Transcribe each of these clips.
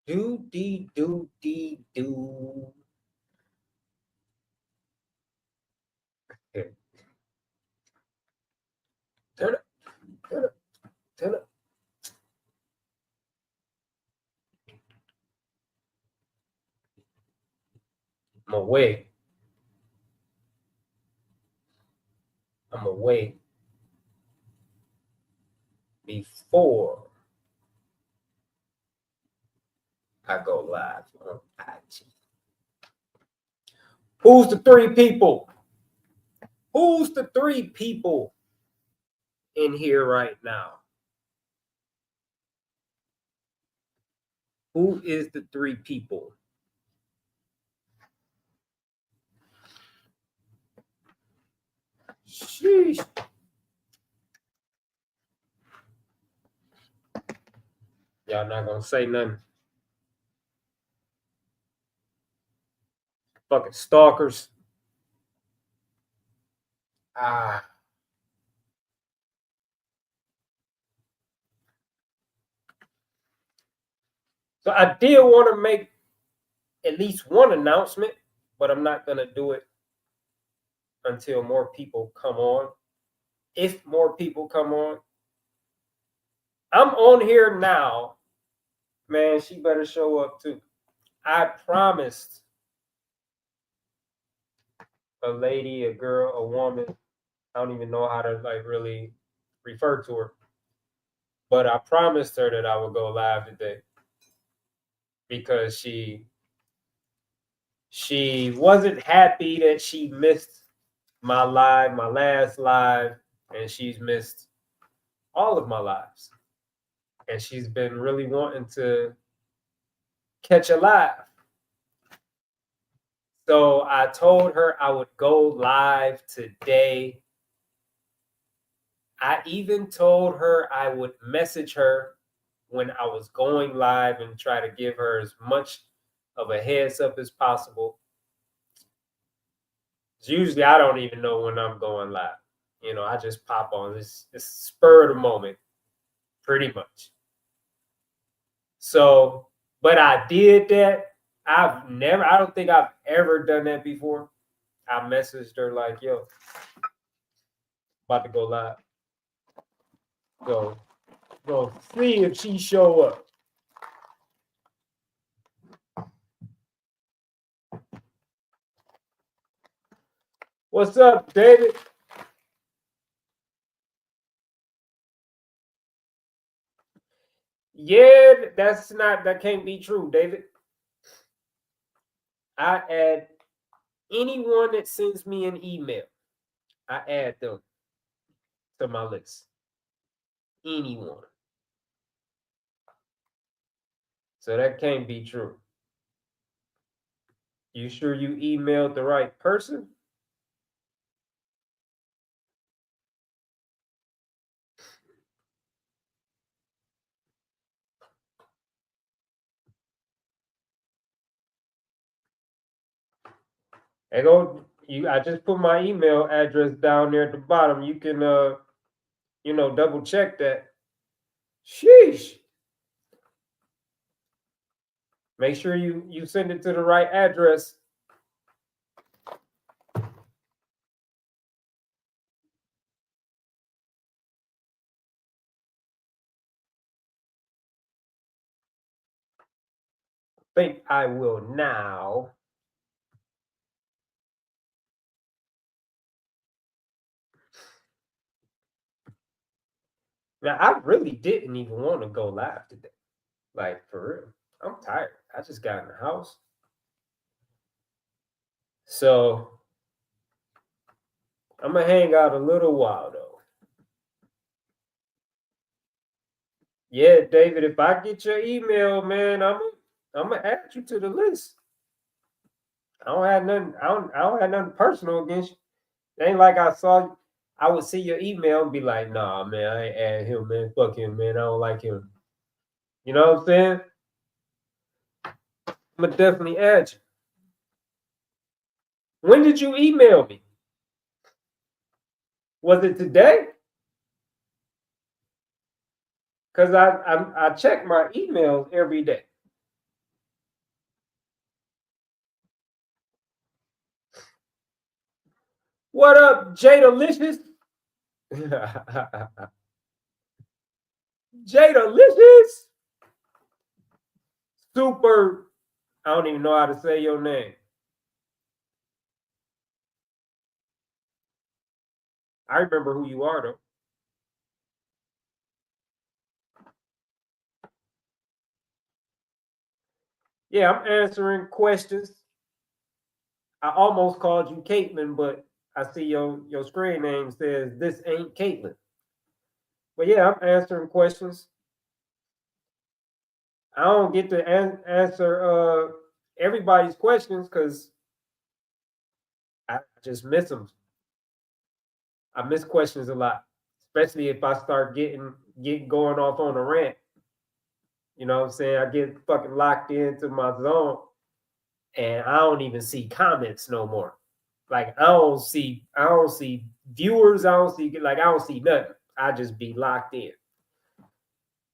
Do. Here. Turn up. Turn up. Turn up. I'm away. I'm away before I go live on IG. Who's the three people? Who's the three people in here right now? Who is the three people? Sheesh. Y'all not gonna say nothing. Fucking stalkers. Ah. So I did want to make at least one announcement, but I'm not gonna do it until more people come on. If more people come on, I'm on here now. Man, she better show up too. I promised a lady, a girl, a woman. I don't even know how to like really refer to her, but I promised her that I would go live today because she wasn't happy that she missed my live, my last live, and she's missed all of my lives. And she's been really wanting to catch a live. So I told her I would go live today. I even told her I would message her when I was going live and try to give her as much of a heads up as possible. Usually I don't even know when I'm going live. You know, I just pop on this spur of the moment, pretty much. So, but I did that. I don't think I've ever done that before. I messaged her like, yo, about to go live. So, go see if she show up. What's up, David? Yeah, that can't be true, David. I add anyone that sends me an email. I add them to my list. Anyone. So that can't be true. You sure you emailed the right person? Hey, I just put my email address down there at the bottom. You can double check that. Sheesh. Make sure you send it to the right address. I think I will now. Now, I really didn't even want to go live today. Like, for real. I'm tired. I just got in the house. So, I'm going to hang out a little while, though. Yeah, David, if I get your email, man, I'm going to add you to the list. I don't have nothing personal against you. It ain't like I would see your email and be like, nah, man, I ain't add him, man. Fuck him, man. I don't like him. You know what I'm saying? I'm gonna definitely add you. When did you email me? Was it today? Because I check my emails every day. What up, Jadalicious? Jadalicious. Super. I don't even know how to say your name. I remember who you are, though. Yeah, I'm answering questions. I almost called you Caitlin, but I see your screen name says this ain't Caitlin. But yeah, I'm answering questions. I don't get to answer everybody's questions because I just miss them. I miss questions a lot, especially if I start getting going off on a rant. You know what I'm saying? I get fucking locked into my zone and I don't even see comments no more. Like I don't see viewers, I don't see nothing. I just be locked in.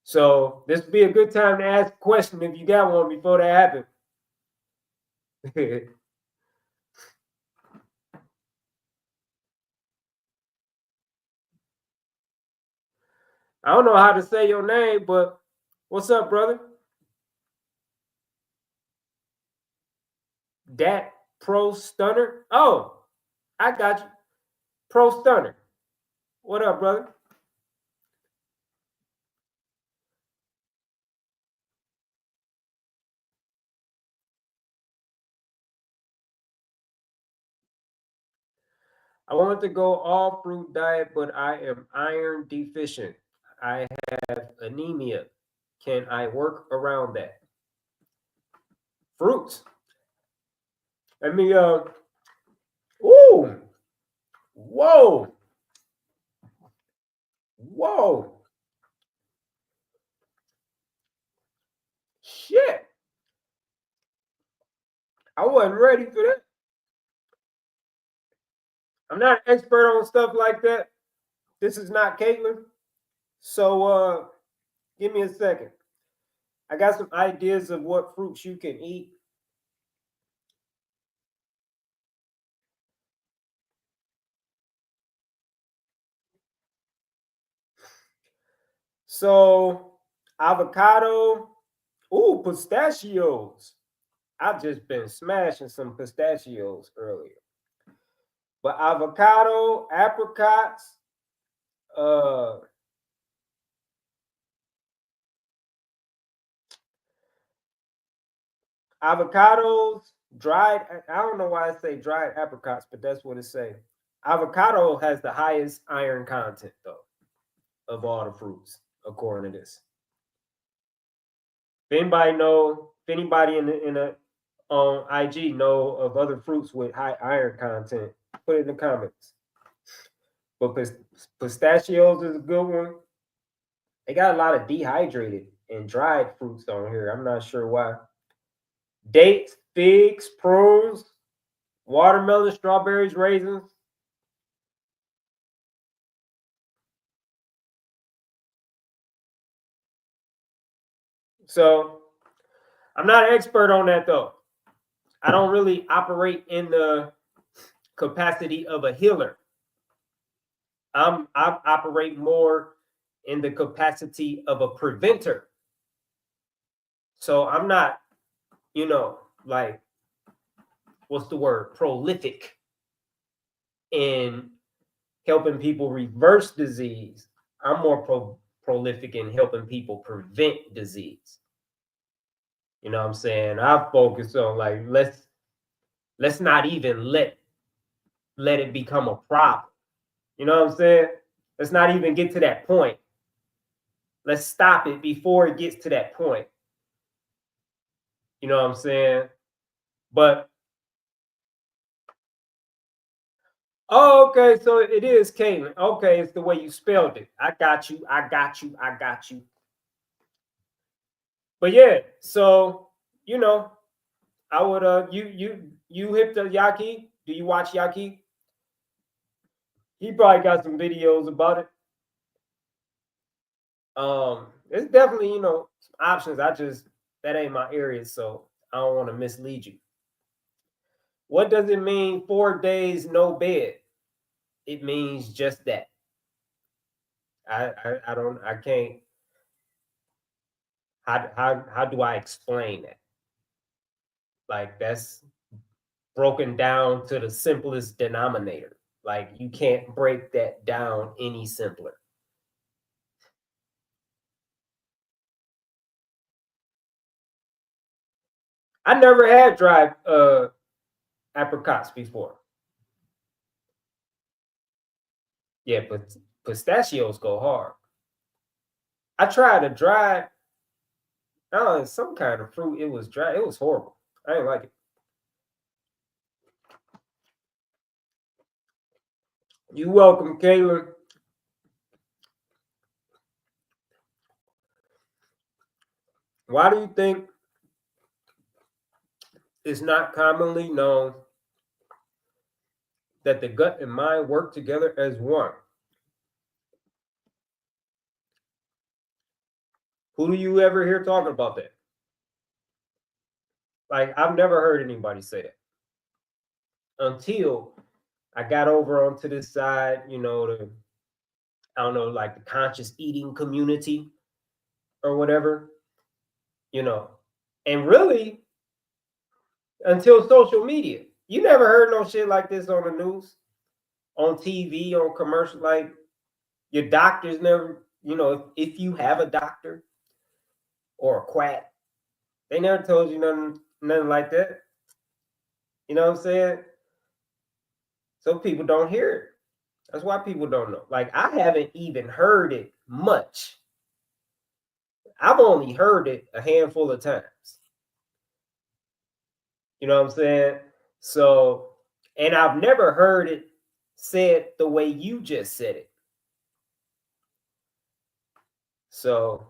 So this would be a good time to ask a question if you got one before that happens. I don't know how to say your name, but what's up, brother? Dat Pro Stunner. Oh, I got you. Pro Stunner. What up, brother? I want to go all fruit diet, but I am iron deficient. I have anemia. Can I work around that? Fruits. Let me ooh. Whoa. Whoa. Shit. I wasn't ready for that. I'm not an expert on stuff like that. This is not Caitlin. So give me a second. I got some ideas of what fruits you can eat. So avocado, ooh, pistachios. I've just been smashing some pistachios earlier. But avocado, apricots, uh, avocados, dried. I don't know why I say dried apricots, but that's what it say. Avocado has the highest iron content though of all the fruits, according to this. If anybody in the on IG know of other fruits with high iron content, put it in the comments. But pistachios is a good one. They got a lot of dehydrated and dried fruits on here. I'm not sure why. Dates, figs, prunes, watermelon, strawberries, raisins. So I'm not an expert on that though. I don't really operate in the capacity of a healer. I operate more in the capacity of a preventer. So I'm not, like what's the word? Prolific in helping people reverse disease. I'm more prolific in helping people prevent disease. You know what I'm saying? I focus on like let's not even let it become a problem. You know what I'm saying? Let's not even get to that point. Let's stop it before it gets to that point. You know what I'm saying? But oh, okay, so it is Caitlin. Okay, it's the way you spelled it. I got you. I got you. I got you. But yeah, so I would you hip the Yaki? Do you watch Yaki? He probably got some videos about it. It's definitely some options. That ain't my area, so I don't want to mislead you. What does it mean 4 days no bed? it means just that. I can't. How do I explain that? Like that's broken down to the simplest denominator. Like you can't break that down any simpler. I never had dried apricots before. Yeah, but pistachios go hard. I tried a dried, oh, some kind of fruit. It was dry. It was horrible. I didn't like it. You welcome, Kayla. Why do you think it's not commonly known that the gut and mind work together as one? Who do you ever hear talking about that? Like, I've never heard anybody say that until I got over onto this side, I don't know, like the conscious eating community or whatever, you know. And really, until social media, you never heard no shit like this on the news, on TV, on commercial. Like, your doctors never, if you have a doctor or a quack, they never told you nothing like that. You know what I'm saying? So people don't hear it. That's why people don't know. Like I haven't even heard it much. I've only heard it a handful of times. You know what I'm saying? So, and I've never heard it said the way you just said it. So,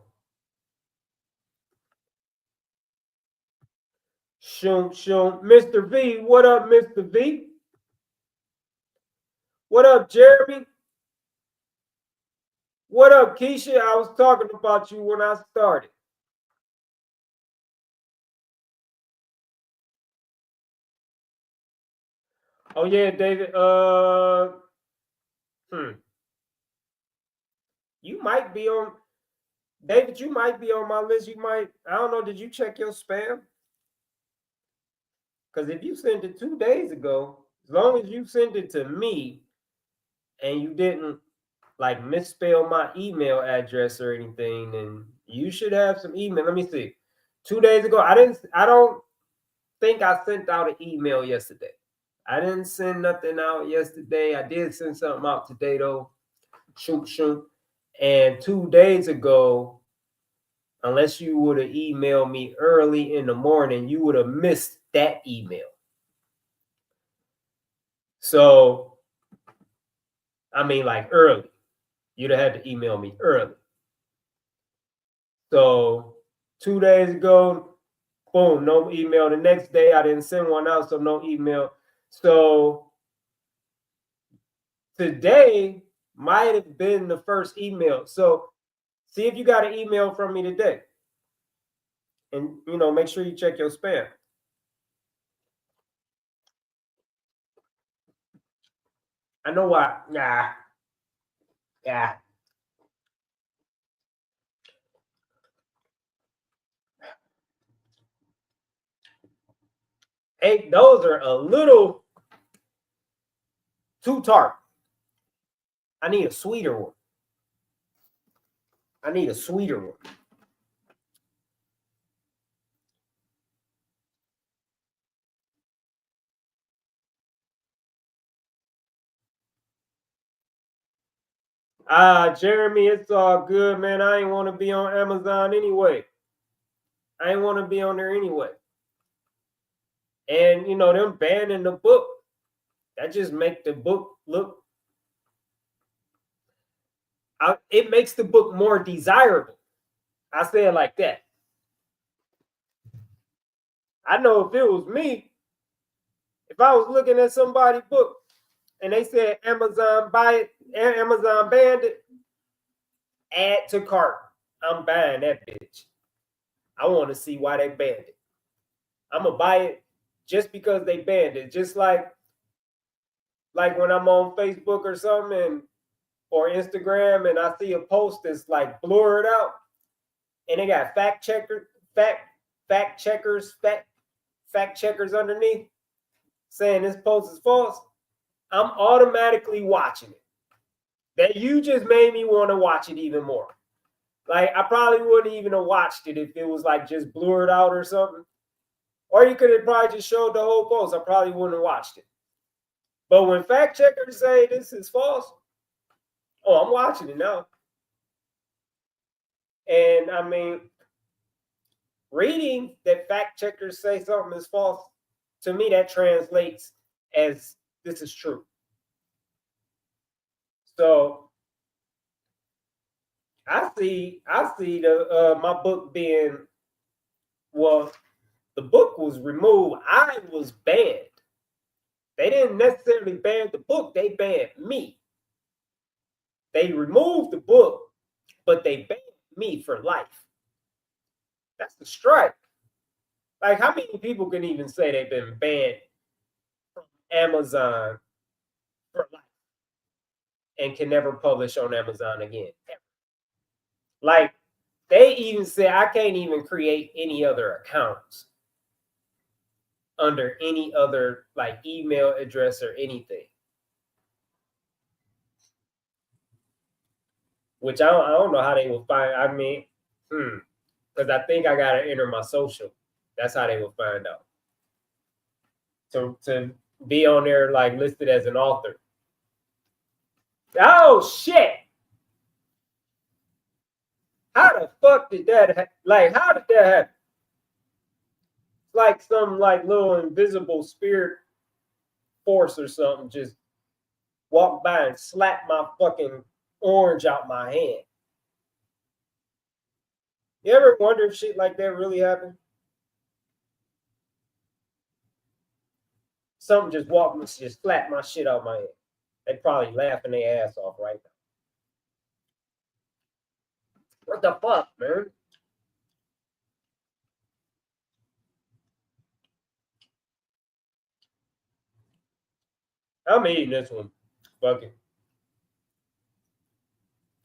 shoom. Mr. V, what up, Mr. V? What up, Jeremy? What up, Keisha? I was talking about you when I started. Oh yeah, David. You might be on David. You might be on my list. You might. I don't know. Did you check your spam? Because if you sent it 2 days ago, as long as you sent it to me and you didn't like misspell my email address or anything, then you should have some email. Let me see. 2 days ago, I don't think I sent out an email yesterday. I didn't send nothing out yesterday. I did send something out today though. Shoot. And 2 days ago, unless you would have emailed me early in the morning, you would have missed that email. So, I mean, like early. You'd have had to email me early. So, 2 days ago, boom, no email. The next day, I didn't send one out, so no email. So, today might have been the first email. So, see if you got an email from me today. And, make sure you check your spam. I know why. Nah. Yeah. Hey, those are a little too tart. I need a sweeter one. I need a sweeter one. Jeremy, it's all good, man. I ain't want to be on Amazon anyway. I ain't want to be on there anyway. And them banning the book, that just make the book look. It makes the book more desirable. I say it like that. I know if it was me, if I was looking at somebody's book and they said Amazon buy it, Amazon banned it, add to cart. I'm buying that bitch. I want to see why they banned it. I'm gonna buy it just because they banned it. Just like like when I'm on Facebook or something or Instagram and I see a post that's like blurred out and they got fact checkers underneath saying this post is false, I'm automatically watching it. That you just made me want to watch it even more. Like I probably wouldn't even have watched it if it was like just blurred out or something. Or you could have probably just showed the whole post. I probably wouldn't have watched it. But when fact checkers say this is false, oh, I'm watching it now. And I mean, reading that fact checkers say something is false, to me that translates as this is true. So I see the my book being, well, the book was removed. I was banned. They didn't necessarily ban the book, they banned me. They removed the book, but they banned me for life. That's the strike. Like, how many people can even say they've been banned from Amazon for life and can never publish on Amazon again? Like, they even say I can't even create any other accounts under any other like email address or anything. Which I don't know how they will find. I mean, because I think I gotta enter my social. That's how they will find out. To be on there like listed as an author. Oh shit! How the fuck did that like? How did that happen? It's like some like little invisible spirit force or something just walked by and slapped my fucking orange out my hand. You ever wonder if shit like that really happened? Something just walked me, just slapped my shit out my hand. They probably laughing their ass off right now. What the fuck, man? I'm eating this one. Fuck it.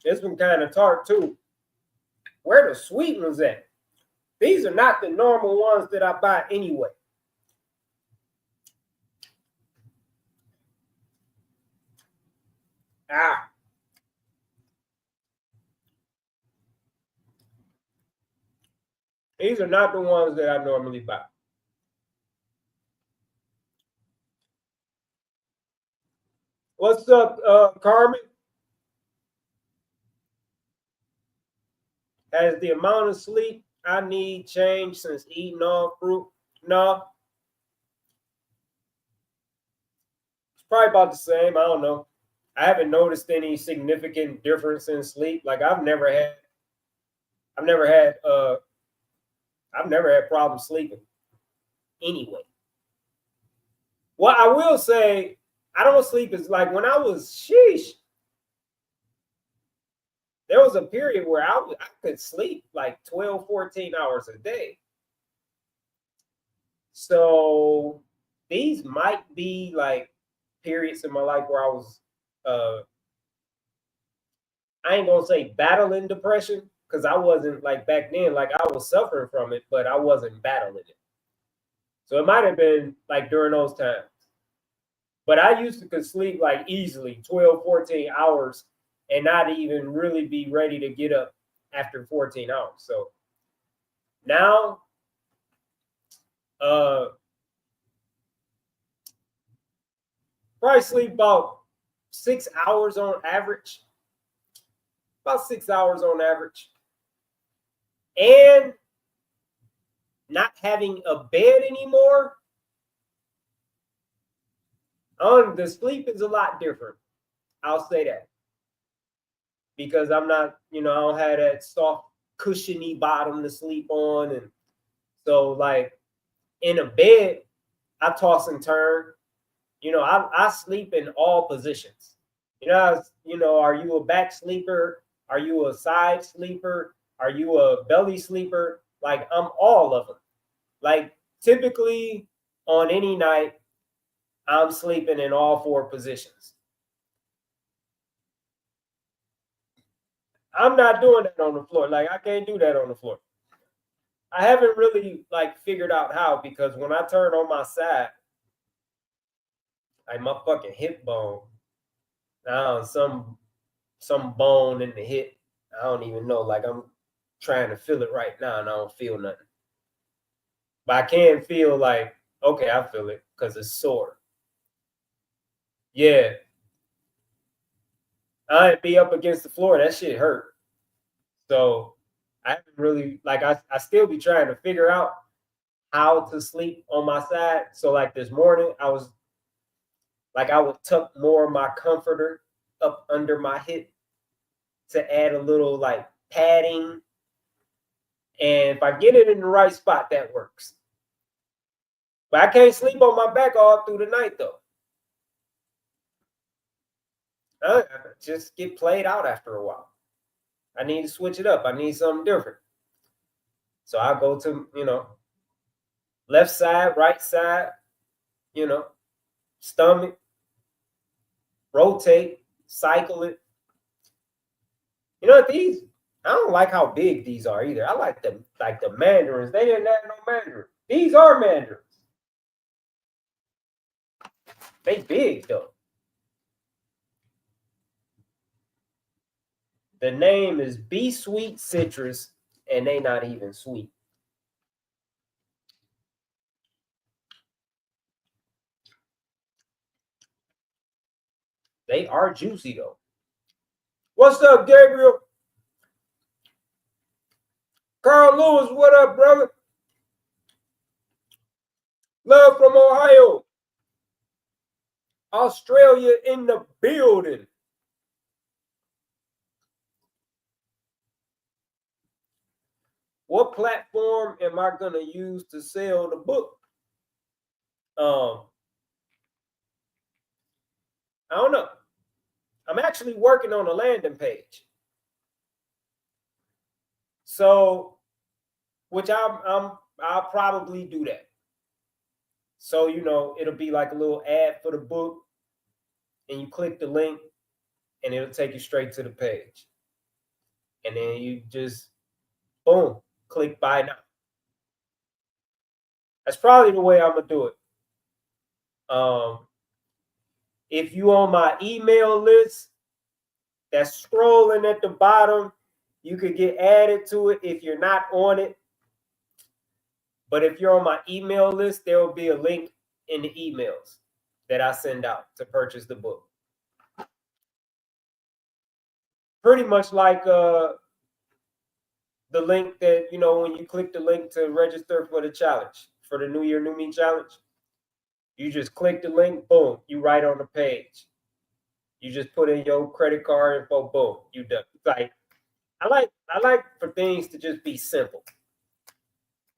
This one kind of tart too. Where the sweet ones at? These are not the normal ones that I buy anyway. Ah. These are not the ones that I normally buy. What's up, Carmen? Has the amount of sleep I need changed since eating all fruit? No. It's probably about the same. I don't know. I haven't noticed any significant difference in sleep. Like I've never had problems sleeping anyway. Well, I will say I don't sleep as like when I was there was a period where I could sleep like 12, 14 hours a day. So these might be like periods in my life where I was I ain't gonna say battling depression because I wasn't like back then, like I was suffering from it, but I wasn't battling it. So it might have been like during those times. But I used to could sleep like easily 12, 14 hours and not even really be ready to get up after 14 hours. So now probably sleep about 6 hours on average. About 6 hours on average. And not having a bed anymore, the sleep is a lot different. I'll say that. Because I'm not, I don't have that soft, cushiony bottom to sleep on. And so, like, in a bed, I toss and turn. I sleep in all positions. Are you a back sleeper? Are you a side sleeper? Are you a belly sleeper? Like, I'm all of them. Like, typically on any night, I'm sleeping in all 4 positions. I'm not doing that on the floor. Like, I can't do that on the floor. I haven't really like figured out how, because when I turn on my side, like my fucking hip bone, now some bone in the hip. I don't even know. Like, I'm trying to feel it right now and I don't feel nothing. But I can feel like, okay, I feel it because it's sore. Yeah. I'd be up against the floor. That shit hurt. So I haven't really like I still be trying to figure out how to sleep on my side. So like this morning, I was like I would tuck more of my comforter up under my hip to add a little like padding. And if I get it in the right spot, that works. But I can't sleep on my back all through the night though. I just get played out after a while. I need to switch it up. I need something different. So I go to, left side, right side, you know, stomach, rotate, cycle it. You know what, these, I don't like how big these are either. I like the mandarins. They didn't have no mandarin. These are mandarins. They big though. The name is Be Sweet Citrus, and they not even sweet. They are juicy though. What's up, Gabriel? Carl Lewis, what up, brother? Love from Ohio. Australia in the building. What platform am I gonna use to sell the book? I don't know. I'm actually working on a landing page. So, which I'll probably do that. So, it'll be like a little ad for the book, and you click the link, and it'll take you straight to the page. And then you just boom, click buy now. That's probably the way I'm gonna do it. If you on my email list that's scrolling at the bottom, you could get added to it if you're not on it. But if you're on my email list, there will be a link in the emails that I send out to purchase the book. Pretty much like the link that, when you click the link to register for the challenge, for the New Year, New Me challenge, you just click the link, boom, you right on the page. You just put in your credit card info, boom, you done. Like, I like for things to just be simple.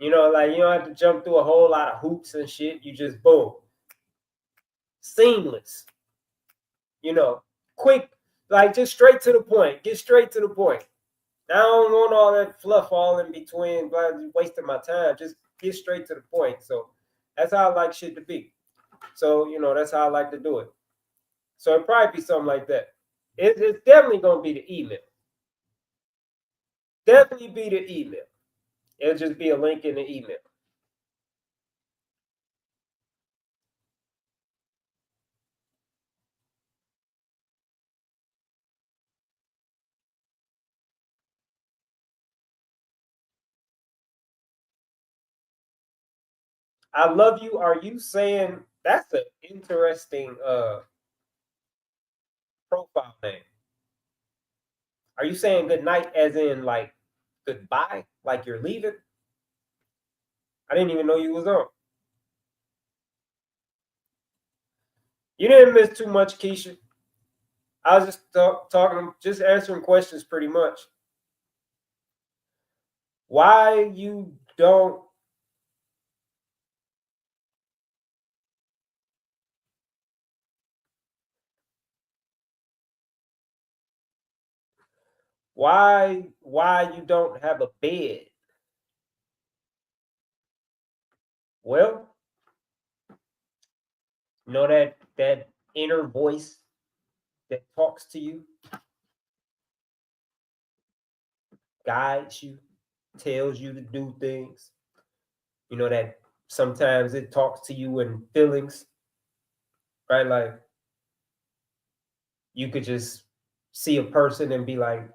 Like you don't have to jump through a whole lot of hoops and shit. You just boom. Seamless. Quick, like just straight to the point. Get straight to the point. I don't want all that fluff all in between, wasting my time. Just get straight to the point. So that's how I like shit to be. So, that's how I like to do it. So it'd probably be something like that. It's definitely gonna be the email. Definitely be the email. It'll just be a link in the email. I love you. Are you saying that's an interesting profile name? Are you saying good night as in like goodbye, like you're leaving? I didn't even know you was on. You didn't miss too much, Keisha. I was just talking, just answering questions pretty much. Why you don't why you don't have a bed? Well, You know that inner voice that talks to you, guides you, tells you to do things. You know that sometimes it talks to you in feelings, right? Like you could just see a person and be like,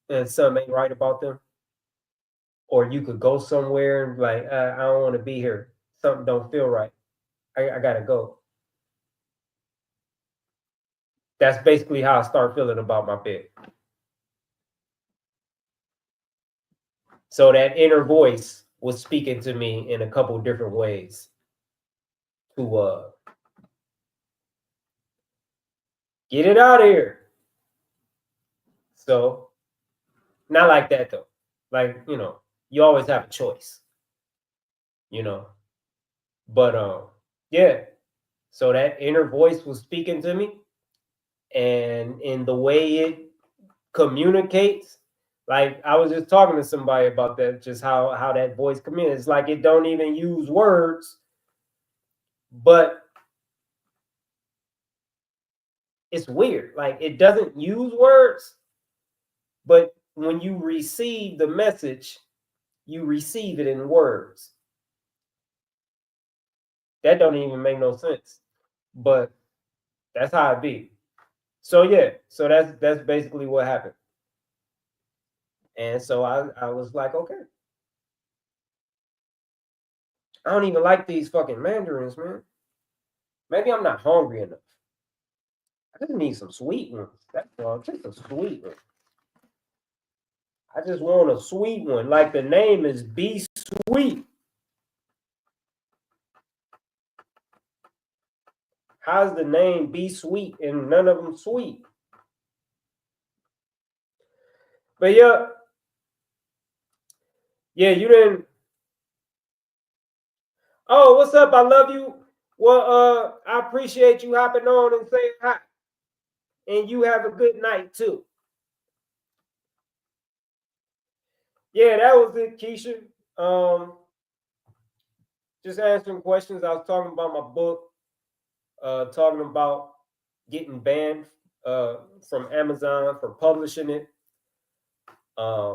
and something ain't right about them. Or you could go somewhere and be like, I don't want to be here. Something don't feel right. I gotta go. That's basically how I start feeling about my bed. So that inner voice was speaking to me in a couple different ways to get it out of here. So not like that though. Like, you always have a choice, you know. But yeah. So that inner voice was speaking to me, and in the way it communicates, like I was just talking to somebody about that, just how that voice communicates. Like it don't even use words, but it's weird. Like it doesn't use words, but when you receive the message, you receive it in words. That don't even make no sense, but that's how it be. So yeah, so that's basically what happened. And so I was like, okay, I don't even like these fucking mandarins, man. Maybe I'm not hungry enough. I just need some sweet ones. That's all. Just a sweet one. I just want a sweet one. Like the name is Be Sweet. How's the name Be Sweet and none of them sweet? But yeah, you didn't. Oh, what's up? I love you. Well, I appreciate you hopping on and saying hi. And you have a good night too. Yeah, that was it, Keisha. Just answering questions. I was talking about my book, talking about getting banned from Amazon for publishing it, uh,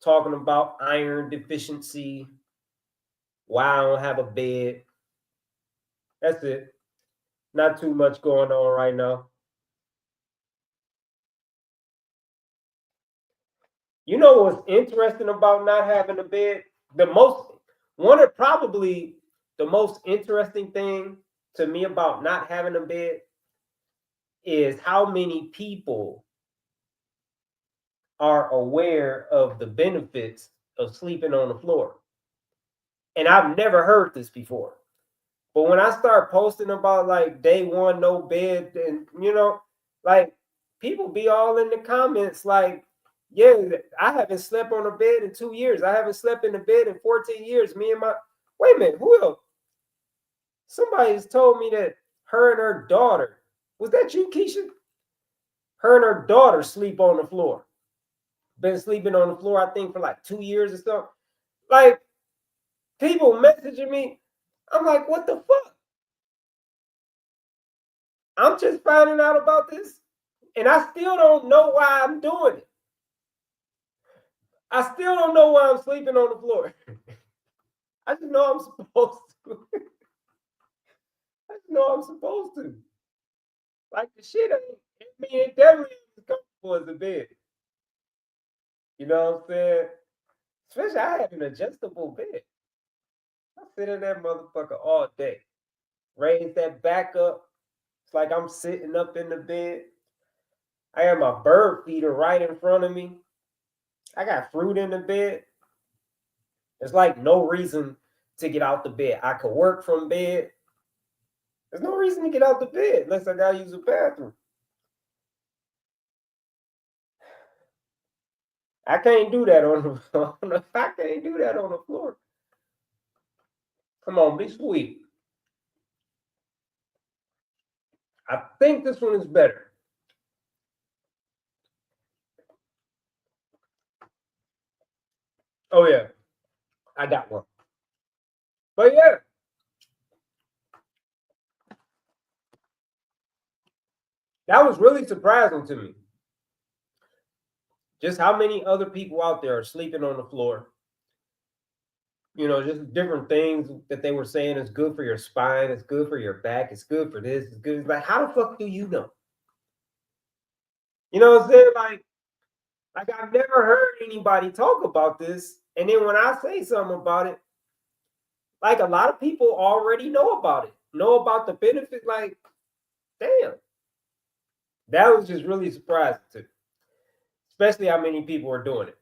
talking about iron deficiency, why I don't have a bed. That's it. Not too much going on right now. You know what's interesting about not having a bed? Probably the most interesting thing to me about not having a bed is how many people are aware of the benefits of sleeping on the floor. And I've never heard this before. But when I start posting about like day one, no bed, and like people be all in the comments like, yeah, I haven't slept on a bed in 2 years. I haven't slept in a bed in 14 years. Wait a minute, who else? Somebody's told me that her and her daughter, was that you, Keisha? Her and her daughter sleep on the floor. Been sleeping on the floor, I think, for like 2 years or so. Like, people messaging me. I'm like, what the fuck? I'm just finding out about this, and I still don't know why I'm doing it. I still don't know why I'm sleeping on the floor. I just know I'm supposed to. I just know I'm supposed to. Like the shit ain't, it definitely is comfortable as a bed. You know what I'm saying? Especially I have an adjustable bed. I sit in that motherfucker all day. Raise that back up. It's like I'm sitting up in the bed. I have my bird feeder right in front of me. I got fruit in the bed. There's like no reason to get out the bed. I could work from bed. There's no reason to get out the bed unless I gotta use a bathroom. I can't do that I can't do that on the floor. Come on, be sweet. I think this one is better. Oh yeah, I got one. But yeah, That was really surprising to me. Just how many other people out there are sleeping on the floor. Just different things that they were saying is good for your spine, it's good for your back, it's good for this, it's good. Like, how the fuck do you know? You know what I'm saying? Like I've never heard anybody talk about this. And then when I say something about it, like a lot of people already know about it, know about the benefit. Like, damn. That was just really surprising to me. Especially how many people are doing it.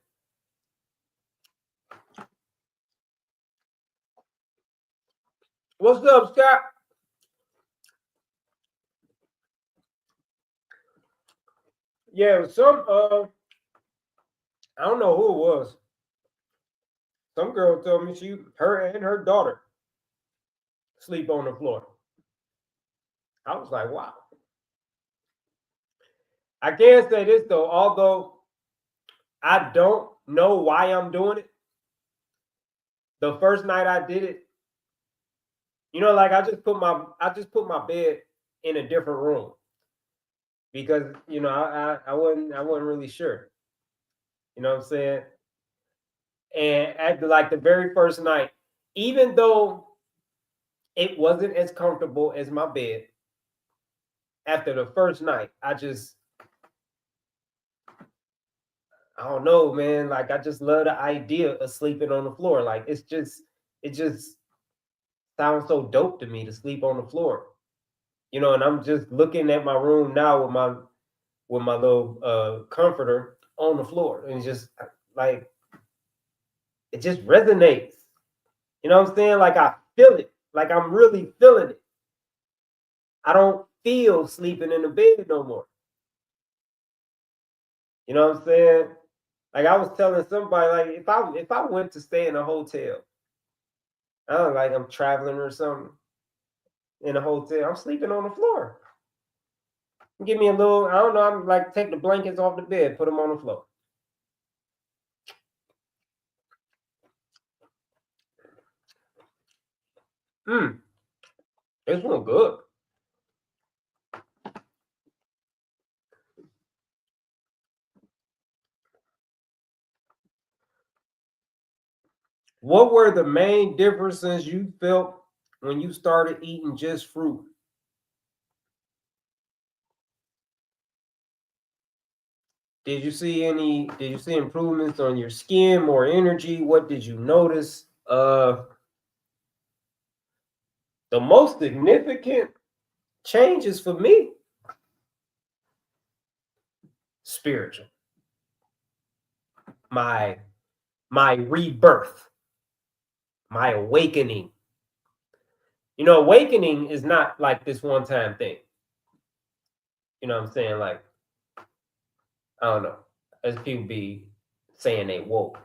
What's up, Scott? Yeah, some I don't know who it was. Some girl told me her and her daughter sleep on the floor. I was like, wow. I can say this though, although I don't know why I'm doing it. The first night I did it, like I just put my bed in a different room because I wasn't really sure. You know what I'm saying? And at the very first night, even though it wasn't as comfortable as my bed, after the first night, I don't know, man. Like I just love the idea of sleeping on the floor. Like it just sounds so dope to me to sleep on the floor. And I'm just looking at my room now with my little comforter on the floor, and it's just like it just resonates. You know what I'm saying? Like I feel it. Like I'm really feeling it. I don't feel sleeping in the bed no more. You know what I'm saying? Like I was telling somebody, like if I went to stay in a hotel, I don't like I'm traveling or something in a hotel, I'm sleeping on the floor. Give me a little, I don't know, I'm like take the blankets off the bed, put them on the floor. This one good. What were the main differences you felt when you started eating just fruit? Did you see improvements on your skin, more energy? What did you notice? The most significant changes for me, spiritual. My rebirth, my awakening. Awakening is not like this one time thing. You know what I'm saying? Like, I don't know. As people be saying they woke.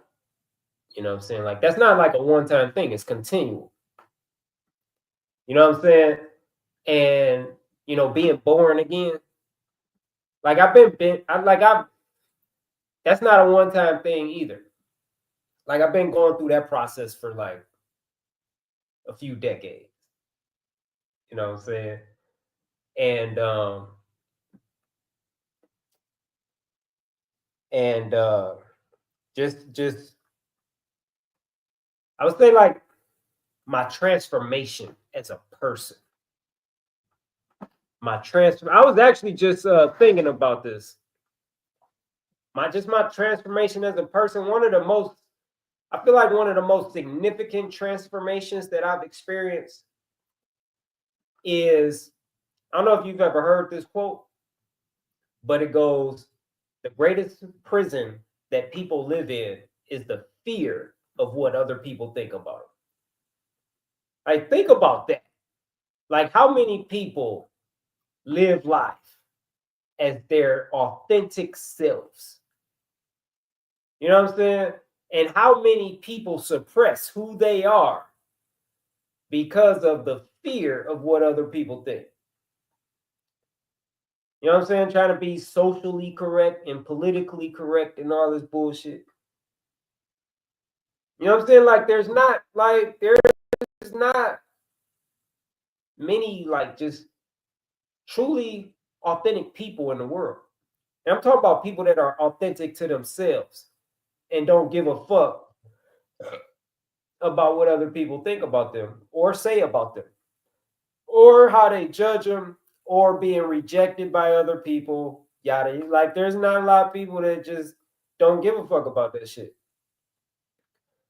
You know what I'm saying? Like, that's not like a one time thing, it's continual. You know what I'm saying? And being born again. Like that's not a one time thing either. Like I've been going through that process for like a few decades. You know what I'm saying? And and just I would say like my transformation as a person. I was actually just thinking about this. My transformation as a person, I feel like one of the most significant transformations that I've experienced is, I don't know if you've ever heard this quote, but it goes, the greatest prison that people live in is the fear of what other people think about it. Like, think about that. Like, how many people live life as their authentic selves? You know what I'm saying? And how many people suppress who they are because of the fear of what other people think? You know what I'm saying? Trying to be socially correct and politically correct and all this bullshit. You know what I'm saying? Like there's not many like just truly authentic people in the world. And I'm talking about people that are authentic to themselves and don't give a fuck about what other people think about them or say about them or how they judge them or being rejected by other people. Yada. Like, there's not a lot of people that just don't give a fuck about that shit.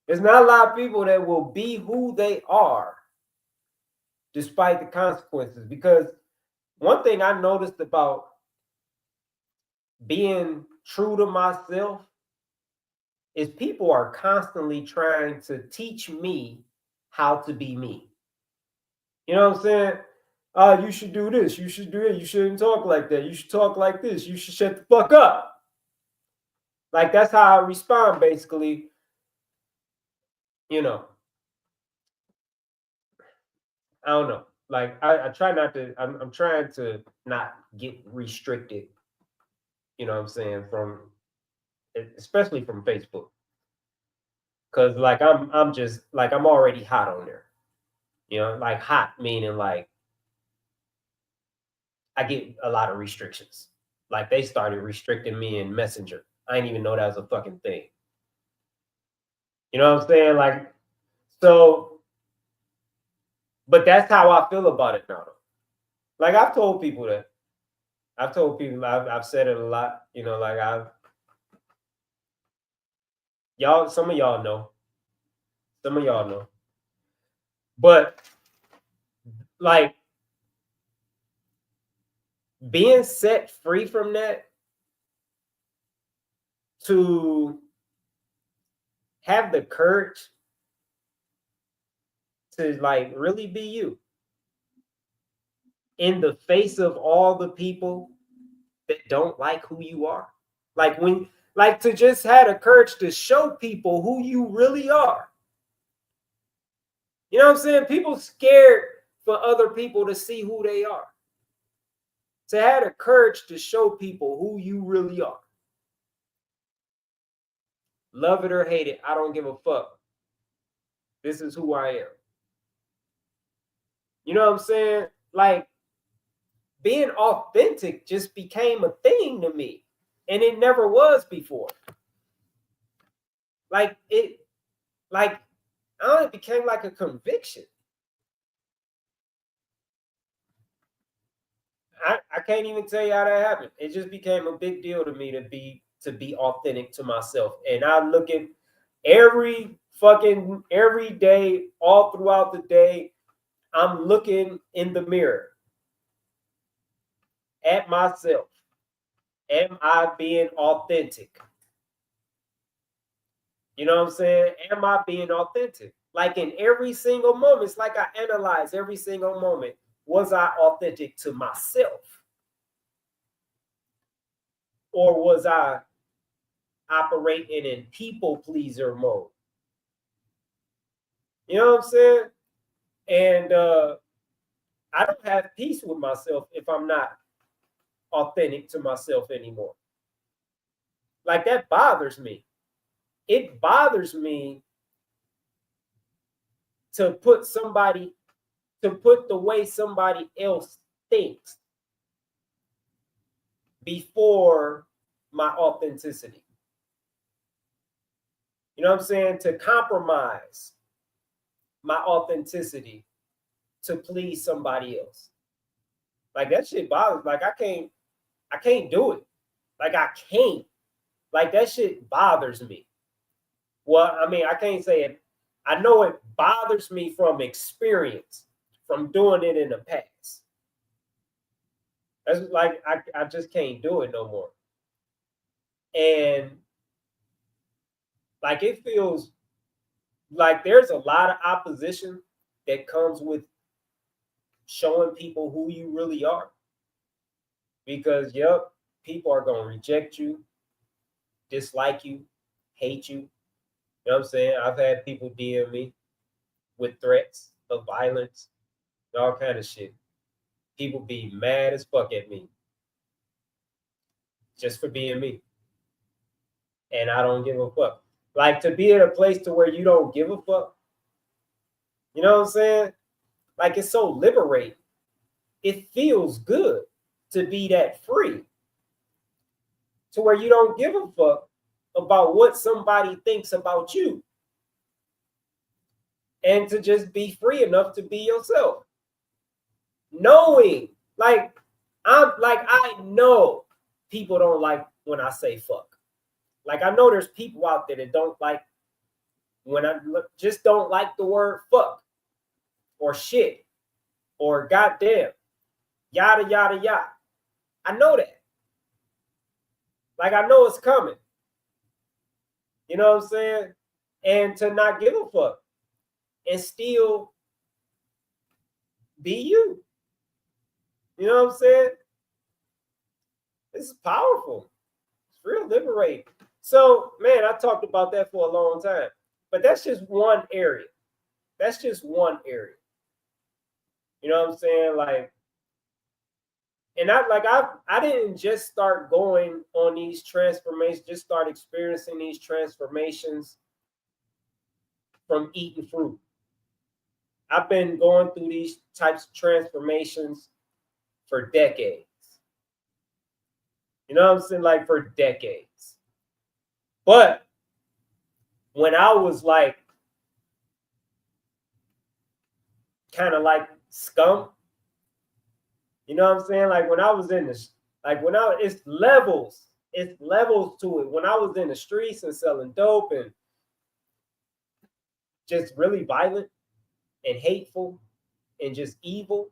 There's not a lot of people that will be who they are despite the consequences. Because one thing I noticed about being true to myself is people are constantly trying to teach me how to be me. You know what I'm saying? You should do this. You should do it. You shouldn't talk like that. You should talk like this. You should shut the fuck up. Like, that's how I respond, basically. You know, I don't know. Like, I try not to, I'm trying to not get restricted, you know what I'm saying, from, especially from Facebook. Cause like I'm just like I'm already hot on there. You know, like hot meaning like I get a lot of restrictions. Like they started restricting me in Messenger. I didn't even know that was a fucking thing. You know what I'm saying? Like, so, but that's how I feel about it now. Like I've told people that. I've told people, I've said it a lot, you know, like some of y'all know. Some of y'all know. But like being set free from that to have the courage to like really be you in the face of all the people that don't like who you are. Like when, like to just have the courage to show people who you really are. You know what I'm saying? People scared for other people to see who they are. To have the courage to show people who you really are. Love it or hate it, I don't give a fuck. This is who I am. You know what I'm saying? Like being authentic just became a thing to me. And it never was before. Like it became like a conviction. I can't even tell you how that happened. It just became a big deal to me to be authentic to myself. And I look at every day, all throughout the day, I'm looking in the mirror at myself. Am I being authentic? You know what I'm saying? Am I being authentic? Like in every single moment, it's like I analyze every single moment. Was I authentic to myself? Or was I operating in people pleaser mode? You know what I'm saying? And I don't have peace with myself if I'm not authentic to myself anymore. Like that bothers me. It bothers me to put the way somebody else thinks before my authenticity. You know what I'm saying? To compromise my authenticity to please somebody else. Like that shit bothers. Like I can't do it. Like I can't. Like that shit bothers me. Well, I mean, I can't say it. I know it bothers me from experience, from doing it in the past. That's like I just can't do it no more. And like it feels like there's a lot of opposition that comes with showing people who you really are. Because yep, people are gonna reject you, dislike you, hate you. You know what I'm saying? I've had people DM me with threats of violence, all kind of shit. People be mad as fuck at me just for being me. And I don't give a fuck. Like to be in a place to where you don't give a fuck. You know what I'm saying? Like it's so liberating. It feels good to be that free, to where you don't give a fuck about what somebody thinks about you, and to just be free enough to be yourself. Knowing, I know people don't like when I say fuck. Like, I know there's people out there that don't like when I just don't like the word fuck or shit or goddamn, yada, yada, yada. I know that. Like, I know it's coming. You know what I'm saying? And to not give a fuck and still be you. You know what I'm saying? This is powerful. It's real liberating. So, man, I talked about that for a long time. But that's just one area. That's just one area. You know what I'm saying? Like, and I didn't just start going on these transformations, just start experiencing these transformations from eating fruit. I've been going through these types of transformations for decades. You know what I'm saying? Like, for decades. But when I was like, kind of like scum, you know what I'm saying? Like, when I was in this, it's levels to it. When I was in the streets and selling dope and just really violent and hateful and just evil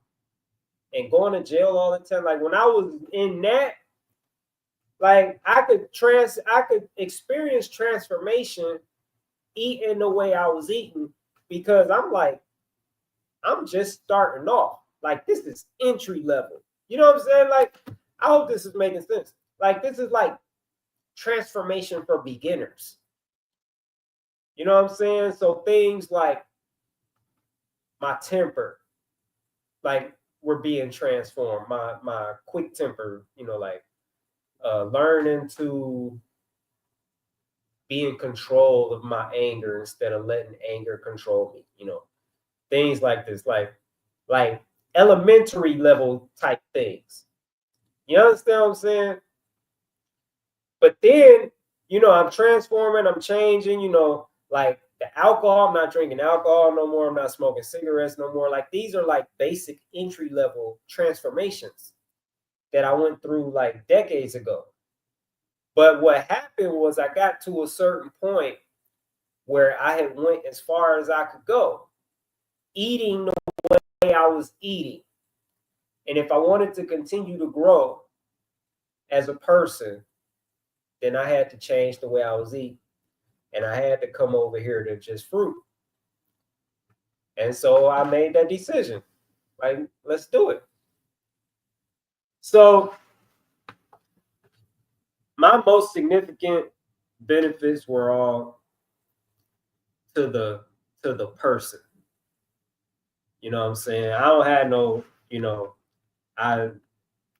and going to jail all the time. Like, when I was in that, like, I could experience transformation eating the way I was eating, because I'm like, I'm just starting off. Like, this is entry level. You know what I'm saying? Like, I hope this is making sense. Like, this is like transformation for beginners. You know what I'm saying? So things like my temper, like, were being transformed. My quick temper, you know, like learning to be in control of my anger instead of letting anger control me. You know, things like this, like elementary level type things. You understand what I'm saying? But then, you know, I'm transforming, I'm changing, you know, like the alcohol, I'm not drinking alcohol no more. I'm not smoking cigarettes no more. Like, these are like basic entry level transformations that I went through like decades ago. But what happened was I got to a certain point where I had went as far as I could go, eating the way I was eating. And if I wanted to continue to grow as a person, then I had to change the way I was eating. And I had to come over here to just fruit. And so I made that decision. Like, let's do it. So my most significant benefits were all to the person. You know what I'm saying? I don't have no, you know, I,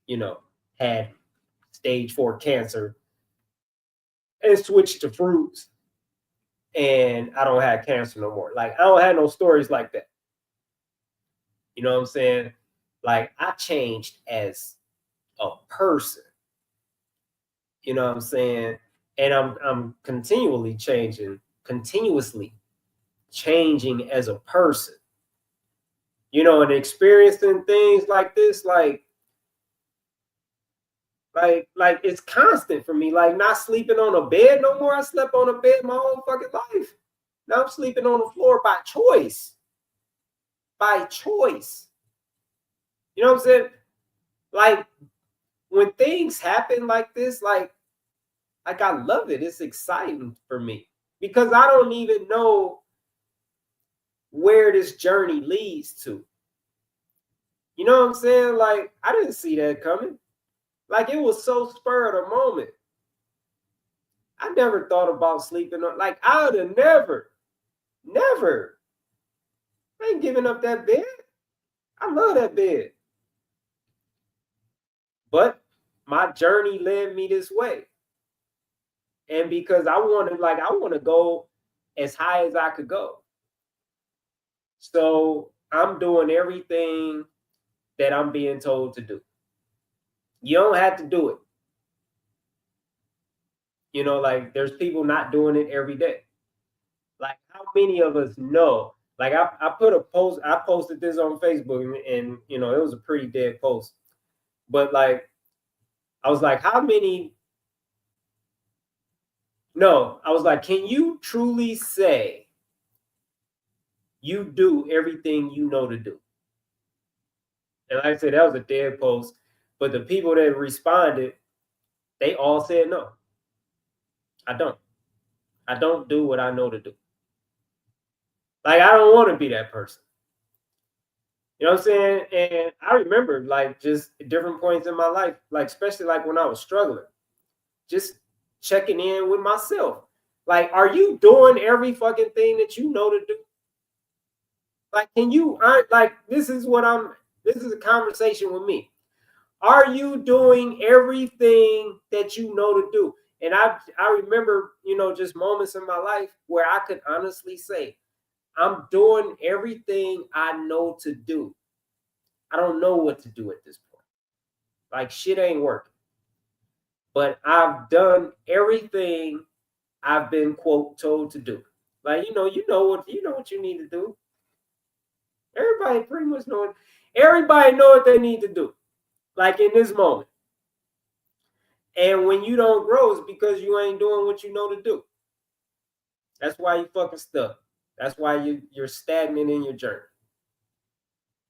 you know, had stage 4 cancer and switched to fruits, and I don't have cancer no more. Like, I don't have no stories like that. You know what I'm saying? Like, I changed as a person. You know what I'm saying? And I'm continuously changing as a person. You know, and experiencing things like this, like it's constant for me. Like, not sleeping on a bed no more. I slept on a bed my whole fucking life. Now I'm sleeping on the floor by choice. By choice. You know what I'm saying? Like, when things happen like this, like I love it. It's exciting for me, because I don't even know where this journey leads to. You know what I'm saying? Like, I didn't see that coming. Like, it was so spur of the moment. I never thought about sleeping on, like, I would have never. I ain't giving up that bed. I love that bed. But my journey led me this way. And because I want to go as high as I could go. So I'm doing everything that I'm being told to do. You don't have to do it. You know, like there's people not doing it every day. Like how many of us know? Like I put a post, I posted this on Facebook and you know, it was a pretty dead post. But like I was like, how many? No, I was like, can you truly say you do everything you know to do? And like I said, that was a dead post. But the people that responded, they all said no. I don't. I don't do what I know to do. Like I don't want to be that person. You know what I'm saying? And I remember like just different points in my life, like especially like when I was struggling, just checking in with myself. Like, are you doing every fucking thing that you know to do? Like, can you like this is what I'm this is a conversation with me. Are you doing everything that you know to do? And I remember, you know, just moments in my life where I could honestly say, I'm doing everything I know to do. I don't know what to do at this point. Like shit ain't working. But I've done everything I've been quote told to do. Like you know what you need to do. Everybody pretty much know it. Everybody know what they need to do. Like in this moment. And when you don't grow, it's because you ain't doing what you know to do. That's why you fucking stuck. That's why you're stagnant in your journey.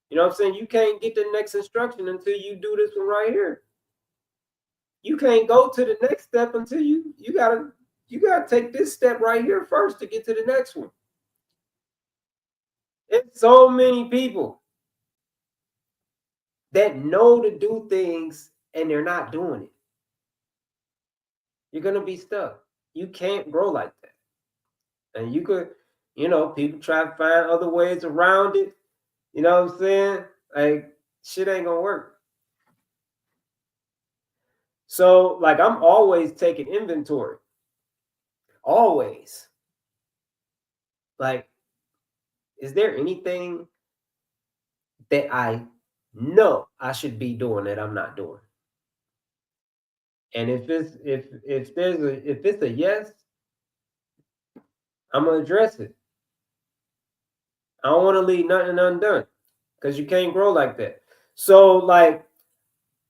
You know what I'm saying? You can't get the next instruction until you do this one right here. You can't go to the next step until you gotta take this step right here first to get to the next one. It's so many people that know to do things and they're not doing it. You're gonna be stuck. You can't grow like that. And you could, you know, people try to find other ways around it. You know what I'm saying? Like shit ain't gonna work. So like I'm always taking inventory. Always. Like, is there anything that I know I should be doing that I'm not doing? And if it's a yes, I'm gonna address it. I don't want to leave nothing undone because you can't grow like that. So like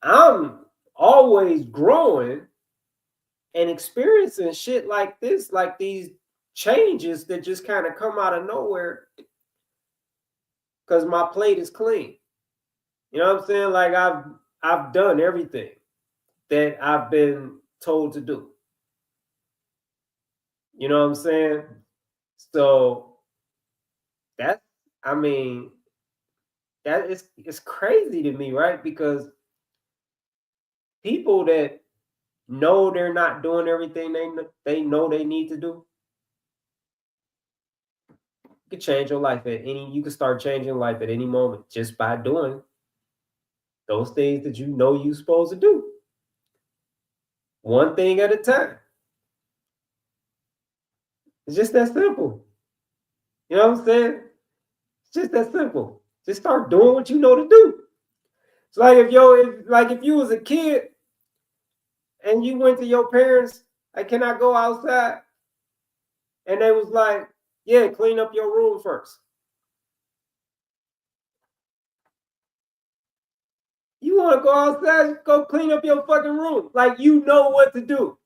I'm always growing and experiencing shit like this, like these changes that just kind of come out of nowhere because my plate is clean. You know what I'm saying? Like I've done everything that I've been told to do. You know what I'm saying? So that's I mean, that is it's crazy to me, right? Because people that know they're not doing everything they know they need to do, you can change your life at any you can start changing life at any moment just by doing those things that you know you're supposed to do. One thing at a time. It's just that simple. You know what I'm saying? It's just that simple. Just start doing what you know to do. It's like if you was a kid and you went to your parents, like, can I go outside? And they was like, yeah, clean up your room first. You want to go outside, go clean up your fucking room. Like you know what to do.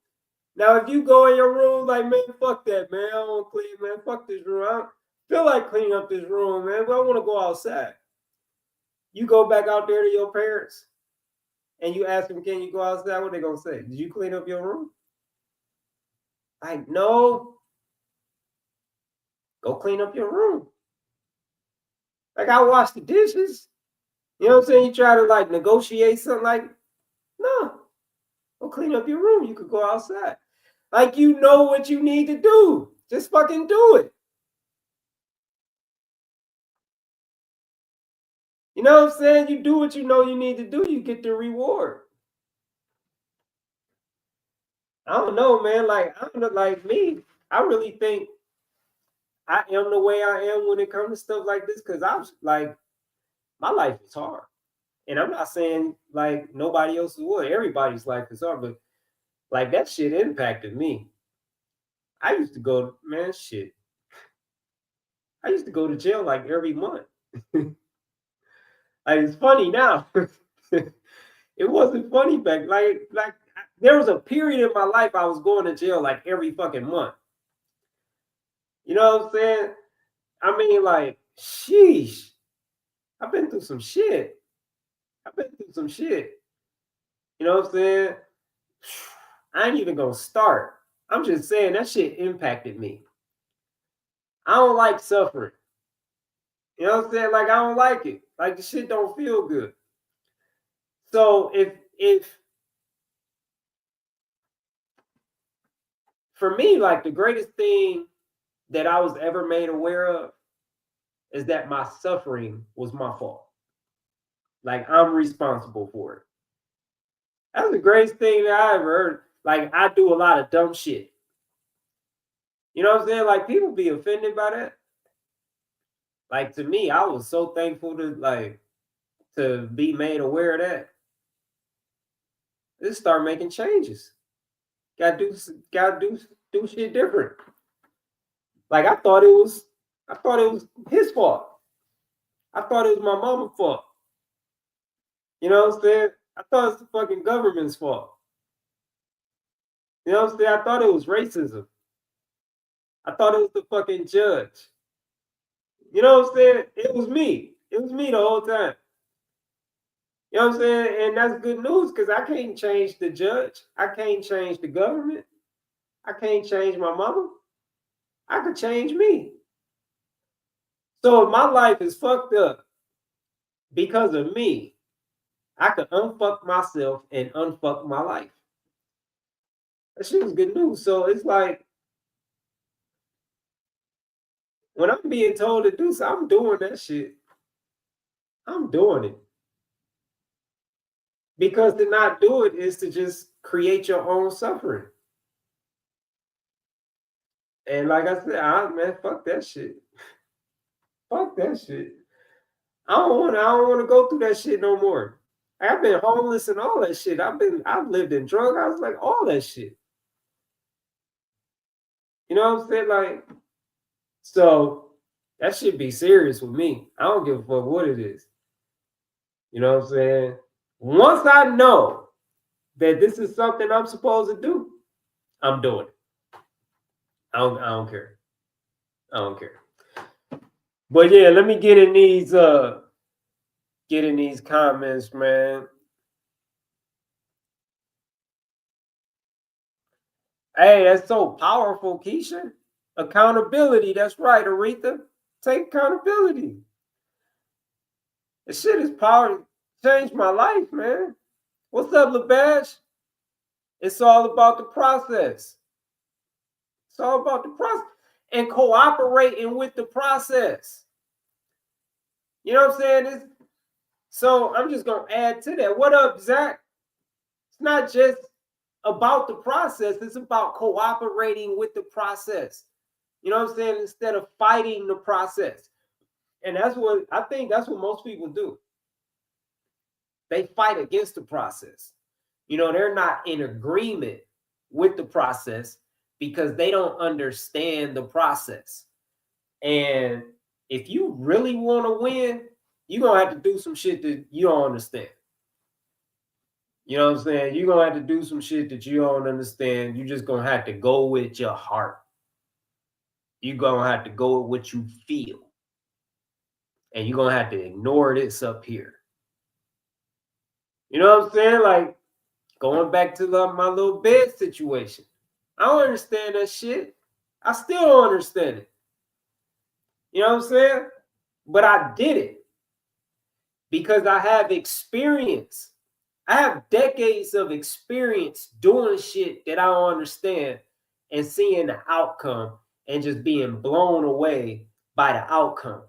Now, if you go in your room, like, man, fuck that, man. I don't want to clean, man. Fuck this room. I don't feel like cleaning up this room, man. But I want to go outside. You go back out there to your parents and you ask them, can you go outside? What they gonna say? Did you clean up your room? Like, no. Go clean up your room. Like, I wash the dishes. You know what I'm saying? You try to like negotiate something like, no, go clean up your room. You could go outside. Like, you know what you need to do. Just fucking do it. You know what I'm saying? You do what you know you need to do, you get the reward. I don't know, man. Like, I don't know, like me, I really think I am the way I am when it comes to stuff like this because I was like, my life is hard. And I'm not saying like nobody else's would. Everybody's life is hard, but like that shit impacted me. I used to go, man, shit. I used to go to jail like every month. Like it's funny now. It wasn't funny back. Like there was a period in my life I was going to jail like every fucking month. You know what I'm saying? I mean, like, sheesh. I've been through some shit. I've been through some shit. You know what I'm saying? I ain't even gonna start. I'm just saying that shit impacted me. I don't like suffering. You know what I'm saying? Like I don't like it. Like the shit don't feel good. So if for me, like the greatest thing that I was ever made aware of is that my suffering was my fault. Like I'm responsible for it. That's the greatest thing that I ever heard. Like I do a lot of dumb shit. You know what I'm saying? Like people be offended by that. Like to me, I was so thankful to be made aware of that. Let's start making changes. Gotta do shit different. Like I thought it was his fault. I thought it was my mama's fault. You know what I'm saying? I thought it's the fucking government's fault. You know what I'm saying? I thought it was racism. I thought it was the fucking judge. You know what I'm saying? It was me. It was me the whole time. You know what I'm saying? And that's good news because I can't change the judge. I can't change the government. I can't change my mama. I could change me. So if my life is fucked up because of me, I could unfuck myself and unfuck my life. That shit was good news. So it's like when I'm being told to do something, I'm doing that shit. I'm doing it. Because to not do it is to just create your own suffering. And like I said, man, fuck that shit. Fuck that shit. I don't want to go through that shit no more. I've been homeless and all that shit. I've lived in drug houses, like all that shit. You know what I'm saying? Like, so that should be serious with me. I don't give a fuck what it is. You know what I'm saying? Once I know that this is something I'm supposed to do, I'm doing it. I don't care. I don't care. But yeah, let me get in these comments, man. Hey, that's so powerful, Keisha. Accountability. That's right, Aretha. Take accountability. This shit is power. Changed my life, man. What's up, LeBash? It's all about the process. It's all about the process and cooperating with the process. You know what I'm saying? So I'm just gonna add to that. What up, Zach? It's not just about the process, it's about cooperating with the process. You know what I'm saying? Instead of fighting the process. And that's what I think that's what most people do. They fight against the process. You know, they're not in agreement with the process because they don't understand the process. And if you really want to win, you're going to have to do some shit that you don't understand. You know what I'm saying? You're going to have to do some shit that you don't understand. You're just going to have to go with your heart. You're going to have to go with what you feel. And you're going to have to ignore this up here. You know what I'm saying? Like, going back to my little bed situation. I don't understand that shit. I still don't understand it. You know what I'm saying? But I did it because I have experience. I have decades of experience doing shit that I don't understand and seeing the outcome and just being blown away by the outcome.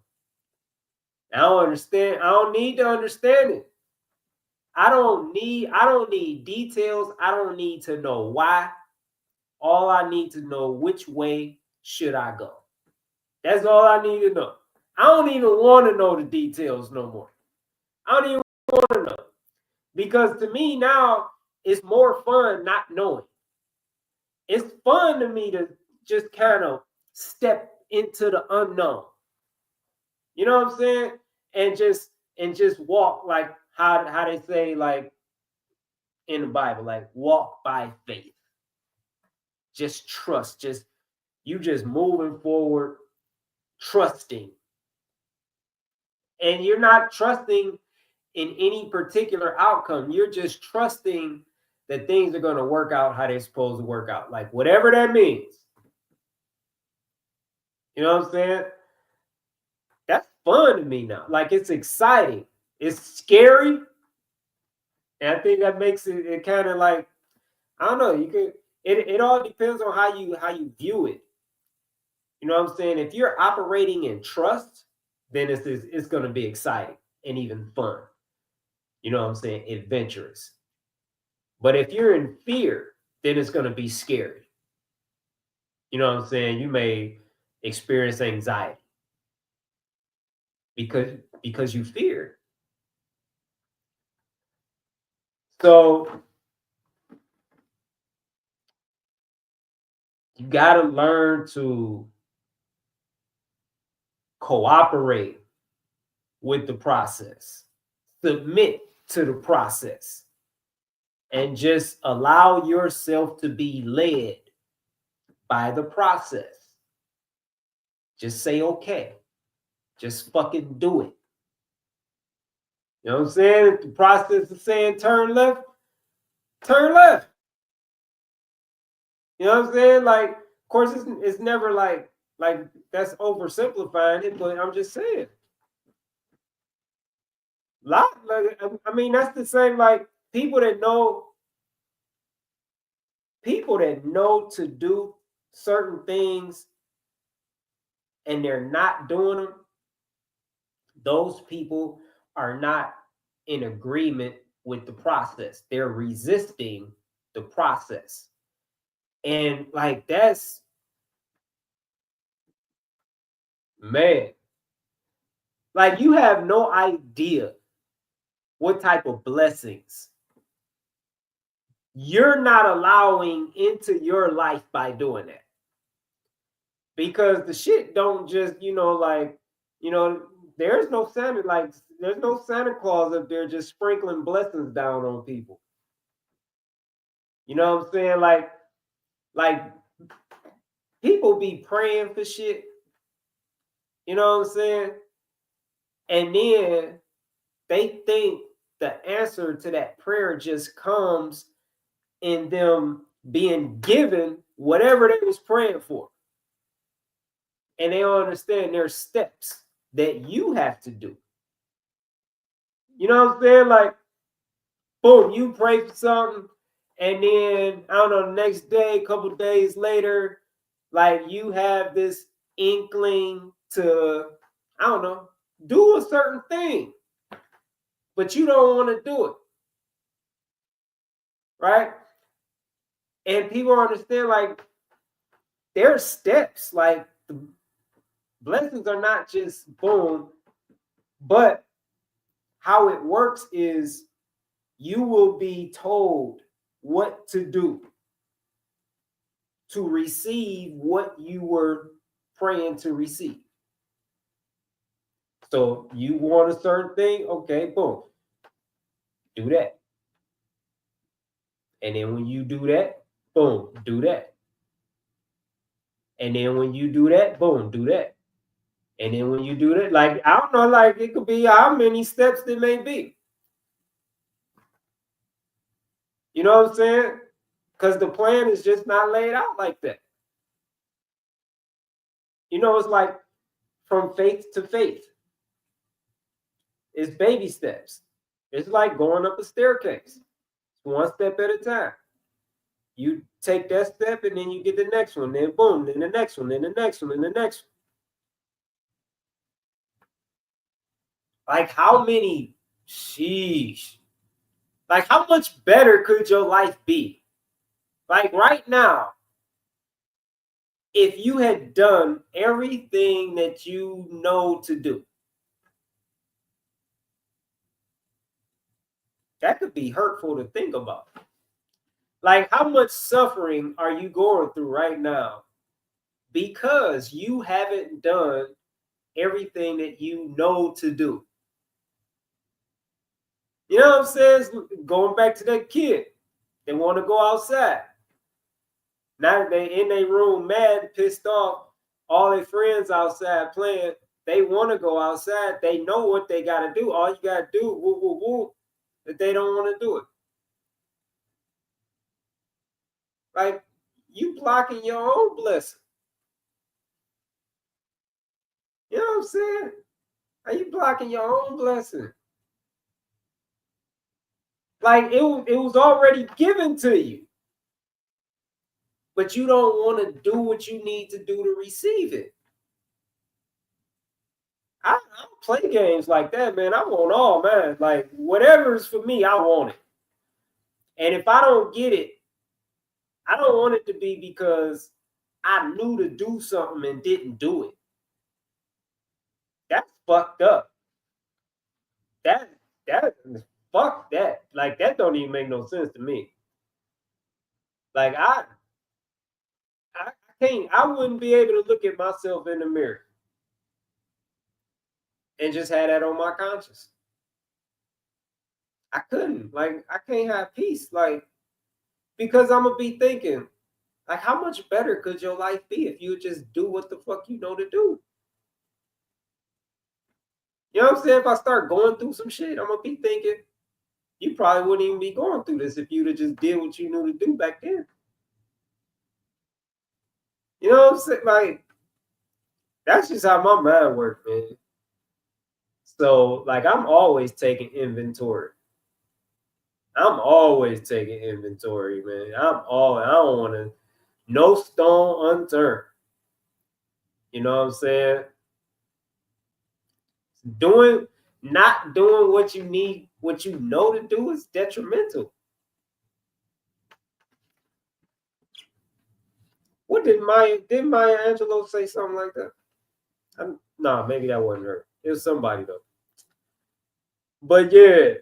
I don't understand. I don't need to understand it. I don't need details. I don't need to know why. All I need to know which way should I go. That's all I need to know. I don't even want to know the details no more. I don't even want to know. Because to me now, it's more fun not knowing. It's fun to me to just kind of step into the unknown. You know what I'm saying? And just walk like how they say like in the Bible, like walk by faith. Just trust. You just moving forward, trusting. And you're not trusting in any particular outcome. You're just trusting that things are going to work out how they're supposed to work out. Like whatever that means. You know what I'm saying? That's fun to me now. Like it's exciting. It's scary. And I think that makes it kind of like, I don't know, it all depends on how you view it. You know what I'm saying? If you're operating in trust, then it's going to be exciting and even fun. You know what I'm saying? Adventurous. But if you're in fear, then it's going to be scary. You know what I'm saying? You may experience anxiety because you fear. So you got to learn to cooperate with the process, submit to the process, and just allow yourself to be led by the process. Just say, okay, just fucking do it. You know what I'm saying? If the process is saying turn left, turn left. You know what I'm saying? Like, of course, it's never like that's oversimplifying it, but I'm just saying. Like, I mean, that's the same like people that know to do certain things and they're not doing them. Those people are not in agreement with the process. They're resisting the process. And like that's man, like you have no idea what type of blessings you're not allowing into your life by doing that. Because the shit don't just, there's no Santa Claus up there just sprinkling blessings down on people. You know what I'm saying? Like people be praying for shit. You know what I'm saying? And then they think the answer to that prayer just comes in them being given whatever they was praying for. And they don't understand there's steps that you have to do. You know what I'm saying? Like, boom, you pray for something, and then I don't know, the next day, a couple days later, like you have this inkling to, I don't know, do a certain thing, but you don't want to do it. Right? And people understand like there's steps, like the blessings are not just boom, but how it works is you will be told what to do to receive what you were praying to receive. So you want a certain thing, okay, boom, do that. And then when you do that, boom, do that. And then when you do that, boom, do that. And then when you do that, like, I don't know, like it could be how many steps there may be. You know what I'm saying? Because the plan is just not laid out like that. You know, it's like from faith to faith. It's baby steps. It's like going up a staircase. One step at a time. You take that step and then you get the next one, then boom, then the next one, then the next one, then the next one. Like how many, sheesh. Like how much better could your life be? Like right now, if you had done everything that you know to do, That could be hurtful to think about. Like, how much suffering are you going through right now because you haven't done everything that you know to do? You know what I'm saying? Going back to that kid, they want to go outside. Now they in their room, mad, pissed off. All their friends outside playing. They want to go outside. They know what they got to do. All you got to do, woo, woo, woo, but they don't want to do it. Like, you blocking your own blessing. You know what I'm saying? Are you blocking your own blessing? Like, it was already given to you, but you don't want to do what you need to do to receive it. I don't play games like that, man. I want all, man. Like, whatever's for me, I want it. And if I don't get it, I don't want it to be because I knew to do something and didn't do it. That's fucked up. That fuck that. Like, that don't even make no sense to me. Like, I can't. I wouldn't be able to look at myself in the mirror and just have that on my conscience. I couldn't. Like, I can't have peace. Like, because I'm gonna be thinking, like, how much better could your life be if you just do what the fuck you know to do? You know what I'm saying? If I start going through some shit, I'm gonna be thinking, you probably wouldn't even be going through this if you'd have just did what you knew to do back then. You know what I'm saying? Like, that's just how my mind works, man. So, like, I'm always taking inventory. I'm always taking inventory, man. I don't want to, no stone unturned. You know what I'm saying? Not doing what you need, what you know to do is detrimental. What did Maya Angelou say something like that? No, maybe that wasn't her. It was somebody though. But yeah,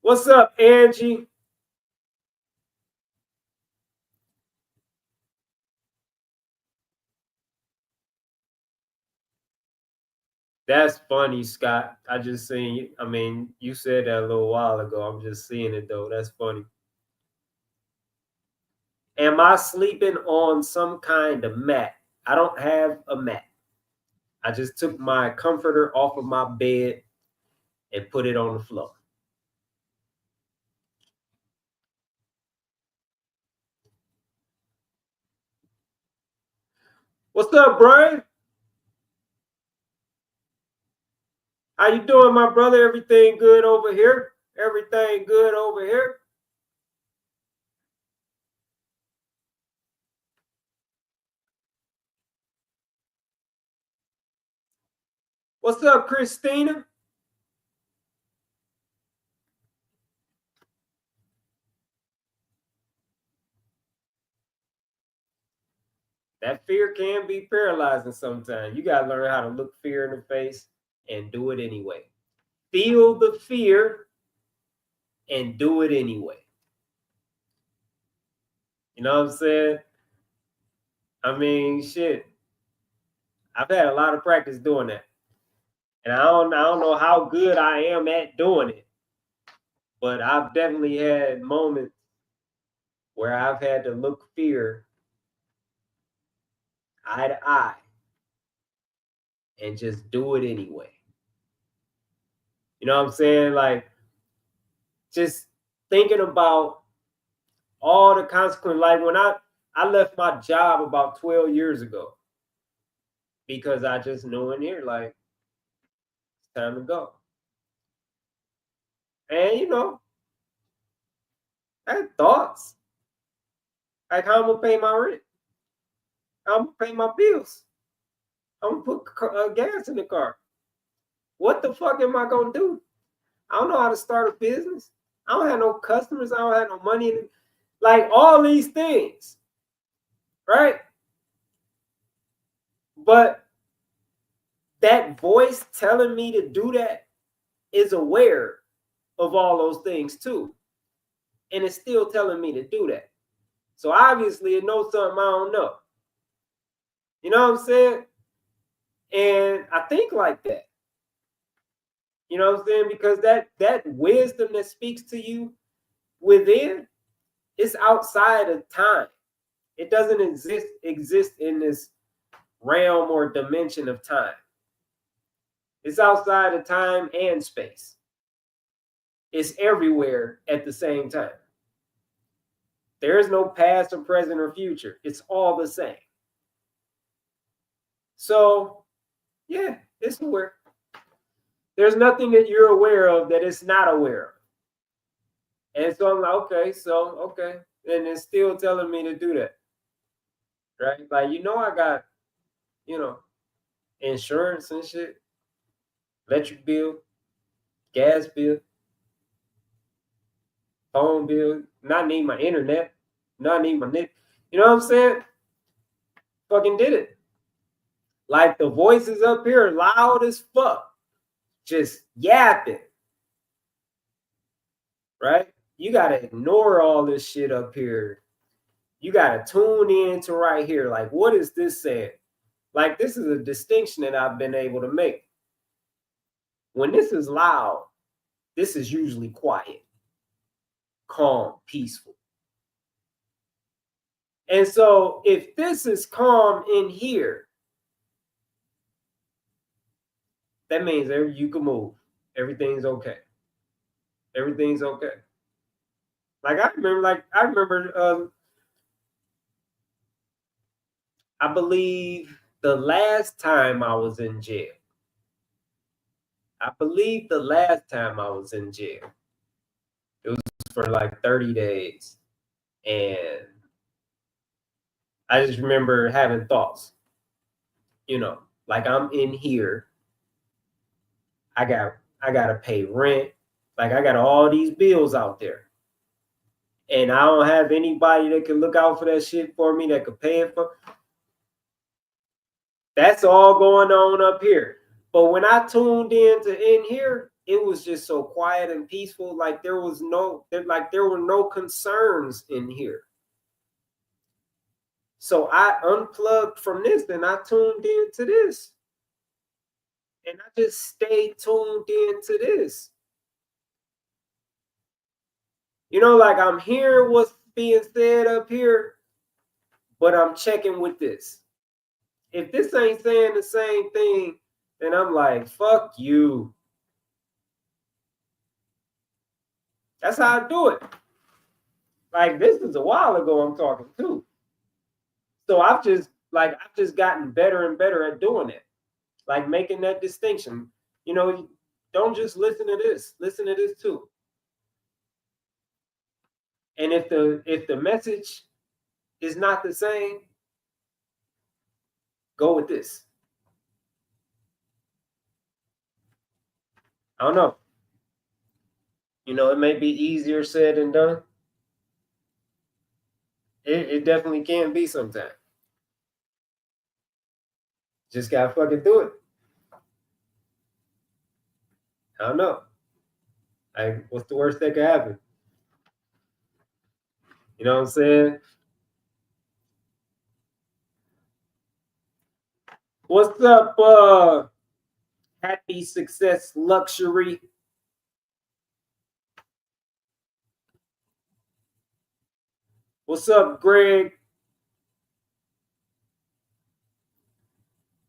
what's up, Angie? That's funny, Scott. I just seen you. I mean, you said that a little while ago. I'm just seeing it though. That's funny. Am I sleeping on some kind of mat? I don't have a mat. I just took my comforter off of my bed and put it on the floor. What's up, Brian? How you doing, my brother? Everything good over here? Everything good over here? What's up, Christina? That fear can be paralyzing sometimes. You got to learn how to look fear in the face and do it anyway. Feel the fear and do it anyway. You know what I'm saying? I mean, shit. I've had a lot of practice doing that. And I don't know how good I am at doing it. But I've definitely had moments where I've had to look fear eye to eye and just do it anyway. You know what I'm saying? Like, just thinking about all the consequences. Like, when I left my job about 12 years ago because I just knew in here, like, it's time to go. And, you know, I had thoughts. Like, how I'm going to pay my rent. How I'm going to pay my bills. I'm going to put gas in the car. What the fuck am I going to do? I don't know how to start a business. I don't have no customers. I don't have no money. Like, all these things. Right? But that voice telling me to do that is aware of all those things too. And it's still telling me to do that. So obviously it knows something I don't know. You know what I'm saying? And I think like that. You know what I'm saying? Because that wisdom that speaks to you within is outside of time. It doesn't exist in this realm or dimension of time. It's outside of time and space. It's everywhere at the same time. There is no past or present or future. It's all the same. So, yeah, it's aware. There's nothing that you're aware of that it's not aware of. And so I'm like, okay. And it's still telling me to do that. Right? Like, I got, you know, insurance and shit, electric bill, gas bill, phone bill. Not need my internet. Not need my net. You know what I'm saying? Fucking did it. Like the voices up here loud as fuck. Just yapping. Right? You gotta ignore all this shit up here. You gotta tune in to right here. Like, what is this saying? Like, this is a distinction that I've been able to make. When this is loud, this is usually quiet, calm, peaceful. And so if this is calm in here, that means you can move. Everything's okay. Everything's okay. Like I remember, I believe the last time I was in jail. It was for like 30 days. And I just remember having thoughts, like I'm in here. I gotta pay rent. Like I got all these bills out there. And I don't have anybody that can look out for that shit for me, that could pay it for. That's all going on up here. But when I tuned in here, it was just so quiet and peaceful. Like there were no concerns in here. So I unplugged from this and I tuned into this. And I just stayed tuned into this. Like I'm hearing what's being said up here, but I'm checking with this. If this ain't saying the same thing, then I'm like, fuck you. That's how I do it. Like this is a while ago I'm talking to. So I've just gotten better and better at doing it. Like making that distinction. Don't just listen to this. Listen to this too. And if the message is not the same, go with this. I don't know. It may be easier said than done. It definitely can be sometimes. Just gotta fucking do it. I don't know. What's the worst that could happen? You know what I'm saying? What's up, Happy Success Luxury? What's up, Greg?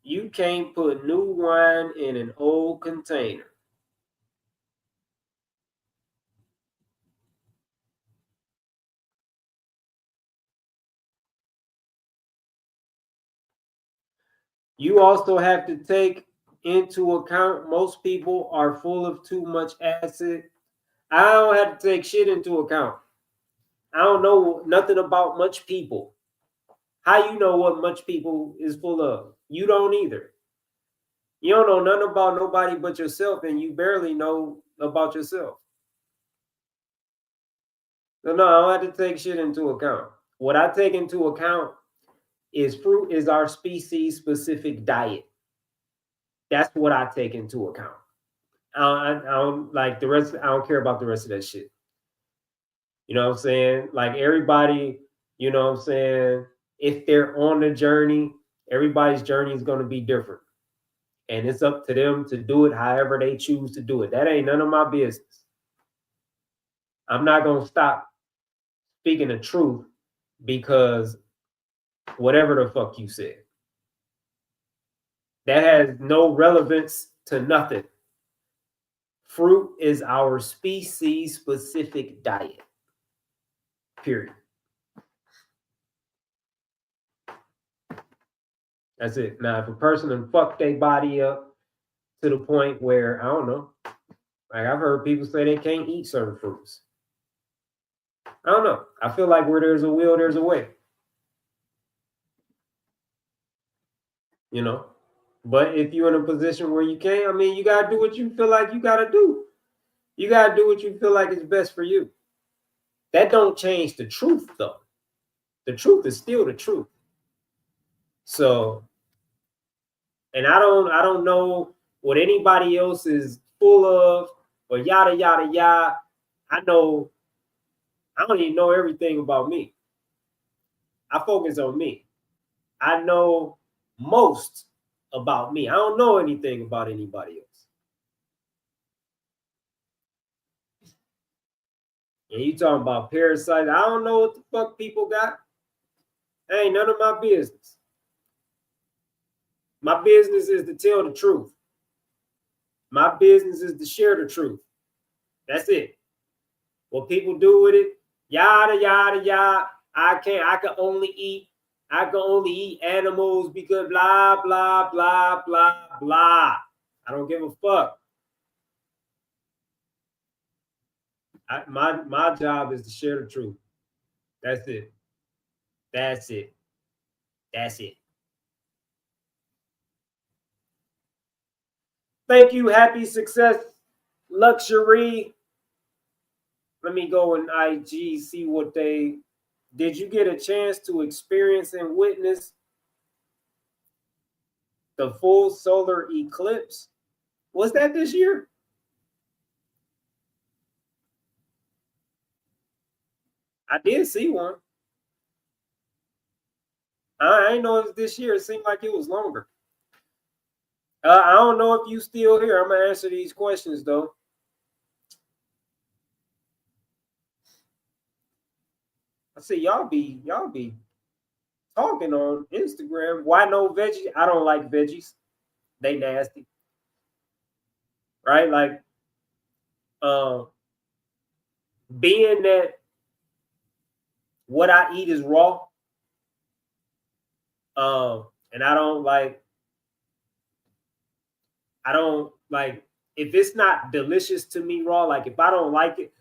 You can't put new wine in an old container. You also have to take into account most people are full of too much acid. I don't have to take shit into account. I don't know nothing about much people. How you know what much people is full of? You don't either. You don't know nothing about nobody but yourself, and you barely know about yourself. So no, I don't have to take shit into account. What I take into account is fruit is our species specific diet. That's what I take into account. I don't like the rest. I don't care about the rest of that shit. You know what I'm saying? Like everybody, you know what I'm saying? If they're on the journey, everybody's journey is going to be different. And it's up to them to do it however they choose to do it. That ain't none of my business. I'm not going to stop speaking the truth because whatever the fuck you said. That has no relevance to nothing. Fruit is our species specific diet. Period. That's it. Now, if a person done fuck their body up to the point where, I don't know, like I've heard people say they can't eat certain fruits. I don't know. I feel like where there's a will, there's a way. You know? But if you're in a position where you can't, I mean, you got to do what you feel like you got to do. You got to do what you feel like is best for you. That don't change the truth, though. The truth is still the truth. So, and I don't know what anybody else is full of or yada, yada, yada. I don't even know everything about me. I focus on me. I know most about me. I don't know anything about anybody else. And you talking about parasites? I don't know what the fuck people got. That ain't none of my business. My business is to tell the truth. My business is to share the truth. That's it. What people do with it, yada yada yada. I can only eat animals because blah blah blah blah blah. I don't give a fuck. My job is to share the truth. That's it. That's it. That's it. Thank you. Happy success. Luxury. Let me go in IG, see what they did. You get a chance to experience and witness the full solar eclipse? Was that this year? I did see one. I ain't know it was this year. It seemed like it was longer. I don't know if you still here. I'm gonna answer these questions though. I see y'all be talking on Instagram. Why no veggies? I don't like veggies. They nasty. Right? Like being that what I eat is raw. And I don't like if it's not delicious to me raw, like if I don't like it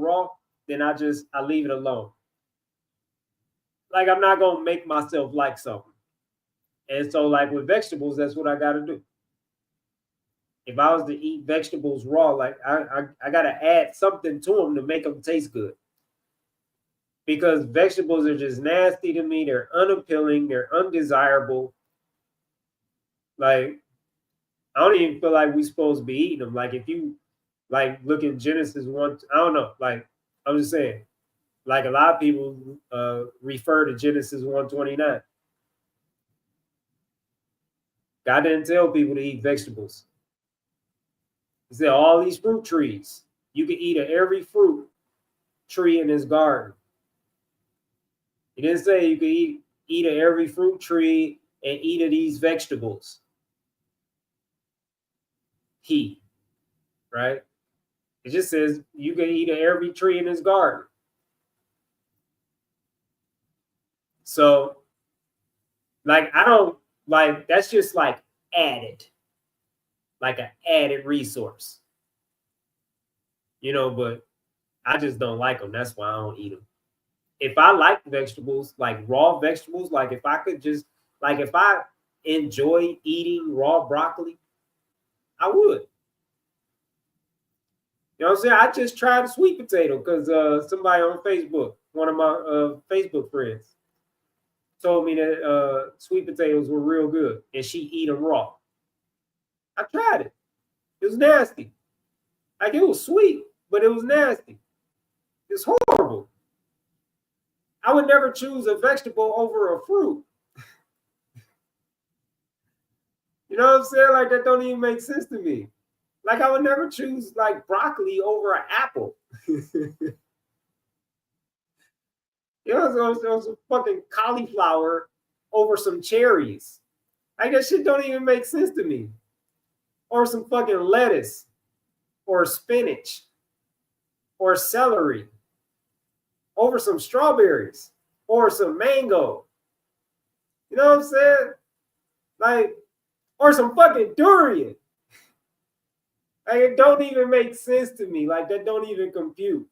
raw, then I leave it alone. Like I'm not gonna make myself like something. And so like with vegetables, that's what I gotta do. If I was to eat vegetables raw, like I gotta add something to them to make them taste good. Because vegetables are just nasty to me. They're unappealing. They're undesirable. Like I don't even feel like we're supposed to be eating them. Like if you like look at Genesis 1, I don't know. Like I'm just saying, like a lot of people refer to Genesis 129. God didn't tell people to eat vegetables. He said all these fruit trees, you can eat of every fruit tree in his garden. He didn't say you could eat of every fruit tree and eat of these vegetables. Right? It just says you can eat of every tree in his garden. So, like, I don't like that's just like added, like an added resource, but I just don't like them. That's why I don't eat them. If I like vegetables, like raw vegetables, like if I could just, like if I enjoy eating raw broccoli, I would. You know what I'm saying? I just tried a sweet potato because somebody on Facebook, one of my Facebook friends, told me that sweet potatoes were real good and she eat them raw. I tried it. It was nasty. Like it was sweet, but it was nasty. It's horrible. I would never choose a vegetable over a fruit. You know what I'm saying? Like that don't even make sense to me. Like I would never choose like broccoli over an apple. You know, some fucking cauliflower over some cherries. Like that shit don't even make sense to me. Or some fucking lettuce, or spinach, or celery, over some strawberries, or some mango. You know what I'm saying? Like, or some fucking durian. Like it don't even make sense to me. Like that don't even compute.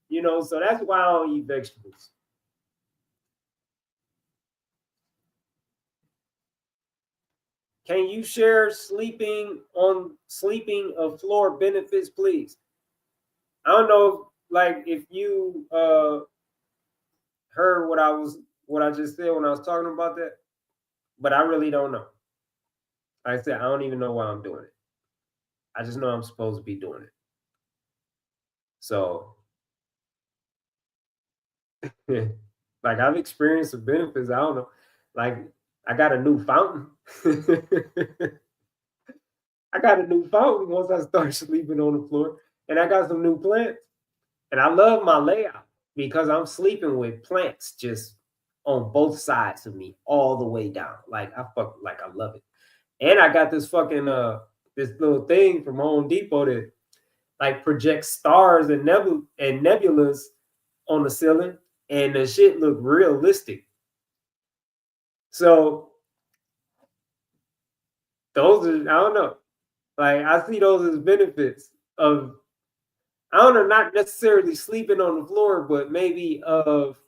You know, so that's why I don't eat vegetables. Can you share sleeping of floor benefits, please? I don't know, like if you heard what I just said when I was talking about that, but I really don't know. Like I said, I don't even know why I'm doing it. I just know I'm supposed to be doing it. So, like I've experienced the benefits. I don't know. Like I got a new fountain. I got a new fountain once I started sleeping on the floor, and I got some new plants. And I love my layout because I'm sleeping with plants just on both sides of me all the way down. Like I love it. And I got this fucking this little thing from Home Depot that like projects stars and nebulas on the ceiling, and the shit look realistic. So those are, I don't know. Like I see those as benefits of, I don't know, not necessarily sleeping on the floor, but maybe of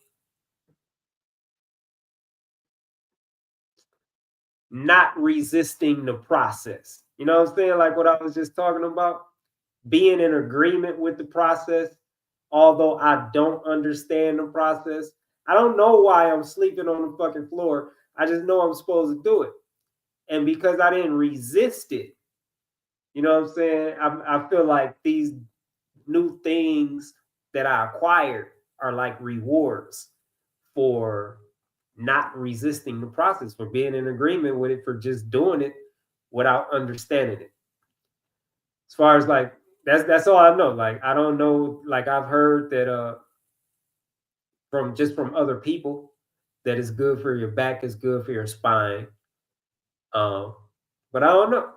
not resisting the process. You know what I'm saying? Like what I was just talking about, being in agreement with the process, although I don't understand the process. I don't know why I'm sleeping on the fucking floor. I just know I'm supposed to do it. And because I didn't resist it, you know what I'm saying? I feel like these new things that I acquired are like rewards for not resisting the process, for being in agreement with it, for just doing it without understanding it. As far as like that's all I know. Like I don't know. Like I've heard that from other people that it's good for your back, it's good for your spine. Um, but I don't know.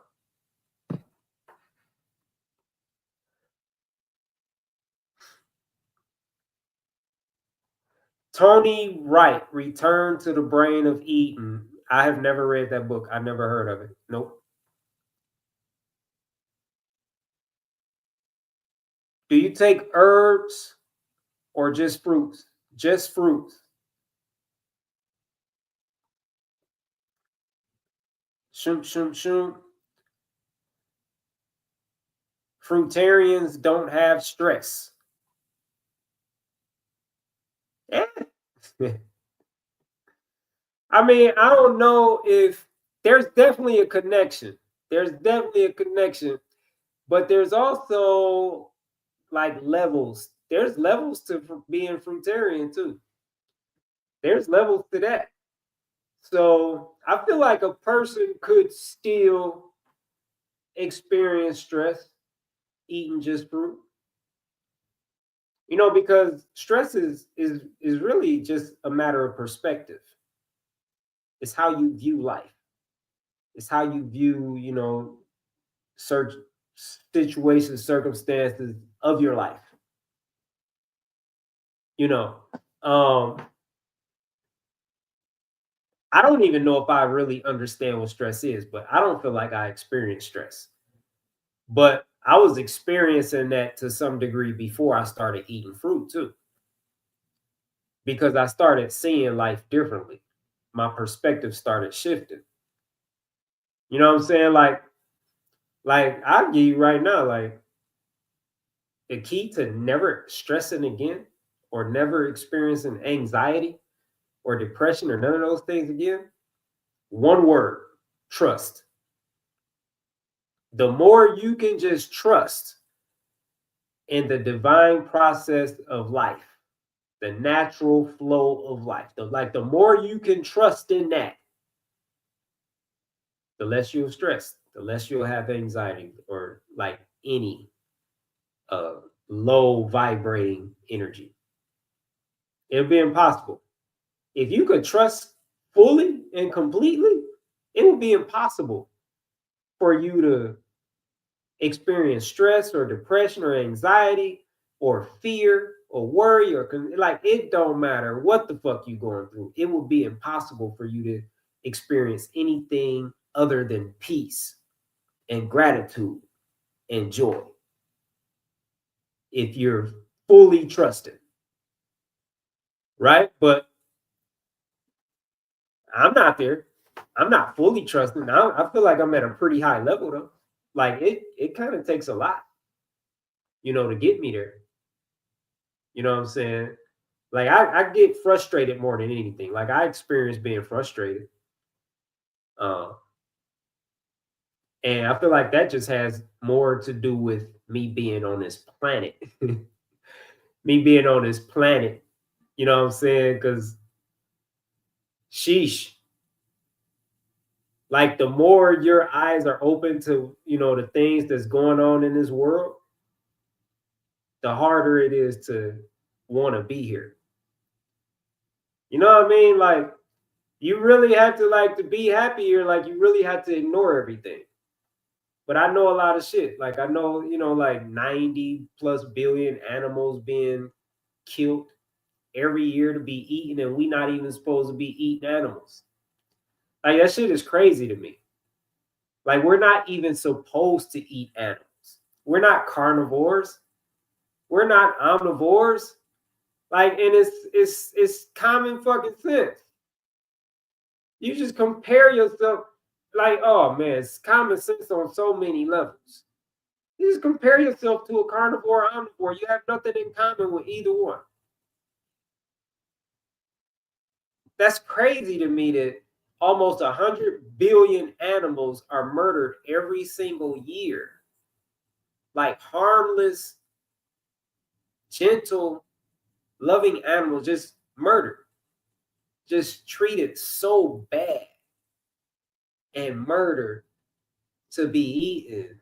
Tony Wright, Return to the Brain of Eden. I have never read that book. I've never heard of it. Nope. Do you take herbs or just fruits? Just fruits. Shoom, shoom, shoom. Fruitarians don't have stress. Yeah. I mean, I don't know if there's definitely a connection. There's definitely a connection, but there's also like levels. There's levels to being fruitarian too. There's levels to that. So I feel like a person could still experience stress eating just fruit. You know, because stress is really just a matter of perspective. It's how you view life. It's how you view, you know, certain situations, circumstances of your life. You know, um, I don't even know if I really understand what stress is, but I don't feel like I experience stress. But I was experiencing that to some degree before I started eating fruit too, because I started seeing life differently. My perspective started shifting. You know what I'm saying? Like I'll give you right now, like the key to never stressing again or never experiencing anxiety or depression or none of those things again, one word: trust. The more you can just trust in the divine process of life, the natural flow of life, the more you can trust in that, the less you'll stress, the less you'll have anxiety or like any uh, low vibrating energy. It'll be impossible. If you could trust fully and completely, it would be impossible for you to experience stress or depression or anxiety or fear or worry or like it don't matter what the fuck you going through. It will be impossible for you to experience anything other than peace and gratitude and joy if you're fully trusted, right? But I'm not there. I'm not fully trusting. I feel like I'm at a pretty high level though. Like it kind of takes a lot, to get me there. You know what I'm saying? Like I get frustrated more than anything. Like I experience being frustrated. Uh, and I feel like that just has more to do with me being on this planet. Me being on this planet. You know what I'm saying? Because sheesh. Like the more your eyes are open to, the things that's going on in this world, the harder it is to want to be here. You know what I mean? Like you really have to to be happier, like you really have to ignore everything. But I know a lot of shit. Like I know, like 90 plus billion animals being killed every year to be eaten, and we not even supposed to be eating animals. Like that shit is crazy to me. Like we're not even supposed to eat animals. We're not carnivores. We're not omnivores. Like, and it's common fucking sense. You just compare yourself, like, oh man, it's common sense on so many levels. You just compare yourself to a carnivore or omnivore. You have nothing in common with either one. That's crazy to me that almost 100 billion animals are murdered every single year. Like harmless, gentle, loving animals just murdered, just treated so bad and murdered to be eaten.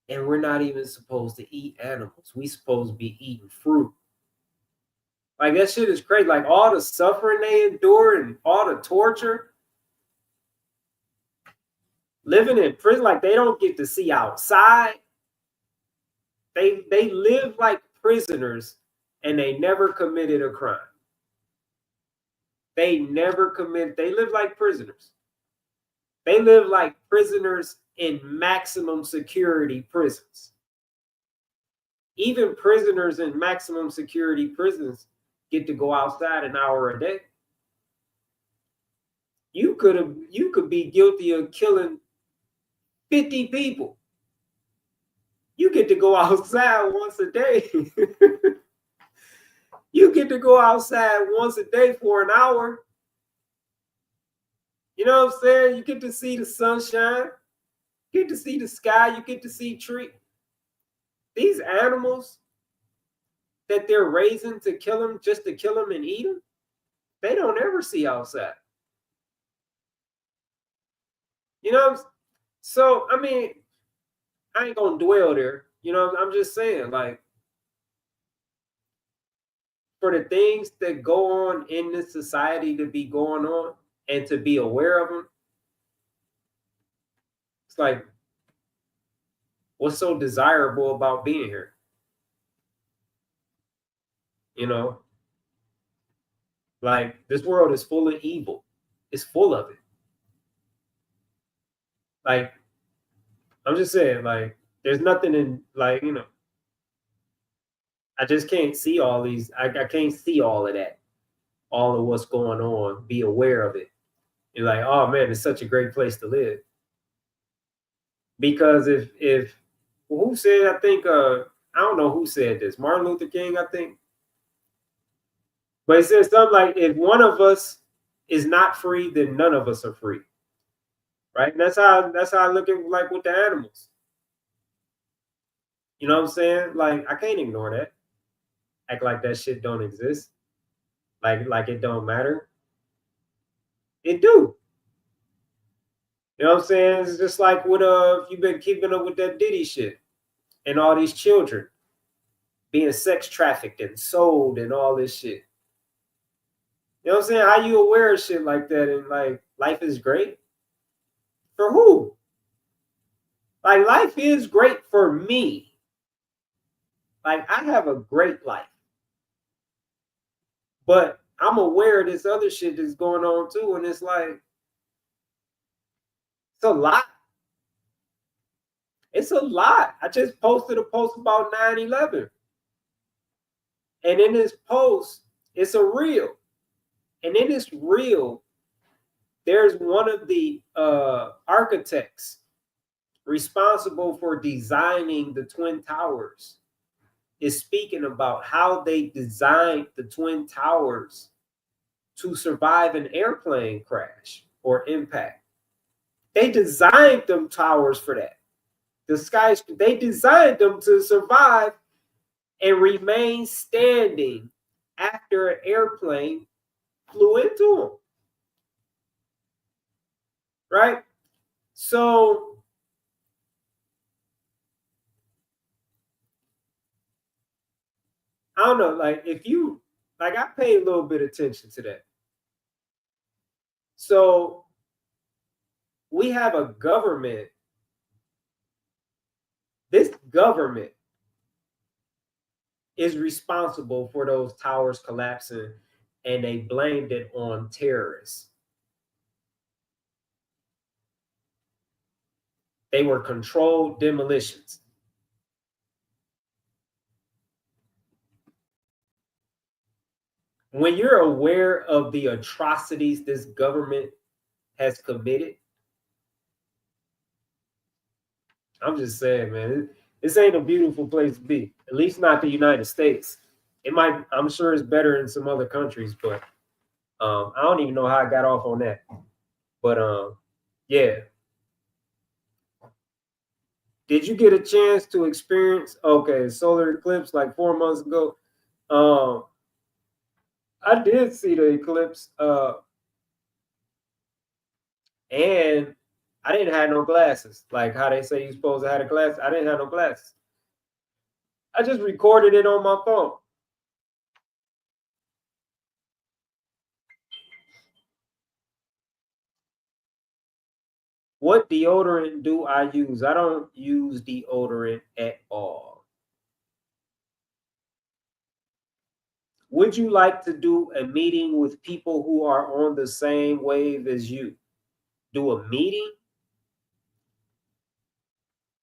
And we're not even supposed to eat animals. We supposed to be eating fruit. Like that shit is crazy. Like all the suffering they endure and all the torture. Living in prison, like they don't get to see outside. They live like prisoners and they never committed a crime. They live like prisoners. They live like prisoners in maximum security prisons. Even prisoners in maximum security prisons get to go outside an hour a day. You could be guilty of killing 50 people. You get to go outside once a day. You get to go outside once a day for an hour. You know what I'm saying? You get to see the sunshine. You get to see the sky. You get to see trees. These animals that they're raising to kill them, just to kill them and eat them, they don't ever see outside. You know, so I mean, I ain't gonna dwell there. I'm just saying, like, for the things that go on in this society to be going on and to be aware of them, it's like, what's so desirable about being here? Like this world is full of evil. It's full of it. Like, I'm just saying, like, there's nothing in, like, I just can't see all these. I can't see all of that, all of what's going on, be aware of it. You're like, oh man, it's such a great place to live. Because if who said, I think I don't know who said this, Martin Luther King, I think. But it says something like, if one of us is not free, then none of us are free. right? And that's how I look at like with the animals. You know what I'm saying? Like I can't ignore that. Act like that shit don't exist. Like it don't matter. It do. You know what I'm saying? It's just like with if you've been keeping up with that Diddy shit and all these children being sex trafficked and sold and all this shit. You know what I'm saying? How you aware of shit like that and like life is great? For who? Like life is great for me. Like I have a great life. But I'm aware of this other shit that's going on too. And it's like, it's a lot. It's a lot. I just posted a post about 9/11. And in this post, it's a reel. And in this reel, there's one of the architects responsible for designing the Twin Towers is speaking about how they designed the Twin Towers to survive an airplane crash or impact. They designed them towers for that. They designed them to survive and remain standing after an airplane flew into them. Right? So I don't know, like if you like I pay a little bit of attention to that. So we have a government. This government is responsible for those towers collapsing and they blamed it on terrorists. They were controlled demolitions. When you're aware of the atrocities this government has committed, I'm just saying, man, this ain't a beautiful place to be. At least not the United States. It might, I'm sure it's better in some other countries, but I don't even know how I got off on that. But yeah. Did you get a chance to experience solar eclipse like 4 months ago? I did see the eclipse, and I didn't have no glasses. Like how they say you're supposed to have a glass. I didn't have no glasses. I just recorded it on my phone. What deodorant do I use? I don't use deodorant at all. Would you like to do a meeting with people who are on the same wave as you? Do a meeting?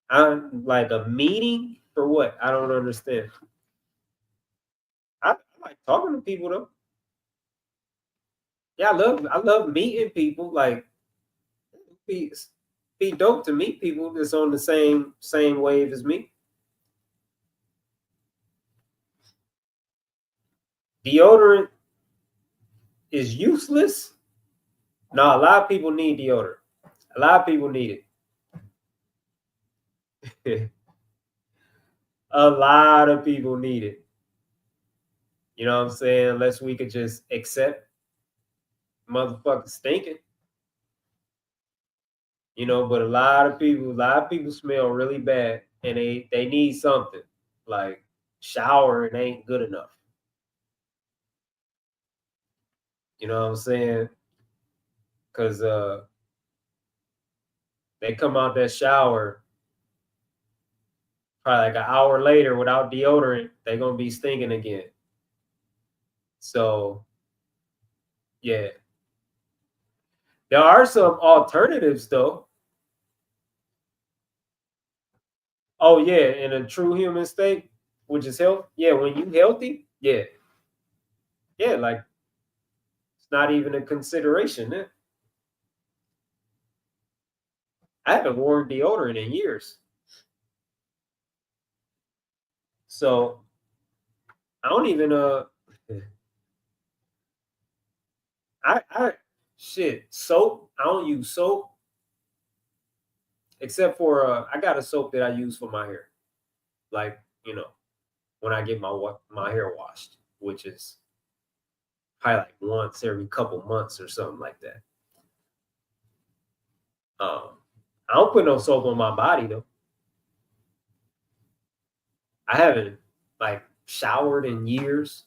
I'm like a meeting for what? I don't understand. I like talking to people though. Yeah, I love meeting people. Like be be dope to meet people that's on the same wave as me. Deodorant is useless. No, a lot of people need deodorant. A lot of people need it. A lot of people need it. You know what I'm saying? Unless we could just accept motherfuckers stinking. But a lot of people smell really bad and they need something. Like showering ain't good enough. You know what I'm saying? Cause they come out that shower probably like an hour later without deodorant, they're gonna be stinking again. So yeah. There are some alternatives though. Oh yeah, in a true human state, which is health. Yeah, when you healthy, yeah. Yeah, like it's not even a consideration. Eh? I haven't worn deodorant in years. So I don't even I shit soap. I don't use soap. Except for I got a soap that I use for my hair, like when I get my hair washed, which is probably like once every couple months or something like that. I don't put no soap on my body though. I haven't like showered in years.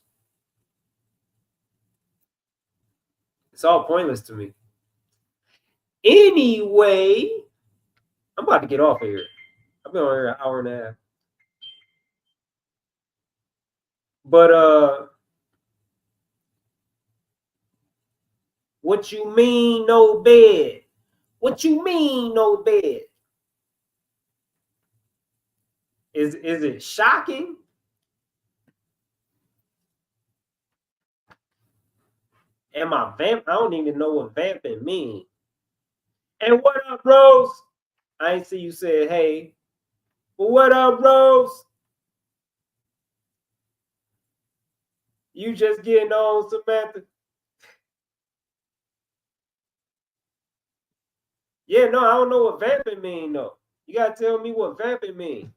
It's all pointless to me. Anyway, I'm about to get off of here. I've been on here an hour and a half. But what you mean no bed? What you mean no bed? Is it shocking? Am I vamp? I don't even know what vamping mean. And what up, Rose? I ain't see you said hey. But what up, Rose? You just getting on, Samantha? Yeah, no, I don't know what vamping mean though. You gotta tell me what vamping mean.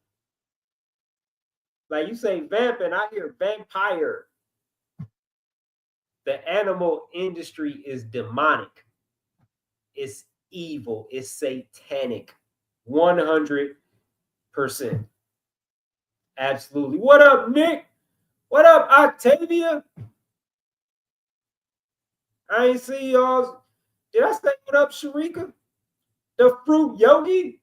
Like you say vamping, I hear vampire. The animal industry is demonic. It's evil. It's satanic. 100%. Absolutely. What up, Nick? What up, Octavia? I ain't see y'all. Did I say what up, Sharika? The fruit yogi?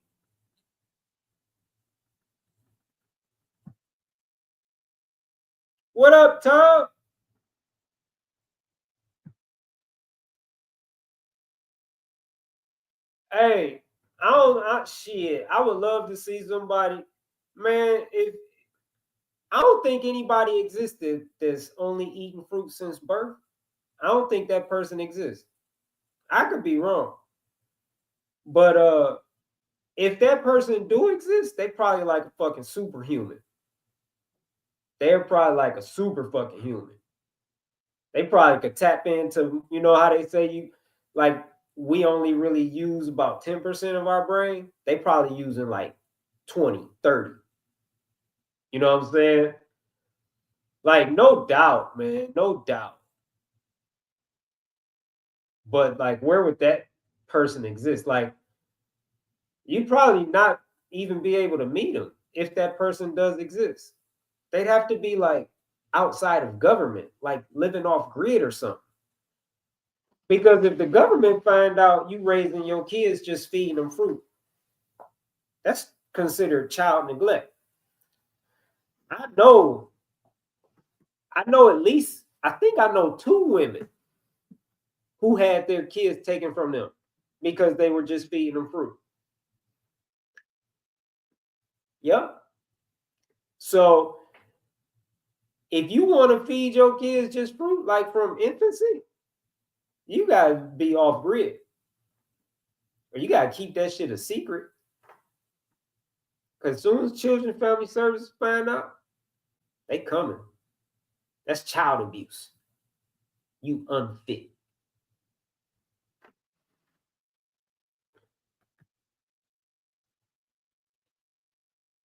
What up, Tom? Hey, shit. I would love to see somebody, man. If I don't think anybody existed that's only eaten fruit since birth. I don't think that person exists. I could be wrong. But if that person do exist, they probably like a fucking superhuman. They're probably like a super fucking human. They probably could tap into, how they say like we only really use about 10% of our brain. They probably using like 20, 30. You know what I'm saying? Like, no doubt, man. No doubt. But like, where would that person exist? Like, you'd probably not even be able to meet them if that person does exist. They'd have to be like outside of government, like living off grid or something. Because if the government find out you raising your kids just feeding them fruit, that's considered child neglect. I know at least, I think I know 2 women who had their kids taken from them because they were just feeding them fruit. Yep. So if you want to feed your kids just fruit, like from infancy, you gotta be off grid. Or you gotta keep that shit a secret. Because as soon as Children and Family Services find out, they coming. That's child abuse. You unfit.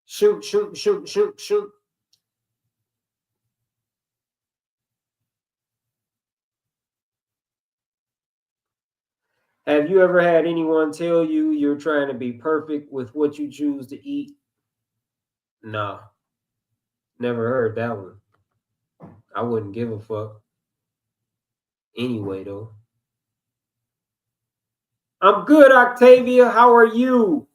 Shoot, shoot, shoot, shoot, shoot. Have you ever had anyone tell you you're trying to be perfect with what you choose to eat? No. Never heard that one. I wouldn't give a fuck. Anyway, though. I'm good, Octavia. How are you?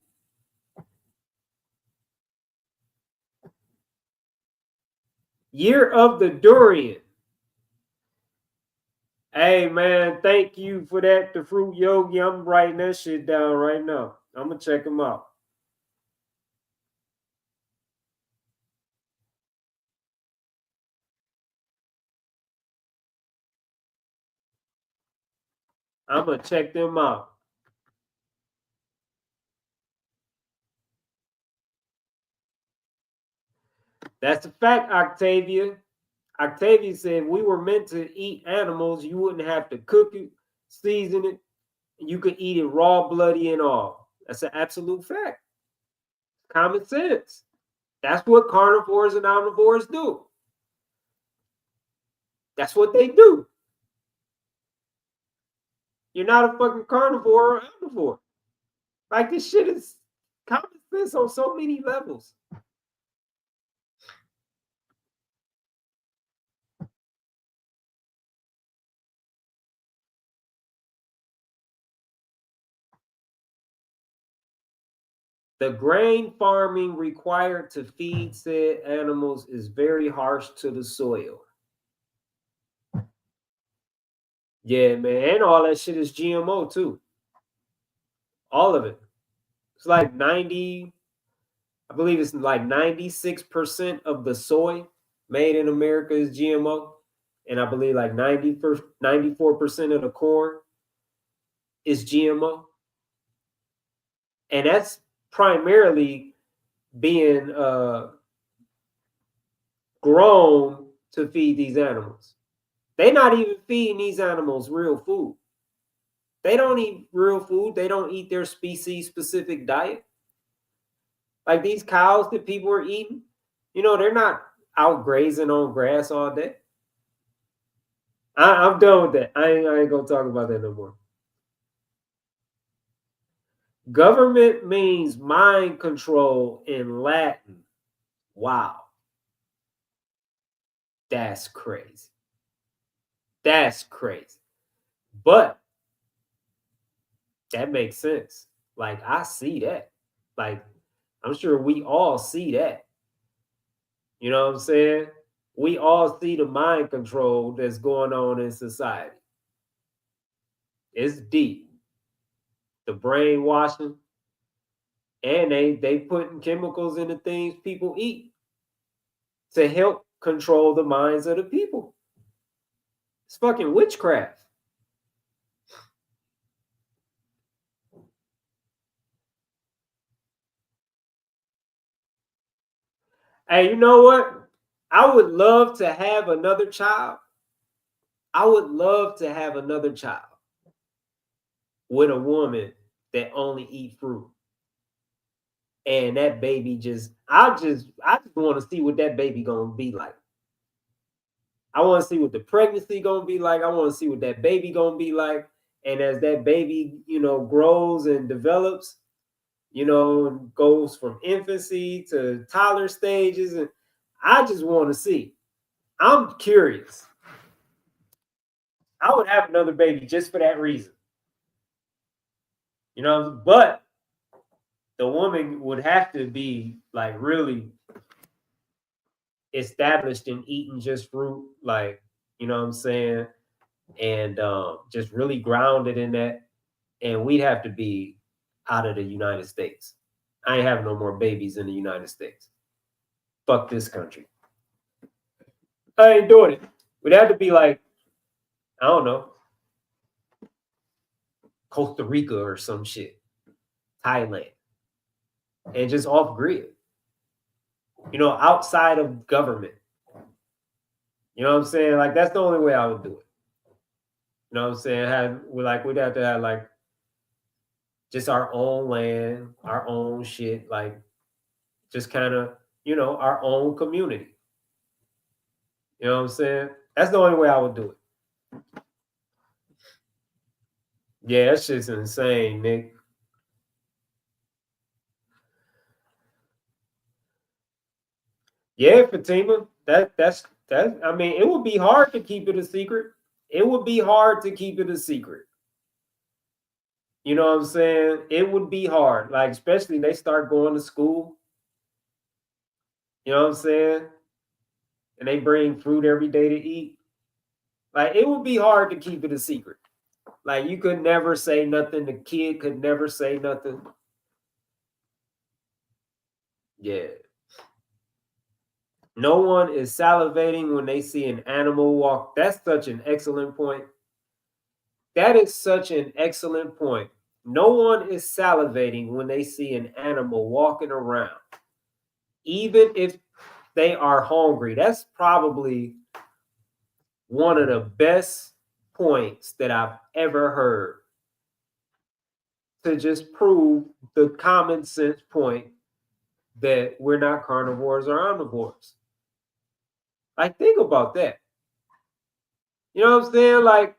Year of the Durian. Hey, man, thank you for that. The Fruit Yogi. I'm writing that shit down right now. I'm going to check them out. I'm going to check them out. That's a fact, Octavia. Octavia said we were meant to eat animals. You wouldn't have to cook it, season it. You could eat it raw, bloody, and all. That's an absolute fact. Common sense. That's what carnivores and omnivores do. That's what they do. You're not a fucking carnivore or omnivore. Like, this shit is common sense on so many levels. The grain farming required to feed said animals is very harsh to the soil. Yeah, man. And all that shit is GMO too. All of it. It's like 90, I believe it's like 96% of the soy made in America is GMO. And I believe like 94% of the corn is GMO. And that's primarily being grown to feed these animals. They're not even feeding these animals real food. They don't eat real food. They don't eat their species specific diet. Like these cows that people are eating, they're not out grazing on grass all day. I'm done with that. I ain't gonna talk about that no more. Government means mind control in Latin. Wow. That's crazy. That's crazy. But that makes sense. Like, I see that. Like, I'm sure we all see that. You know what I'm saying? We all see the mind control that's going on in society. It's deep. The brainwashing, and they putting chemicals in the things people eat to help control the minds of the people. It's fucking witchcraft. Hey, you know what? I would love to have another child. I would love to have another child with a woman that only eat fruit. And that baby I just want to see what that baby gonna be like. I want to see what the pregnancy gonna be like. I want to see what that baby gonna be like. And as that baby, grows and develops, goes from infancy to toddler stages, and I just want to see. I'm curious. I would have another baby just for that reason. But the woman would have to be like really established in eating just fruit, like, you know what I'm saying? And just really grounded in that. And we'd have to be out of the United States. I ain't having no more babies in the United States. Fuck this country. I ain't doing it. We'd have to be like, I don't know, Costa Rica or some shit, Thailand, and just off grid, outside of government. You know what I'm saying? Like, that's the only way I would do it. You know what I'm saying? We'd have to have like just our own land, our own shit, like just kind of, our own community. You know what I'm saying? That's the only way I would do it. Yeah, that shit's insane, Nick. Yeah, Fatima, that's I mean, it would be hard to keep it a secret. It would be hard to keep it a secret. You know what I'm saying? It would be hard. Like, especially they start going to school. You know what I'm saying? And they bring fruit every day to eat. Like, it would be hard to keep it a secret. Like, you could never say nothing. The kid could never say nothing. Yeah. No one is salivating when they see an animal walk. That's such an excellent point. That is such an excellent point. No one is salivating when they see an animal walking around, even if they are hungry. That's probably one of the best points that I've ever heard. to just prove the common sense point that we're not carnivores or omnivores. Like, think about that. You know what I'm saying? Like,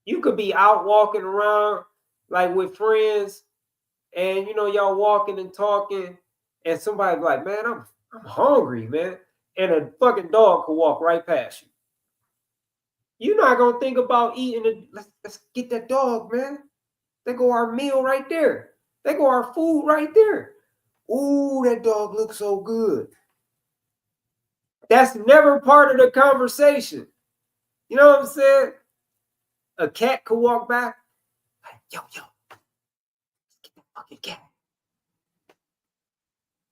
you could be out walking around like with friends, and y'all walking and talking, and somebody be like, man, I'm hungry, man. And a fucking dog could walk right past you. You're not gonna think about eating it. Let's get that dog, man. There go our meal right there. There go our food right there. Ooh, that dog looks so good. That's never part of the conversation. You know what I'm saying? A cat could walk by. Like, yo, get that fucking cat.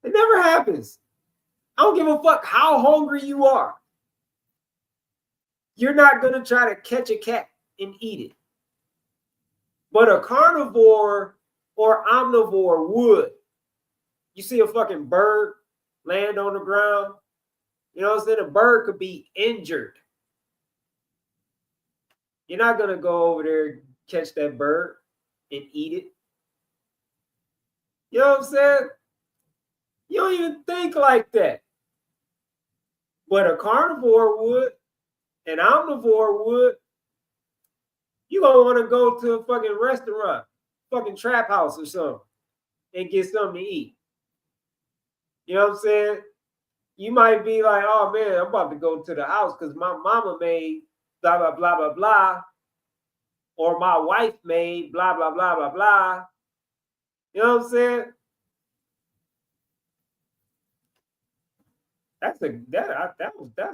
It never happens. I don't give a fuck how hungry you are. You're not going to try to catch a cat and eat it. But a carnivore or omnivore would. You see a fucking bird land on the ground, you know what I'm saying? A bird could be injured. You're not going to go over there, catch that bird and eat it. You know what I'm saying? You don't even think like that. But a carnivore would, an omnivore would. You gonna want to go to a fucking restaurant, fucking trap house or something, and get something to eat. You know what I'm saying? You might be like, oh man, I'm about to go to the house because my mama made blah, blah, blah, blah, blah. Or my wife made blah, blah, blah, blah, blah. You know what I'm saying? That's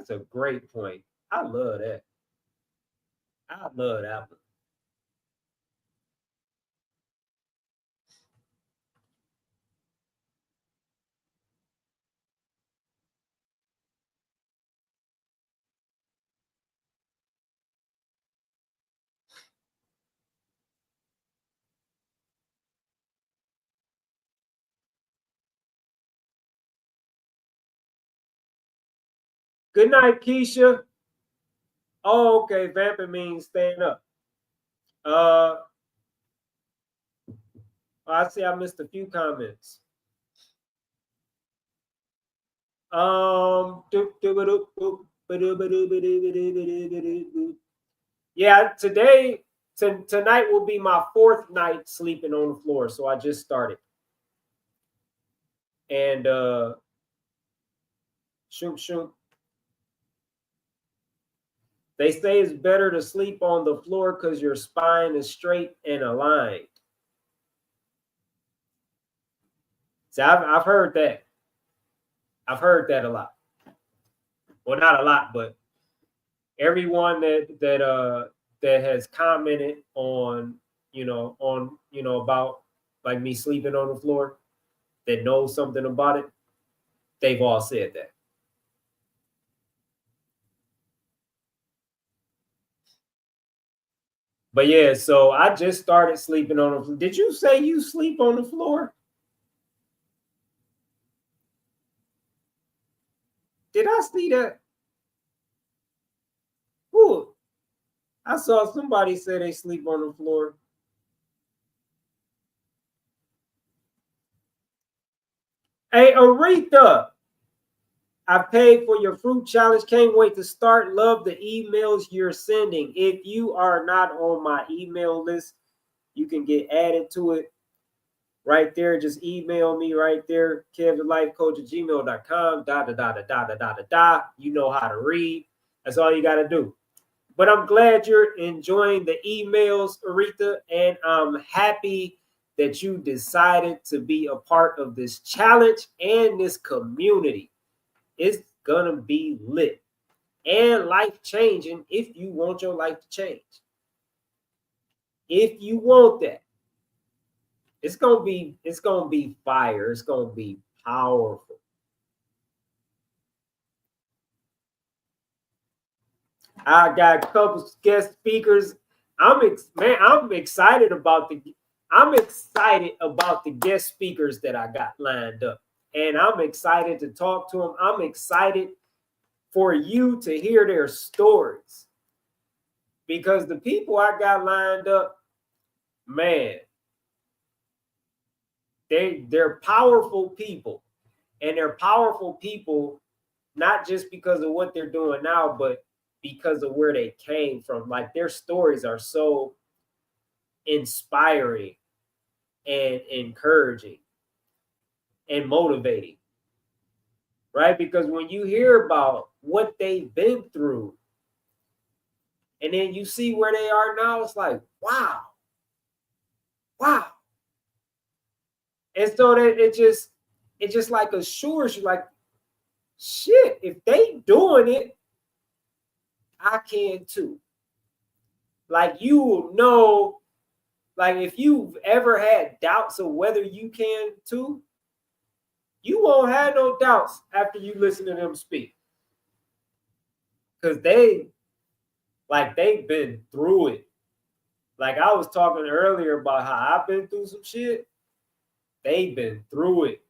a great point. I love that. I love that one. Good night, Keisha. Oh, okay. Vamping means stand up. Uh, I see I missed a few comments. Yeah, tonight will be my fourth night sleeping on the floor. So I just started. And shoot. They say it's better to sleep on the floor because your spine is straight and aligned. So I've heard that. I've heard that a lot. Well, not a lot, but everyone that has commented on about like me sleeping on the floor, that knows something about it, they've all said that. But yeah, so I just started sleeping on the floor. Did you say you sleep on the floor? Did I see that? Ooh, I saw somebody say they sleep on the floor. Hey, Aretha, I paid for your fruit challenge. Can't wait to start. Love the emails you're sending. If you are not on my email list, you can get added to it right there. Just email me right there, kevthelifecoach@gmail.com. You know how to read. That's all you got to do. But I'm glad you're enjoying the emails, Aretha, and I'm happy that you decided to be a part of this challenge and this community. It's gonna be lit and life changing if you want your life to change. If you want that, it's gonna be fire. It's gonna be powerful. I got a couple guest speakers. I'm excited about the guest speakers that I got lined up, and I'm excited to talk to them. I'm excited for you to hear their stories, because the people I got lined up, man, they're powerful people, and they're powerful people not just because of what they're doing now, but because of where they came from. Like their stories are so inspiring and encouraging and motivating, right? Because when you hear about what they've been through and then you see where they are now, it's like, wow, wow. And so that it just like assures you, like, shit, if they doing it, I can too. Like you will know, like if you've ever had doubts of whether you can too, you won't have no doubts after you listen to them speak. Because they've been through it. Like I was talking earlier about how I've been through some shit. They've been through it.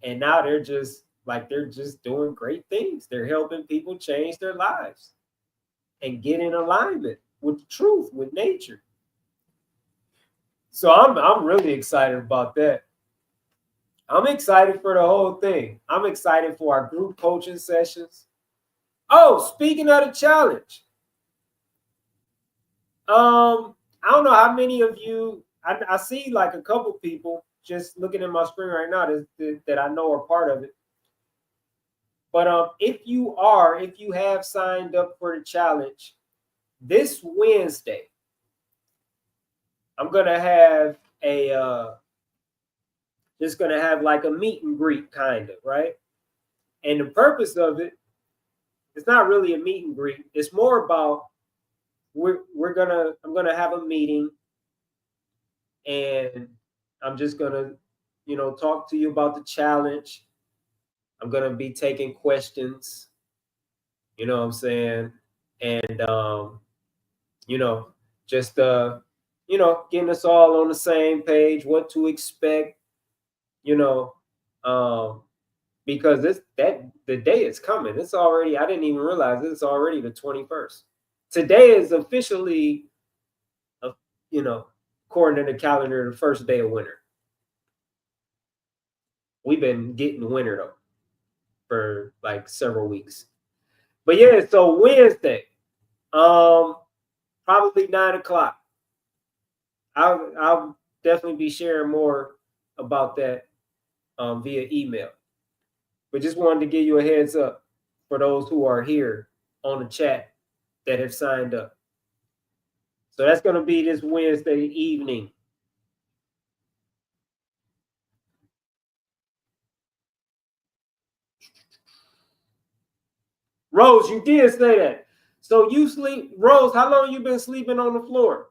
And now they're just doing great things. They're helping people change their lives and get in alignment with the truth, with nature. So I'm really excited about that. I'm excited for the whole thing. I'm excited for our group coaching sessions. Oh, speaking of the challenge, I don't know how many of you. I see like a couple people just looking at my screen right now that I know are part of it. But if you have signed up for the challenge, this Wednesday, I'm gonna have just gonna have like a meet and greet kind of, right? And the purpose of it's not really a meet and greet. It's more about I'm gonna have a meeting, and I'm just gonna, talk to you about the challenge. I'm gonna be taking questions, you know what I'm saying? And you know, just getting us all on the same page, what to expect, you know, um, because the day is coming. It's already, I didn't even realize it's already the 21st. Today is officially, uh, you know, according to the calendar, the first day of winter. We've been getting winter though for like several weeks. But yeah, so Wednesday, probably 9 o'clock. I'll definitely be sharing more about that via email. But just wanted to give you a heads up for those who are here on the chat that have signed up. So that's going to be this Wednesday evening. Rose, you did say that. So you sleep, Rose, how long you been sleeping on the floor?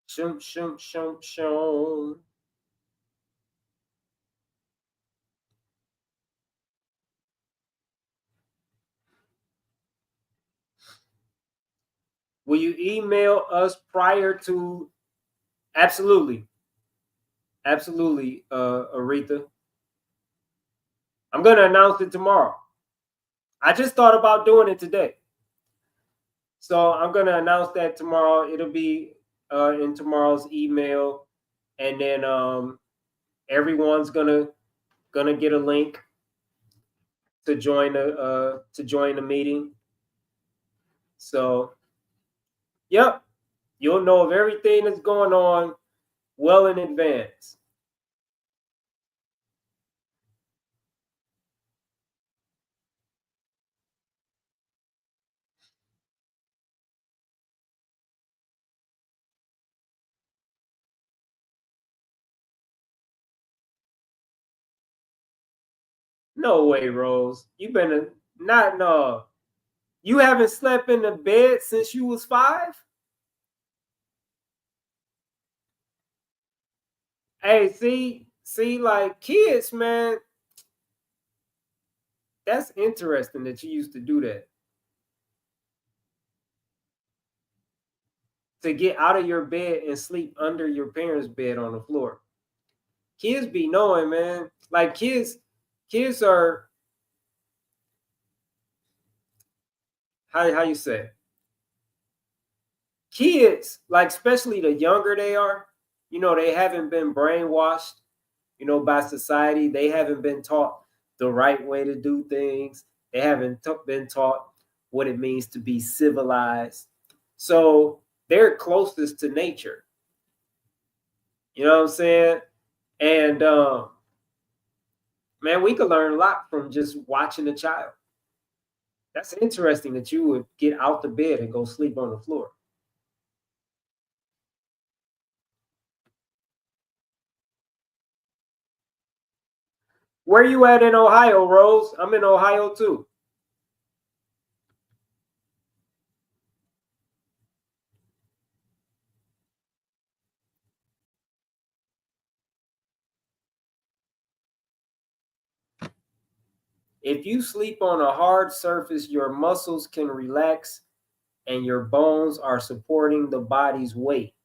Shum, shum, shum, shum. Will you email us prior to? Absolutely. Absolutely, Aretha. I'm going to announce it tomorrow. I just thought about doing it today. So I'm going to announce that tomorrow. It'll be in tomorrow's email. And then everyone's gonna get a link to join the meeting. So, yep, you'll know of everything that's going on well in advance. No way, Rose. You've been not no. You haven't slept in the bed since you was 5? Hey, see, like kids, man. That's interesting that you used to do that. To get out of your bed and sleep under your parents' bed on the floor. Kids be knowing, man. Like kids are how you say kids, like especially the younger they are, they haven't been brainwashed, by society. They haven't been taught the right way to do things. They haven't been taught what it means to be civilized. So they're closest to nature. You know what I'm saying? And man, we could learn a lot from just watching a child. That's interesting that you would get out the bed and go sleep on the floor. Where you at in Ohio, Rose? I'm in Ohio too. If you sleep on a hard surface, your muscles can relax and your bones are supporting the body's weight.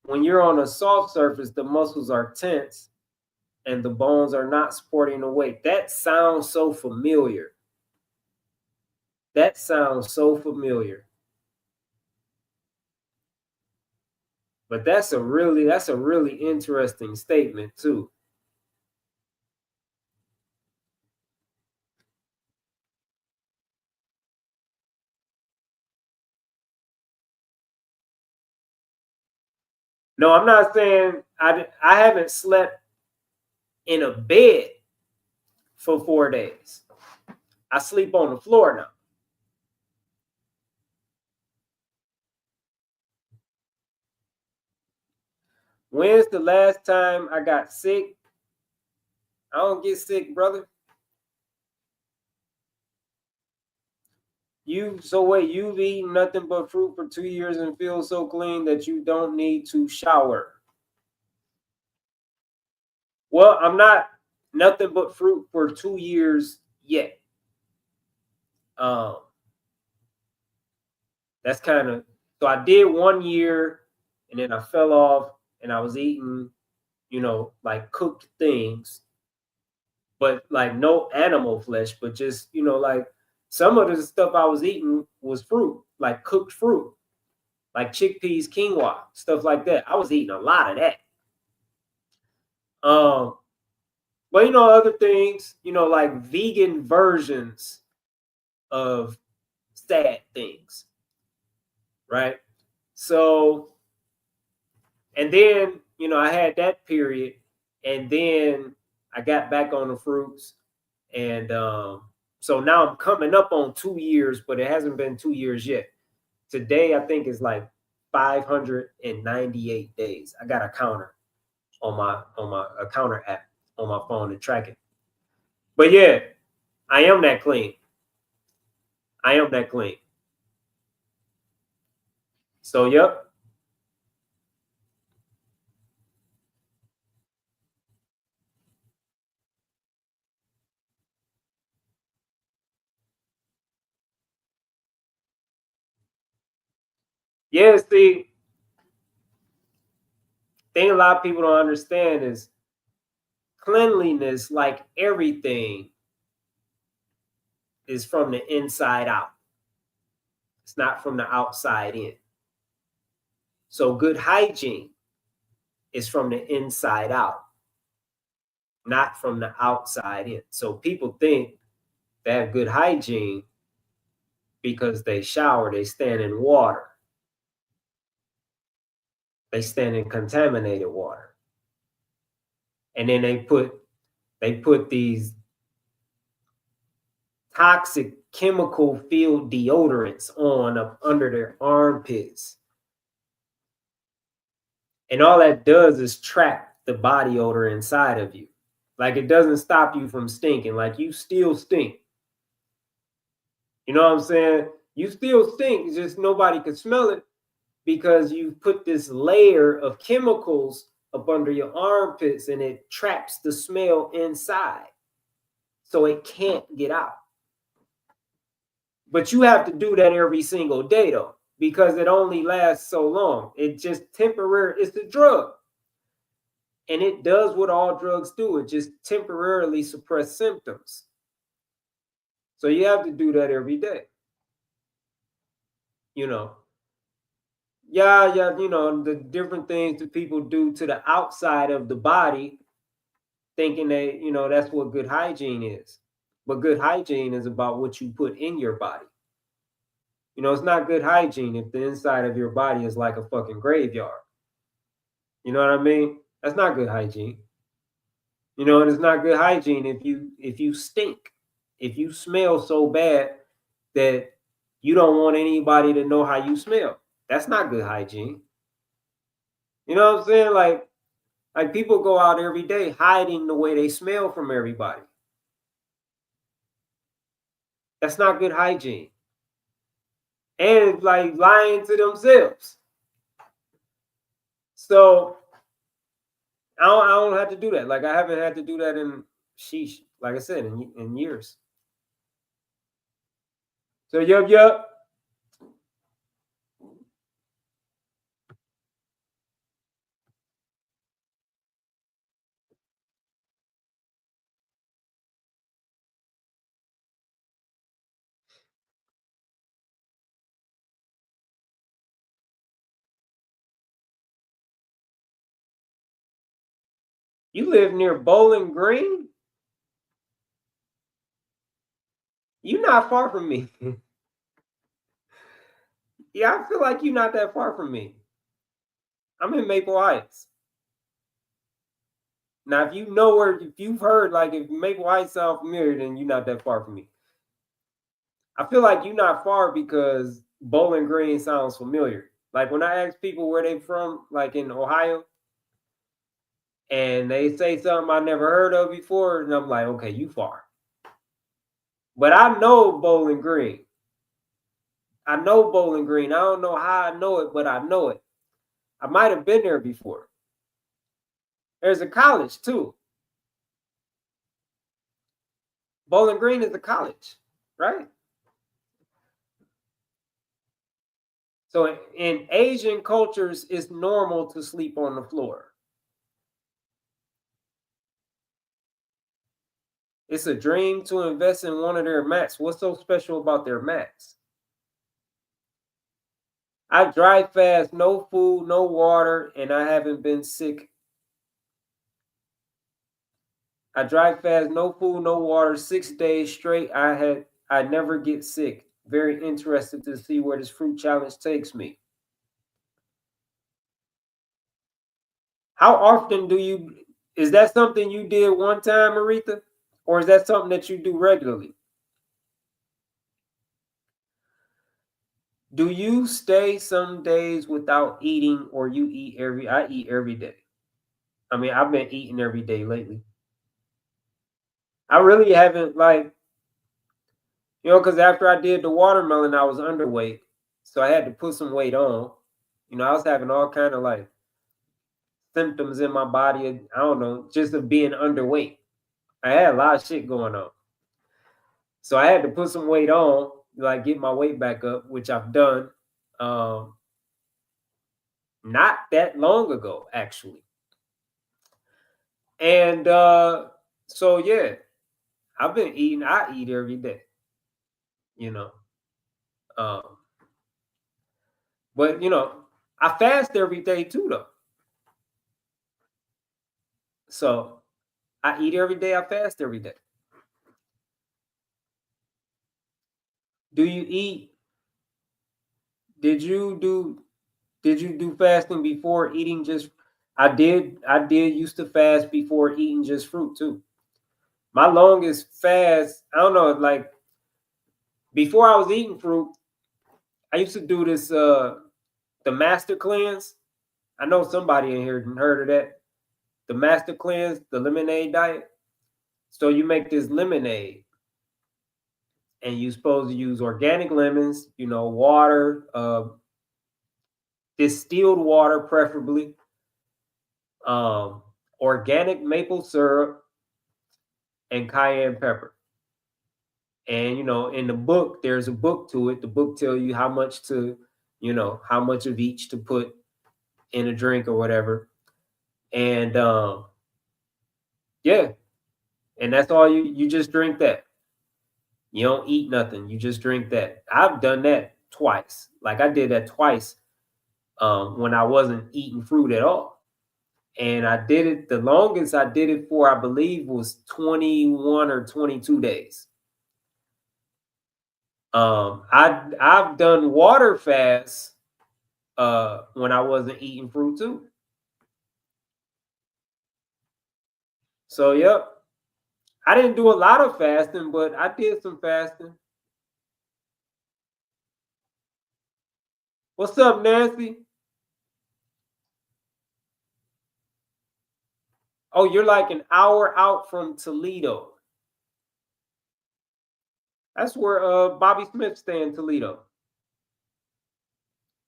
When you're on a soft surface, the muscles are tense and the bones are not supporting the weight. That sounds so familiar. That sounds so familiar. But that's a really interesting statement too. No, I'm not saying I haven't slept in a bed for 4 days. I sleep on the floor now. When's the last time I got sick? I don't get sick, brother. You've eaten nothing but fruit for 2 years and feel so clean that you don't need to shower. Well, I'm not nothing but fruit for 2 years yet. Um, that's kind of so I did 1 year and then I fell off and I was eating, like cooked things, but like no animal flesh, but just, like some of the stuff I was eating was fruit, like cooked fruit, like chickpeas, quinoa, stuff like that. I was eating a lot of that. Um, but other things, like vegan versions of sad things, right? So, and then, I had that period, and then I got back on the fruits, and so now I'm coming up on 2 years, but it hasn't been 2 years yet. Today, I think is like 598 days. I got a counter on my a counter app on my phone to track it. But yeah, I am that clean. I am that clean. So yep. Yeah, see, thing a lot of people don't understand is cleanliness, like everything, is from the inside out. It's not from the outside in. So good hygiene is from the inside out, not from the outside in. So people think they have good hygiene because they shower, they stand in water, they stand in contaminated water. And then they put these toxic chemical filled deodorants on up under their armpits. And all that does is trap the body odor inside of you. Like it doesn't stop you from stinking. Like you still stink. You know what I'm saying? You still stink. It's just nobody can smell it because you put this layer of chemicals up under your armpits and it traps the smell inside. so it can't get out. But you have to do that every single day though, because it only lasts so long. It just temporary. It's a drug, and it does what all drugs do. It just temporarily suppress symptoms. So you have to do that every day. You know, yeah. The different things that people do to the outside of the body, thinking that that's what good hygiene is. But good hygiene is about what you put in your body. It's not good hygiene if the inside of your body is like a fucking graveyard. You know what I mean? That's not good hygiene. And it's not good hygiene if you stink, if you smell so bad that you don't want anybody to know how you smell. That's not good hygiene. You know what I'm saying? Like people go out every day hiding the way they smell from everybody. That's not good hygiene. And like lying to themselves. So I don't have to do that. Like I haven't had to do that in sheesh, like I said, in years. So yup. You live near Bowling Green? You're not far from me. Yeah, I feel like you're not that far from me. I'm in Maple Heights. Now, if you've heard, like, if Maple Heights sound familiar, then you're not that far from me. I feel like you're not far because Bowling Green sounds familiar. Like when I ask people where they from, like in Ohio, and they say something I never heard of before, and I'm like, okay, you far. But I know Bowling Green. I know Bowling Green. I don't know how I know it, but I know it. I might have been there before. There's a college too. Bowling Green is a college, right? So in Asian cultures, it's normal to sleep on the floor. It's a dream to invest in one of their mats. What's so special about their mats? I drive fast, no food, no water, and I haven't been sick. I drive fast, no food, no water, 6 days straight. I never get sick. Very interested to see where this fruit challenge takes me. How often is that something you did one time, Aretha? Or is that something that you do regularly? Do you stay some days without eating or I eat every day. I mean, I've been eating every day lately. I really haven't because after I did the watermelon, I was underweight. So I had to put some weight on. I was having all kind of like symptoms in my body. I don't know, just of being underweight. I had a lot of shit going on. So I had to put some weight on, like get my weight back up, which I've done not that long ago, actually. And so yeah, I've been eating. I eat every day, you know. Um, but I fast every day too, though. So I eat every day. I fast every day. Do you eat? Did you do? Did you do fasting before eating just? I did. I did used to fast before eating just fruit too. My longest fast, I don't know, like before I was eating fruit, I used to do this the master cleanse. I know somebody in here heard of that. The master cleanse, the lemonade diet. So you make this lemonade and you're supposed to use organic lemons, water, distilled water preferably, um, organic maple syrup, and cayenne pepper. And in the book, there's a book to it. The book tell you how much to, how much of each to put in a drink or whatever. And yeah, and that's all you just drink that. You don't eat nothing. You just drink that. I've done that twice. Like I did that twice when I wasn't eating fruit at all. And I did it, the longest I did it for, I believe, was 21 or 22 days. I've done water fasts when I wasn't eating fruit too. So yep. I didn't do a lot of fasting, but I did some fasting. What's up, Nancy? Oh, you're like an hour out from Toledo. That's where Bobby Smith stay in Toledo.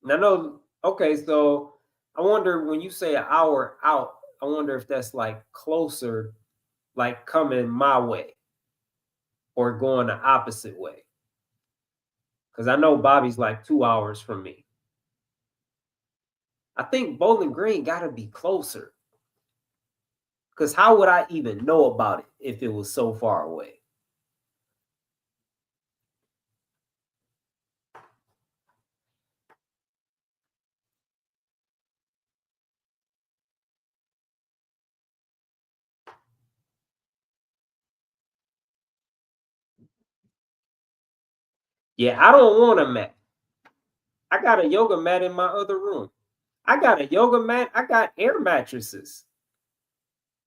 Now, no, okay, so I wonder when you say an hour out, I wonder if that's like closer, like coming my way or going the opposite way. Because I know Bobby's like 2 hours from me. I think Bowling Green got to be closer. Because how would I even know about it if it was so far away? Yeah, I don't want a mat. I got a yoga mat in my other room. I got a yoga mat. I got air mattresses.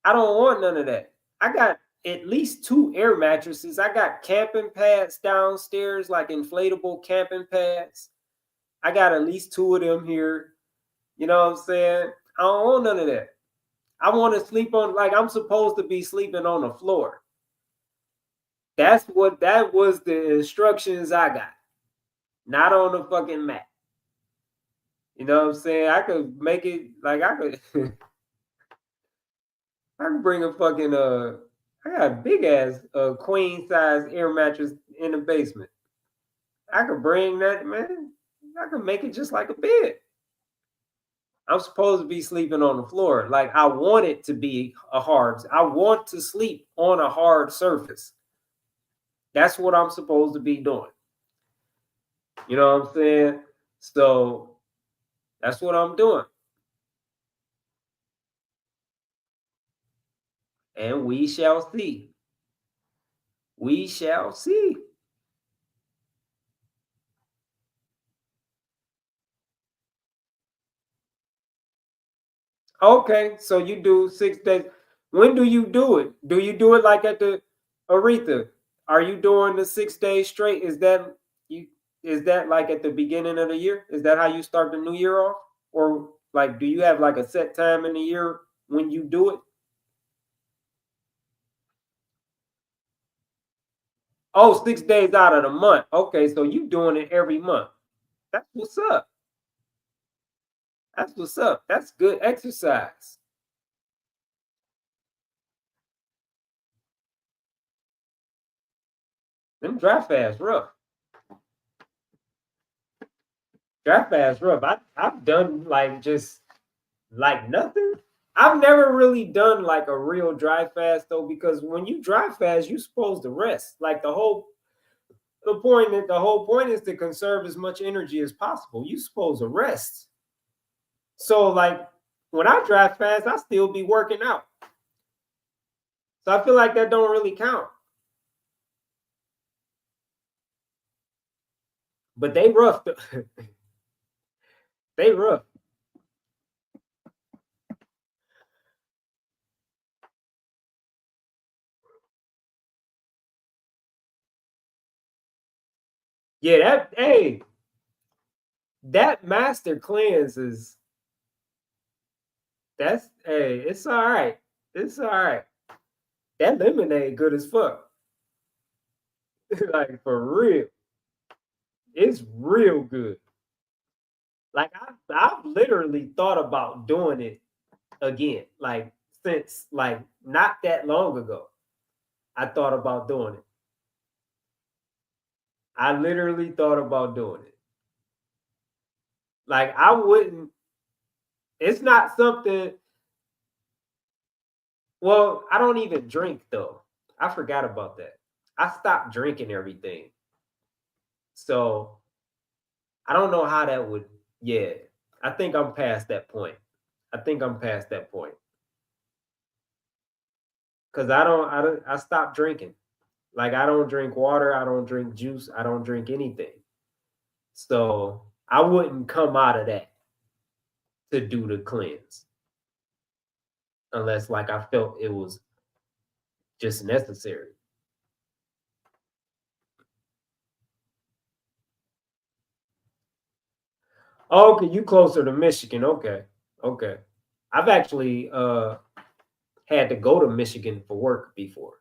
I don't want none of that. I got at least 2 air mattresses. I got camping pads downstairs, like inflatable camping pads. I got at least 2 of them here. You know what I'm saying? I don't want none of that. I want to sleep on, like I'm supposed to be sleeping on the floor. That was the instructions I got. Not on the fucking mat. You know what I'm saying? I could make it like I could I can bring a fucking I got a big ass queen size air mattress in the basement. I could bring that, man. I could make it just like a bed. I'm supposed to be sleeping on the floor. Like I want it to be a hard. I want to sleep on a hard surface. That's what I'm supposed to be doing. You know what I'm saying? So that's what I'm doing. And we shall see. We shall see. Okay, so you do 6 days. When do you do it? Do you do it like at the Aretha? Are you doing the 6 days straight? You is that like at the beginning of the year? Is that how you start the new year off? Or like do you have like a set time in the year when you do it? Oh, 6 days out of the month. Okay, so you doing it every month. That's what's up. That's what's up. That's good exercise. Them dry fasts rough. Dry fast rough. I've done like just like nothing. I've never really done like a real dry fast though, because when you dry fast, you're supposed to rest. Like the whole point is to conserve as much energy as possible. You're supposed to rest. So like when I dry fast, I still be working out. So I feel like that don't really count. But they rough. They rough. Yeah, that master cleanse is it's all right. It's all right. That lemonade good as fuck. Like for real. It's real good. Like I've literally thought about doing it again. Like since like not that long ago. I thought about doing it. I literally thought about doing it. Like I wouldn't. It's not something. Well, I don't even drink though. I forgot about that. I stopped drinking everything. So I don't know how that would. Yeah, I think I'm past that point. I think I'm past that point because I stopped drinking. Like I don't drink water. I don't drink juice. I don't drink anything. So I wouldn't come out of that to do the cleanse unless like I felt it was just necessary. Oh, okay, you closer to Michigan. Okay. Okay. I've actually had to go to Michigan for work before.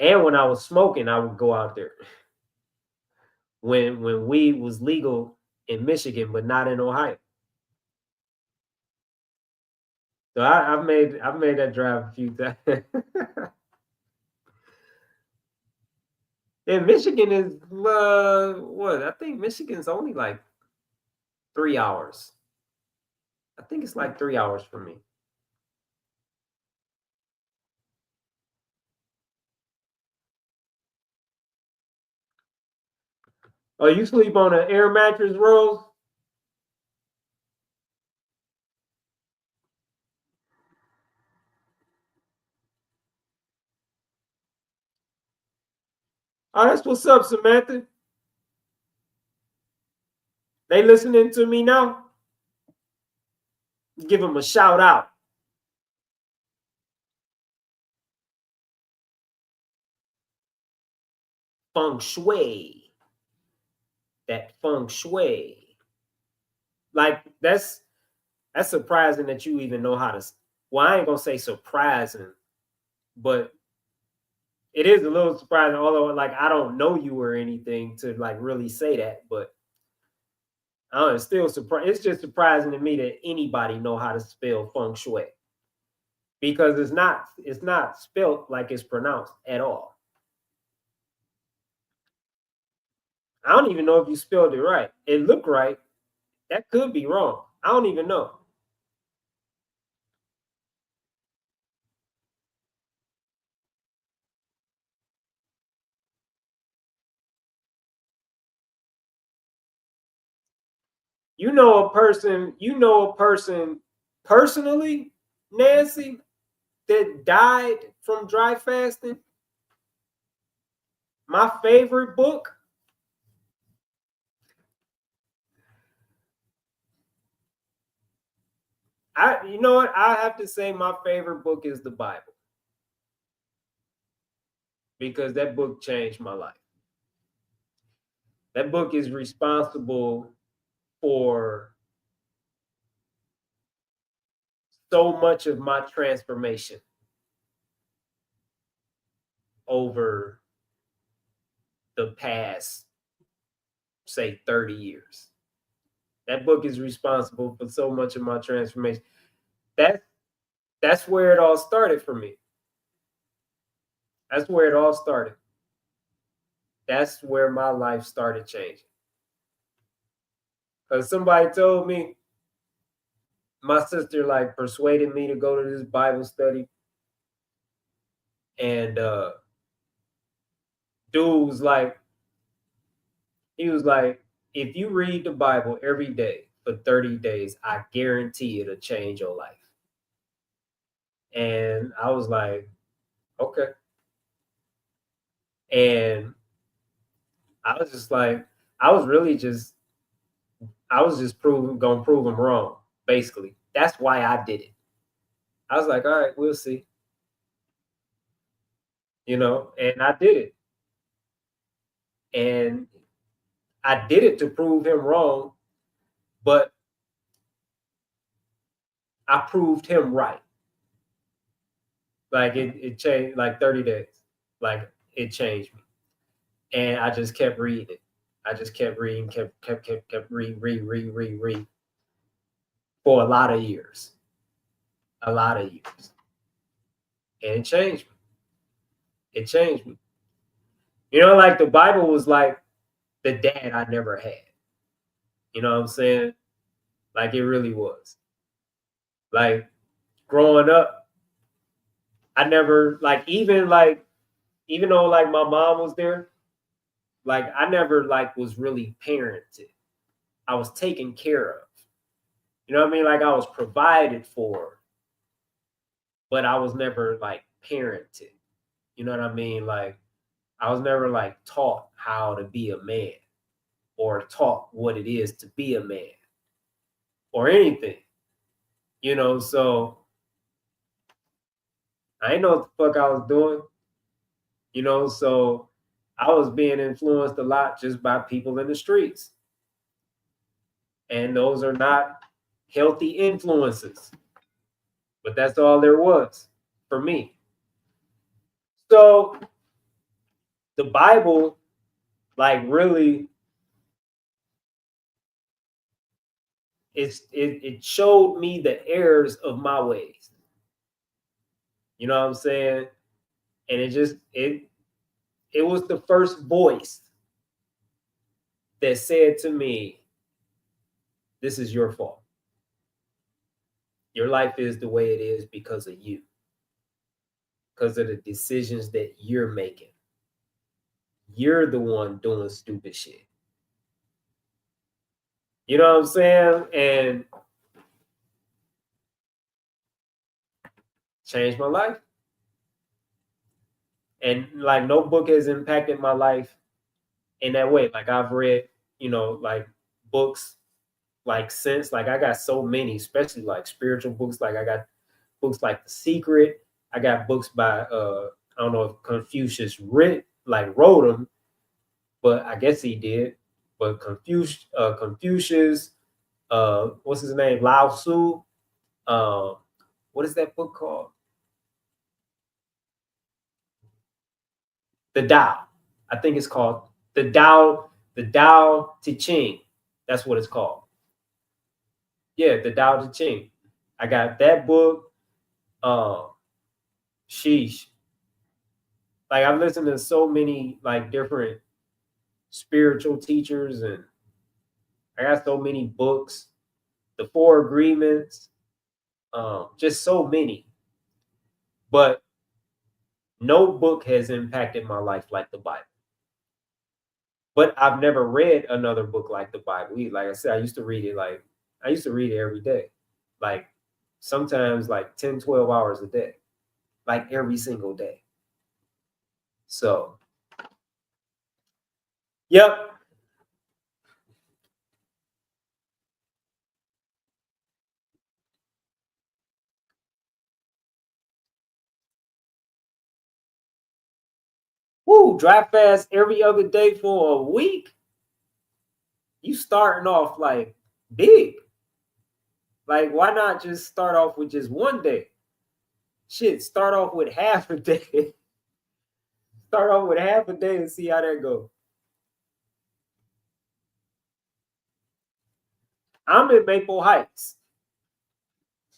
And when I was smoking, I would go out there. When weed was legal in Michigan, but not in Ohio. So I've made that drive a few times. And Michigan is what? I think Michigan's only like 3 hours. I think it's like 3 hours for me. Oh, you sleep on an air mattress, Rose? Oh, that's what's up, Samantha. They listening to me now? Give them a shout out. Feng shui. That feng shui. Like that's surprising that you even know how to. Well, I ain't gonna say surprising, but it is a little surprising. Although, like, I don't know you or anything to like really say that, but I don't know, it's still surprising. It's just surprising to me that anybody know how to spell feng shui because it's not spelled like it's pronounced at all. I don't even know if you spelled it right. It looked right. That could be wrong. I don't even know. You know a person personally, Nancy, that died from dry fasting. My favorite book, you know what? I have to say my favorite book is the Bible because that book changed my life. That book is responsible for so much of my transformation over the past, say, 30 years. That book is responsible for so much of my transformation. That's that's where it all started for me. That's where it all started. That's where my life started changing. Because somebody told me, my sister like persuaded me to go to this Bible study. And dude was like, he was like, if you read the Bible every day for 30 days, I guarantee it'll change your life. And I was like, okay. And I was just like, I was really just, I was just gonna prove him wrong, basically. That's why I did it. I was like, all right, we'll see. And I did it. And I did it to prove him wrong, but I proved him right. Like it changed like 30 days. Like it changed me. And I just kept reading it. I just kept reading, kept read for a lot of years. A lot of years. And it changed me. It changed me. You know, like the Bible was like the dad I never had. You know what I'm saying? Like it really was. Like growing up, I never even though like my mom was there, like I never like was really parented. I was taken care of. You know what I mean? Like I was provided for, but I was never like parented. You know what I mean? Like I was never like taught how to be a man or taught what it is to be a man or anything. You know, so I didn't know what the fuck I was doing. You know, so I was being influenced a lot just by people in the streets. And those are not healthy influences. But that's all there was for me. So the Bible, like really, it showed me the errors of my ways. You know what I'm saying? And it was the first voice that said to me, this is your fault. Your life is the way it is because of you, because of the decisions that you're making. You're the one doing stupid shit. You know what I'm saying? And changed my life. And like no book has impacted my life in that way. Like I've read, you know, like books like since like I got so many, especially like spiritual books. Like I got books like The Secret. I got books by I don't know if Confucius wrote them, but I guess he did. But Confucius, what's his name? Lao Tzu. Uh, what is that book called? The Tao. I think it's called the Tao Te Ching. That's what it's called. Yeah, the Tao Te Ching. I got that book. Um, sheesh. Like I've listened to so many like different spiritual teachers, and I got so many books. The Four Agreements, just so many. But no book has impacted my life like the Bible. But I've never read another book like the Bible. Like I said, I used to read it every day. Like sometimes like 10, 12 hours a day. Like every single day. So yep. Woo, drive fast every other day for a week. You starting off like big. Like, why not just start off with just one day? Shit, start off with half a day. Start off with half a day and see how that goes. I'm in Maple Heights.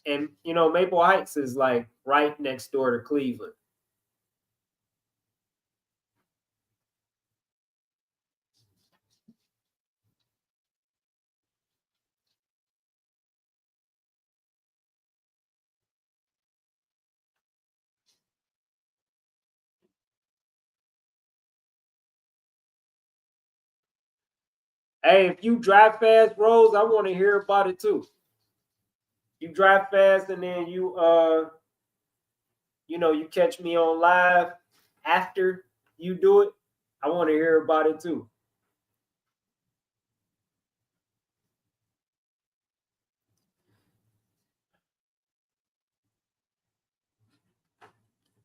And you know, Maple Heights is like right next door to Cleveland. Hey, if you drive fast, Rose, I want to hear about it too. You drive fast and then you catch me on live after you do it. I want to hear about it too.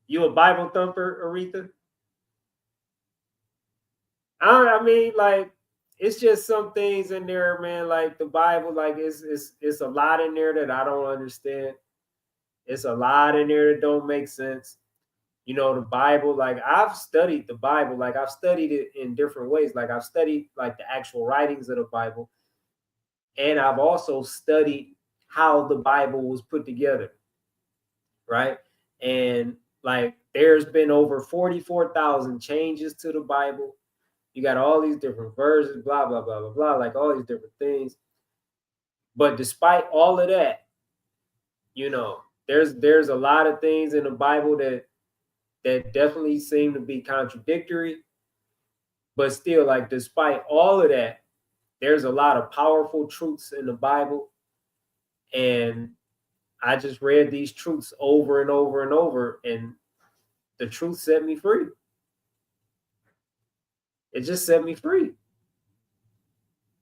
You a Bible thumper, Aretha? I mean, like, it's just some things in there, man. Like the Bible, like it's a lot in there that I don't understand. It's a lot in there that don't make sense. You know, the Bible, like I've studied the Bible, like I've studied it in different ways. Like I've studied like the actual writings of the Bible, and I've also studied how the Bible was put together, right? And like there's been over 44,000 changes to the Bible. You got all these different versions, blah, blah, blah, blah, blah, like all these different things. But despite all of that, you know, there's a lot of things in the Bible that definitely seem to be contradictory. But still, like, despite all of that, there's a lot of powerful truths in the Bible. And I just read these truths over and over and over, and the truth set me free. It just set me free.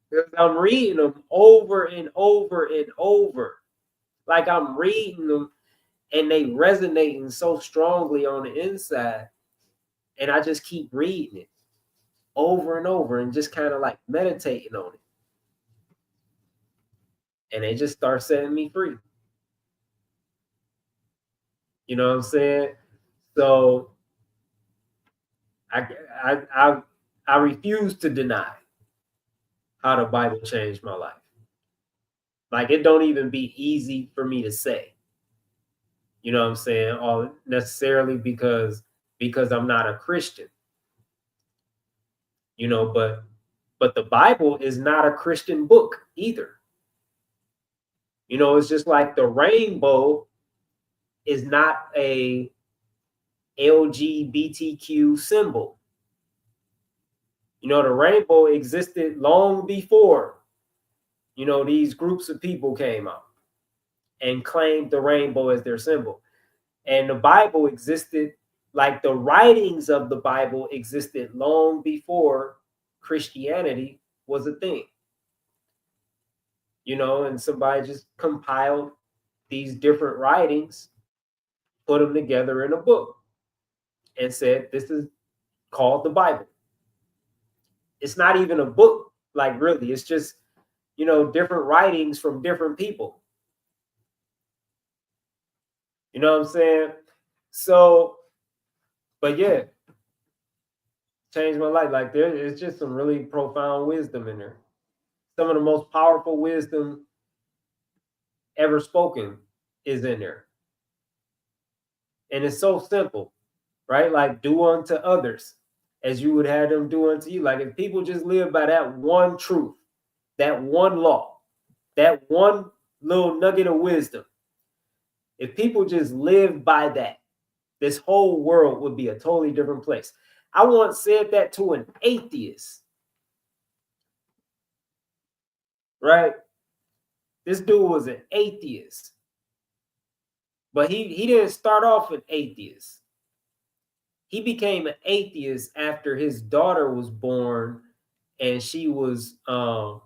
Because I'm reading them over and over and over. Like, I'm reading them and they resonating so strongly on the inside. And I just keep reading it over and over and just kind of like meditating on it. And they just start setting me free. You know what I'm saying? So I refuse to deny how the Bible changed my life. Like, it don't even be easy for me to say. You know what I'm saying? All necessarily because I'm not a Christian. You know, but the Bible is not a Christian book either. You know, it's just like the rainbow is not a LGBTQ symbol. You know, the rainbow existed long before, you know, these groups of people came out and claimed the rainbow as their symbol. And the Bible existed, like the writings of the Bible existed long before Christianity was a thing. You know, and somebody just compiled these different writings, put them together in a book, and said, this is called the Bible. It's not even a book, like, really. It's just, you know, different writings from different people. You know what I'm saying? So, but yeah, changed my life. Like, it's just some really profound wisdom in there. Some of the most powerful wisdom ever spoken is in there. And it's so simple, right? Like, do unto others as you would have them do unto you. Like, if people just live by that one truth, that one law, that one little nugget of wisdom, if people just live by that, this whole world would be a totally different place. I once said that to an atheist, right? This dude was an atheist, but he didn't start off an atheist. He became an atheist after his daughter was born, and she was born,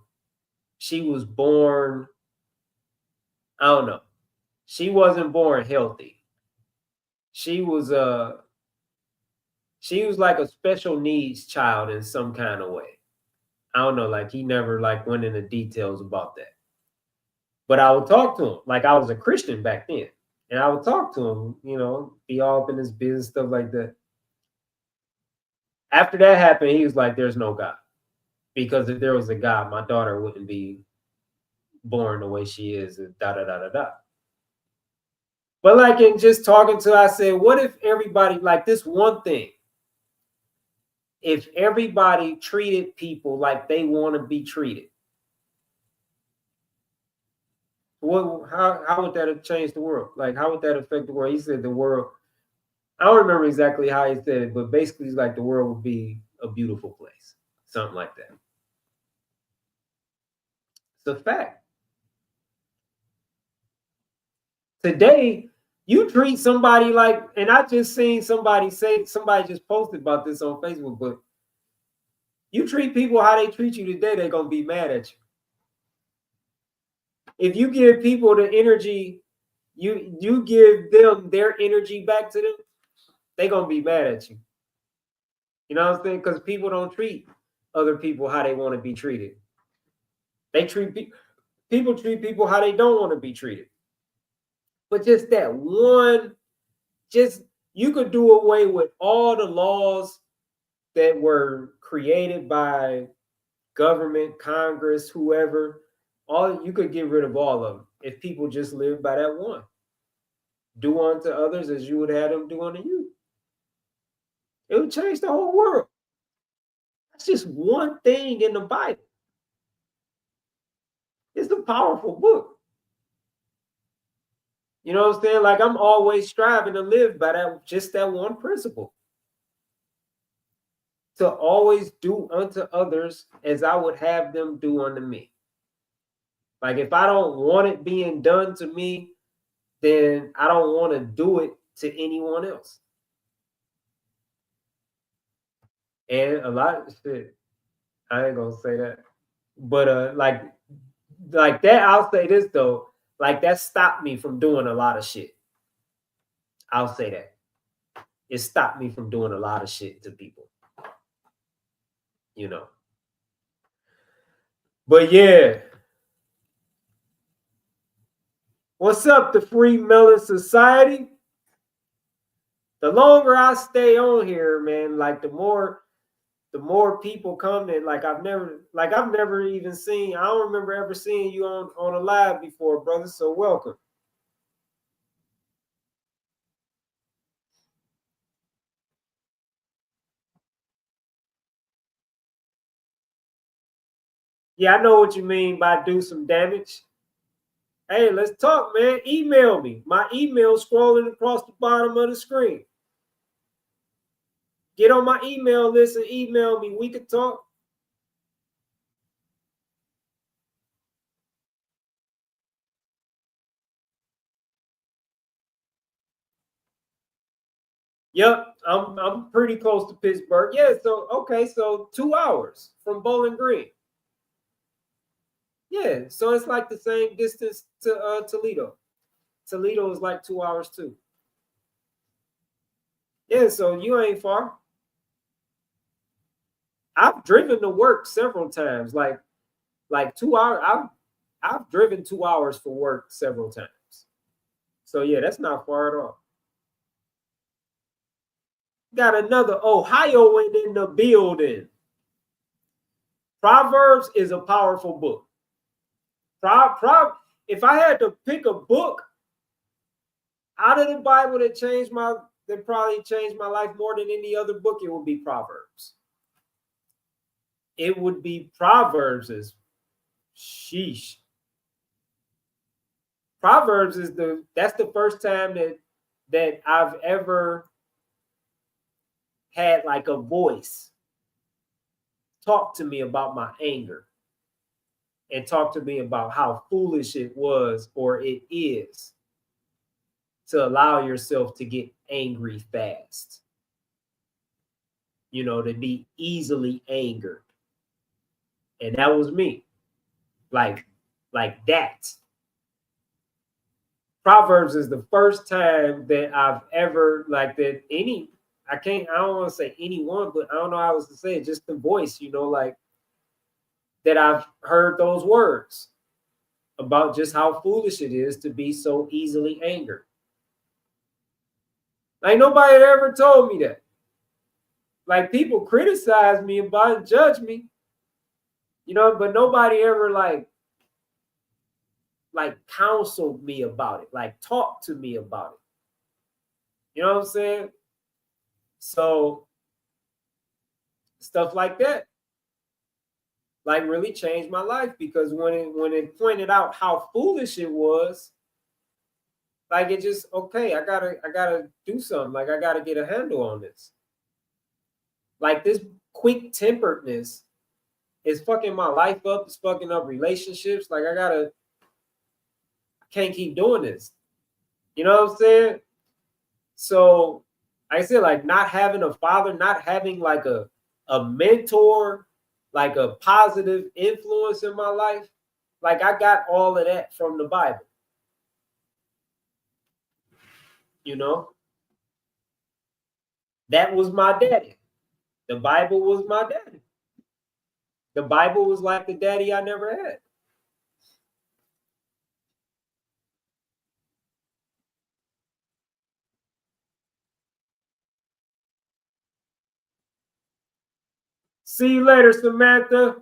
I don't know. She wasn't born healthy. She was like a special needs child in some kind of way. I don't know, like, he never like went into details about that. But I would talk to him like I was a Christian back then. And I would talk to him, you know, be all up in his business, stuff like that. After that happened, he was like, there's no God. Because if there was a God, my daughter wouldn't be born the way she is, da da da da da. But like, in just talking to her, I said, what if everybody, like, this one thing, if everybody treated people like they want to be treated, how would that have changed the world? Like, how would that affect the world? He said the world, I don't remember exactly how he said it, but basically, it's like the world would be a beautiful place, something like that. It's a fact. Today, you treat somebody like, and I just seen somebody just posted about this on Facebook, but you treat people how they treat you today, they're gonna be mad at you. If you give people the energy, you give them their energy back to them, they're gonna be mad at you. You know what I'm saying? Because people don't treat other people how they want to be treated. People treat people how they don't want to be treated. But just that one, you could do away with all the laws that were created by government, Congress, whoever. You could get rid of all of them if people just live by that one. Do unto others as you would have them do unto you. It would change the whole world. That's just one thing in the Bible. It's a powerful book. You know what I'm saying? Like, I'm always striving to live by that one principle. To always do unto others as I would have them do unto me. Like, if I don't want it being done to me, then I don't want to do it to anyone else. And a lot of shit, I ain't gonna say that. But like that, I'll say this though. Like, that stopped me from doing a lot of shit. I'll say that. It stopped me from doing a lot of shit to people. You know. But yeah. What's up, the Free Melon Society? The longer I stay on here, man, like the more people come in. Like, I've never even seen, I don't remember ever seeing you on a live before, brother. So welcome. Yeah, I know what you mean by do some damage. Hey, let's talk, man. Email me. My email scrolling across the bottom of the screen. Get on my email list and email me. We could talk. Yep, I'm pretty close to Pittsburgh. Yeah, so okay, so 2 hours from Bowling Green. Yeah, so it's like the same distance to Toledo. Toledo is like 2 hours too. Yeah, so you ain't far. I've driven to work several times, like 2 hours. I've driven 2 hours for work several times. So yeah, that's not far at all. Got another Ohioan in the building. Proverbs is a powerful book. If I had to pick a book out of the Bible that probably changed my life more than any other book, it would be Proverbs. It would be Proverbs. Is sheesh. Proverbs that's the first time that I've ever had like a voice talk to me about my anger and talk to me about how foolish it was or it is to allow yourself to get angry fast. You know, to be easily angered. And that was me. Like that. Proverbs is the first time that I've ever like that I don't want to say anyone, but I don't know how else to say it, just the voice, like that I've heard those words about just how foolish it is to be so easily angered. Like, nobody ever told me that. Like, people criticize me about and judge me, but nobody ever like counseled me about it, like talked to me about it. You know what I'm saying? So stuff like that like really changed my life, because when it pointed out how foolish it was, like it just okay, I gotta do something. Like, I gotta get a handle on this. Like, this quick temperedness is fucking my life up. It's fucking up relationships. Like, I can't keep doing this. You know what I'm saying? So I said, like, not having a father, not having like a mentor, like a positive influence in my life. Like, I got all of that from the Bible. You know, that was my daddy. The Bible was my daddy. The Bible was like the daddy I never had. See you later, Samantha.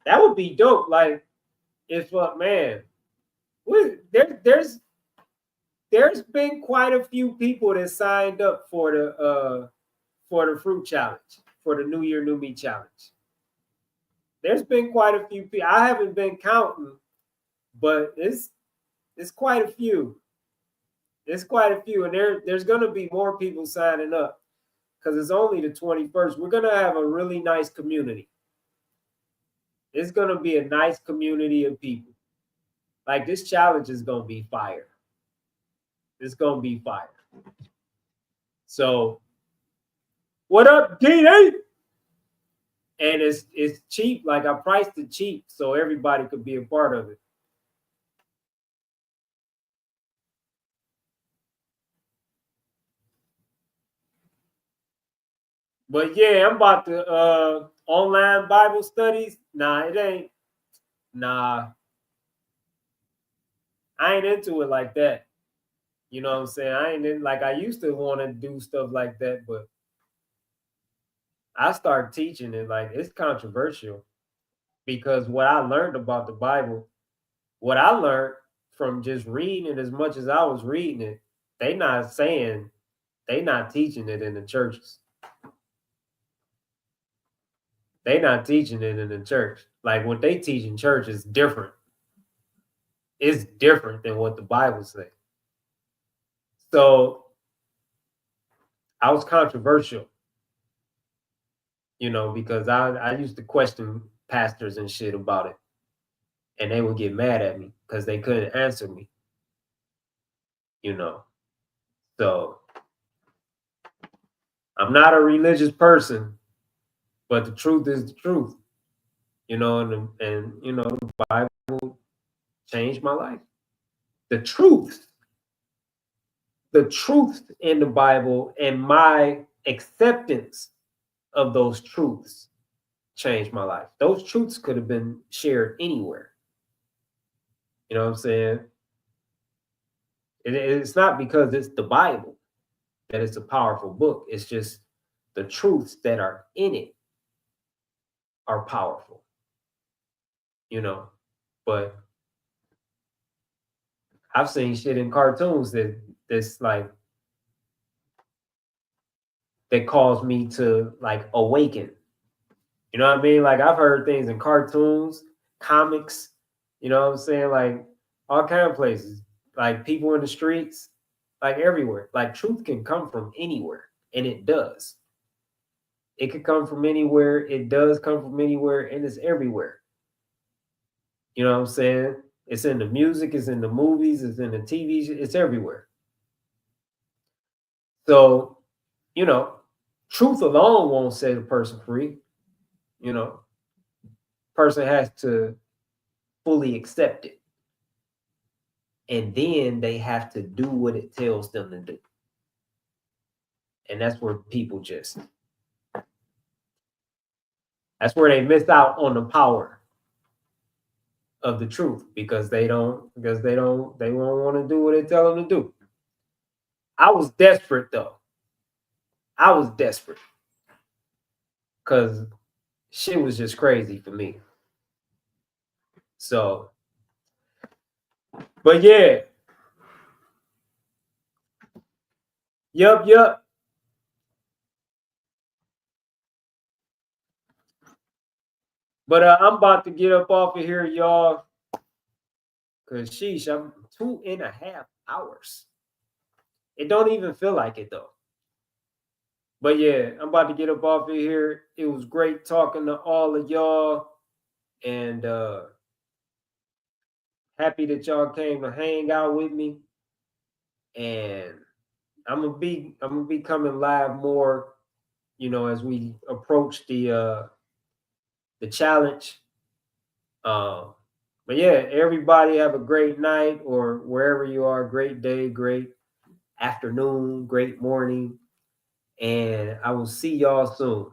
That would be dope. Like, if man, there's been quite a few people that signed up for the fruit challenge, for the New Year New Me challenge. There's been quite a few people. I haven't been counting, but it's quite a few. It's quite a few, and there's gonna be more people signing up because it's only the 21st. We're gonna have a really nice community. It's gonna be a nice community of people. Like, this challenge is gonna be fire. It's gonna be fire. So, what up, D8? And it's cheap. Like, I priced it cheap so everybody could be a part of it. But yeah, I'm about to online Bible studies. Nah, it ain't. Nah, I ain't into it like that. You know what I'm saying? I ain't in, like, I used to want to do stuff like that, but I started teaching it. Like, it's controversial because what I learned about the Bible, what I learned from just reading it as much as I was reading it, they not teaching it in the churches. They not teaching it in the church. Like, what they teach in church is different. It's different than what the Bible says. So I was controversial, because I used to question pastors and shit about it. And they would get mad at me because they couldn't answer me. So I'm not a religious person, but the truth is the truth. And the Bible changed my life. The truth in the Bible and my acceptance of those truths changed my life. Those truths could have been shared anywhere. You know what I'm saying? It's not because it's the Bible that it's a powerful book. It's just the truths that are in it are powerful. But I've seen shit in cartoons that's like that caused me to like awaken. You know what I mean? Like, I've heard things in cartoons, comics, you know what I'm saying? Like, all kind of places, like people in the streets, like everywhere. Like, truth can come from anywhere, and it does. It could come from anywhere. It does come from anywhere, and it's everywhere. You know what I'm saying? It's in the music, it's in the movies, it's in the TV, it's everywhere. So, truth alone won't set a person free. Person has to fully accept it. And then they have to do what it tells them to do. And that's where that's where they miss out on the power of the truth because they won't want to do what they tell them to do. I was desperate though. I was desperate because shit was just crazy for me. So, but yeah. Yup. But I'm about to get up off of here, y'all. Cause sheesh, I'm 2.5 hours. It don't even feel like it though. But yeah, I'm about to get up off of here. It was great talking to all of y'all. And happy that y'all came to hang out with me. And I'm gonna be coming live more, as we approach the challenge. But yeah, everybody have a great night or wherever you are, great day, great afternoon, great morning. And I will see y'all soon.